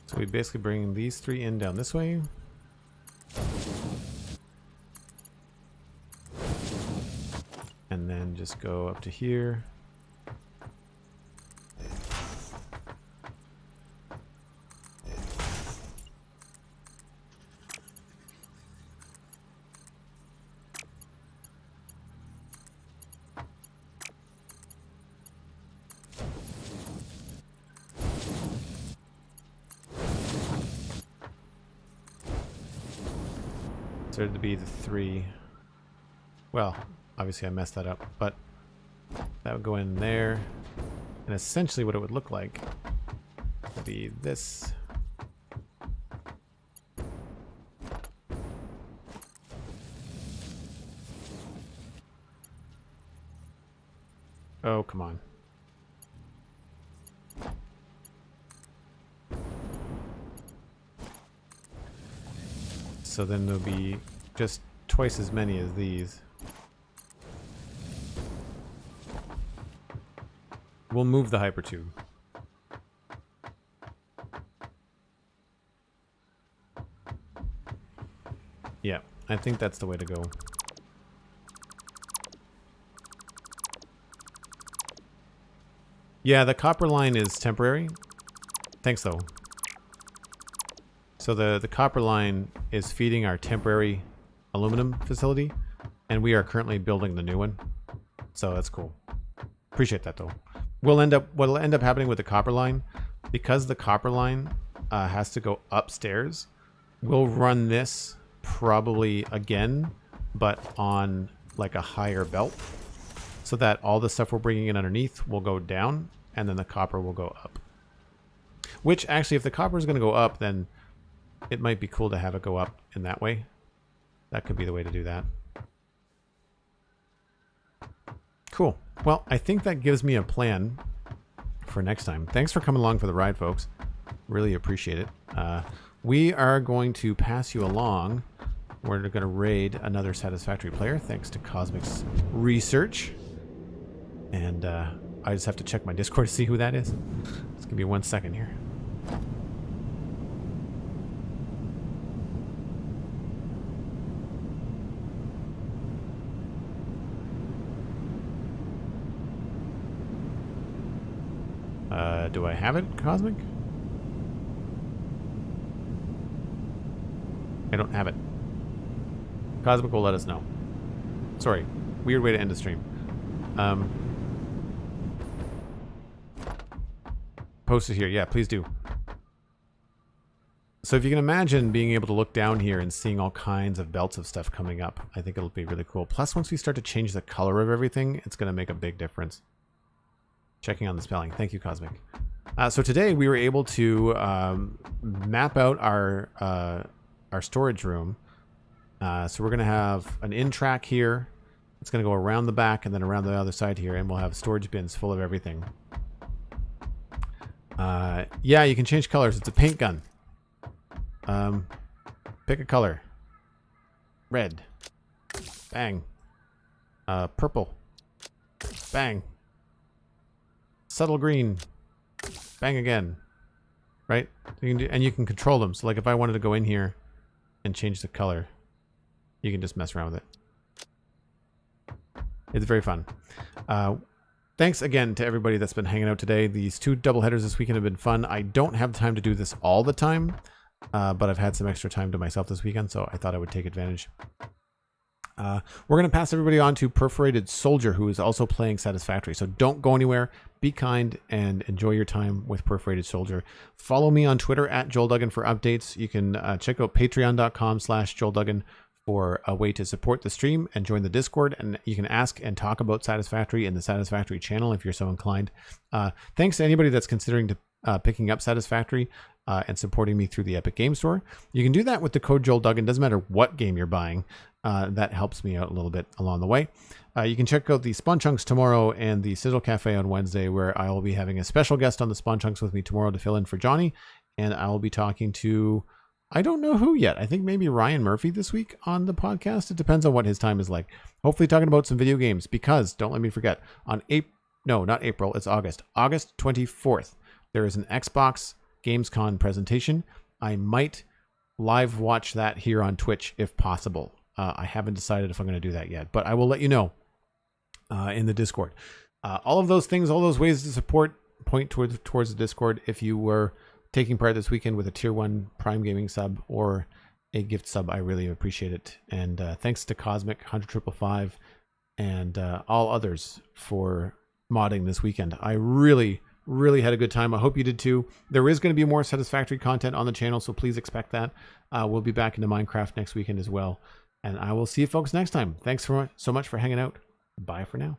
So we basically bring these 3 in down this way. And then just go up to here. Considered to be the 3. Well, obviously I messed that up, but that would go in there. And essentially what it would look like would be this. Oh, come on. So then there'll be just twice as many as these. We'll move the hypertube. Yeah, I think that's the way to go. Yeah, the copper line is temporary. Thanks, though. So the copper line is feeding our temporary aluminum facility, and we are currently building the new one. So that's cool. Appreciate that, though. What'll end up happening with the copper line, because the copper line has to go upstairs, we'll run this probably again, but on like a higher belt, so that all the stuff we're bringing in underneath will go down, and then the copper will go up. Which actually, if the copper is going to go up, then it might be cool to have it go up in that way. That could be the way to do that. Cool. Well, I think that gives me a plan for next time. Thanks for coming along for the ride, folks. Really appreciate it. We are going to pass you along. We're going to raid another Satisfactory player, thanks to Cosmic's research. And I just have to check my Discord to see who that is. It's going to be 1 second here. Do I have it, Cosmic? I don't have it. Cosmic will let us know. Sorry. Weird way to end the stream. Post it here. Yeah, please do. So if you can imagine being able to look down here and seeing all kinds of belts of stuff coming up, I think it'll be really cool. Plus, once we start to change the color of everything, it's going to make a big difference. Checking on the spelling. Thank you, Cosmic. So today we were able to map out our storage room. So we're going to have an in track here. It's going to go around the back and then around the other side here, and we'll have storage bins full of everything. Yeah, you can change colors. It's a paint gun. Pick a color. Red. Bang. Purple. Bang. Subtle green. Bang again. Right? You can do, and you can control them. So like if I wanted to go in here and change the color, you can just mess around with it. It's very fun. Thanks again to everybody that's been hanging out today. These 2 doubleheaders this weekend have been fun. I don't have time to do this all the time, but I've had some extra time to myself this weekend, so I thought I would take advantage. We're going to pass everybody on to Perforated Soldier, who is also playing Satisfactory. So don't go anywhere. Be kind and enjoy your time with Perforated Soldier. Follow me on Twitter at Joel Duggan for updates. You can check out patreon.com/Joel Duggan for a way to support the stream and join the Discord. And you can ask and talk about Satisfactory in the Satisfactory channel if you're so inclined. Thanks to anybody that's considering picking up Satisfactory and supporting me through the Epic Game Store. You can do that with the code Joel Duggan. Doesn't matter what game you're buying. That helps me out a little bit along the way. You can check out the Spawn Chunks tomorrow and the Citadel Cafe on Wednesday, where I will be having a special guest on the Spawn Chunks with me tomorrow to fill in for Johnny. And I will be talking to, I don't know who yet. I think maybe Ryan Murphy this week on the podcast. It depends on what his time is like. Hopefully talking about some video games, because don't let me forget, on not April, it's August 24th, there is an Xbox Gamescom presentation. I might live watch that here on Twitch if possible. I haven't decided if I'm going to do that yet, but I will let you know in the Discord. All of those things, all those ways to support, point towards the Discord. If you were taking part this weekend with a Tier 1 Prime Gaming sub or a gift sub, I really appreciate it. And thanks to Cosmic, 100,555, and all others for modding this weekend. I really had a good time. I hope you did too. There is going to be more Satisfactory content on the channel, so please expect that. We'll be back into Minecraft next weekend as well. And I will see you folks next time. Thanks so much for hanging out. Bye for now.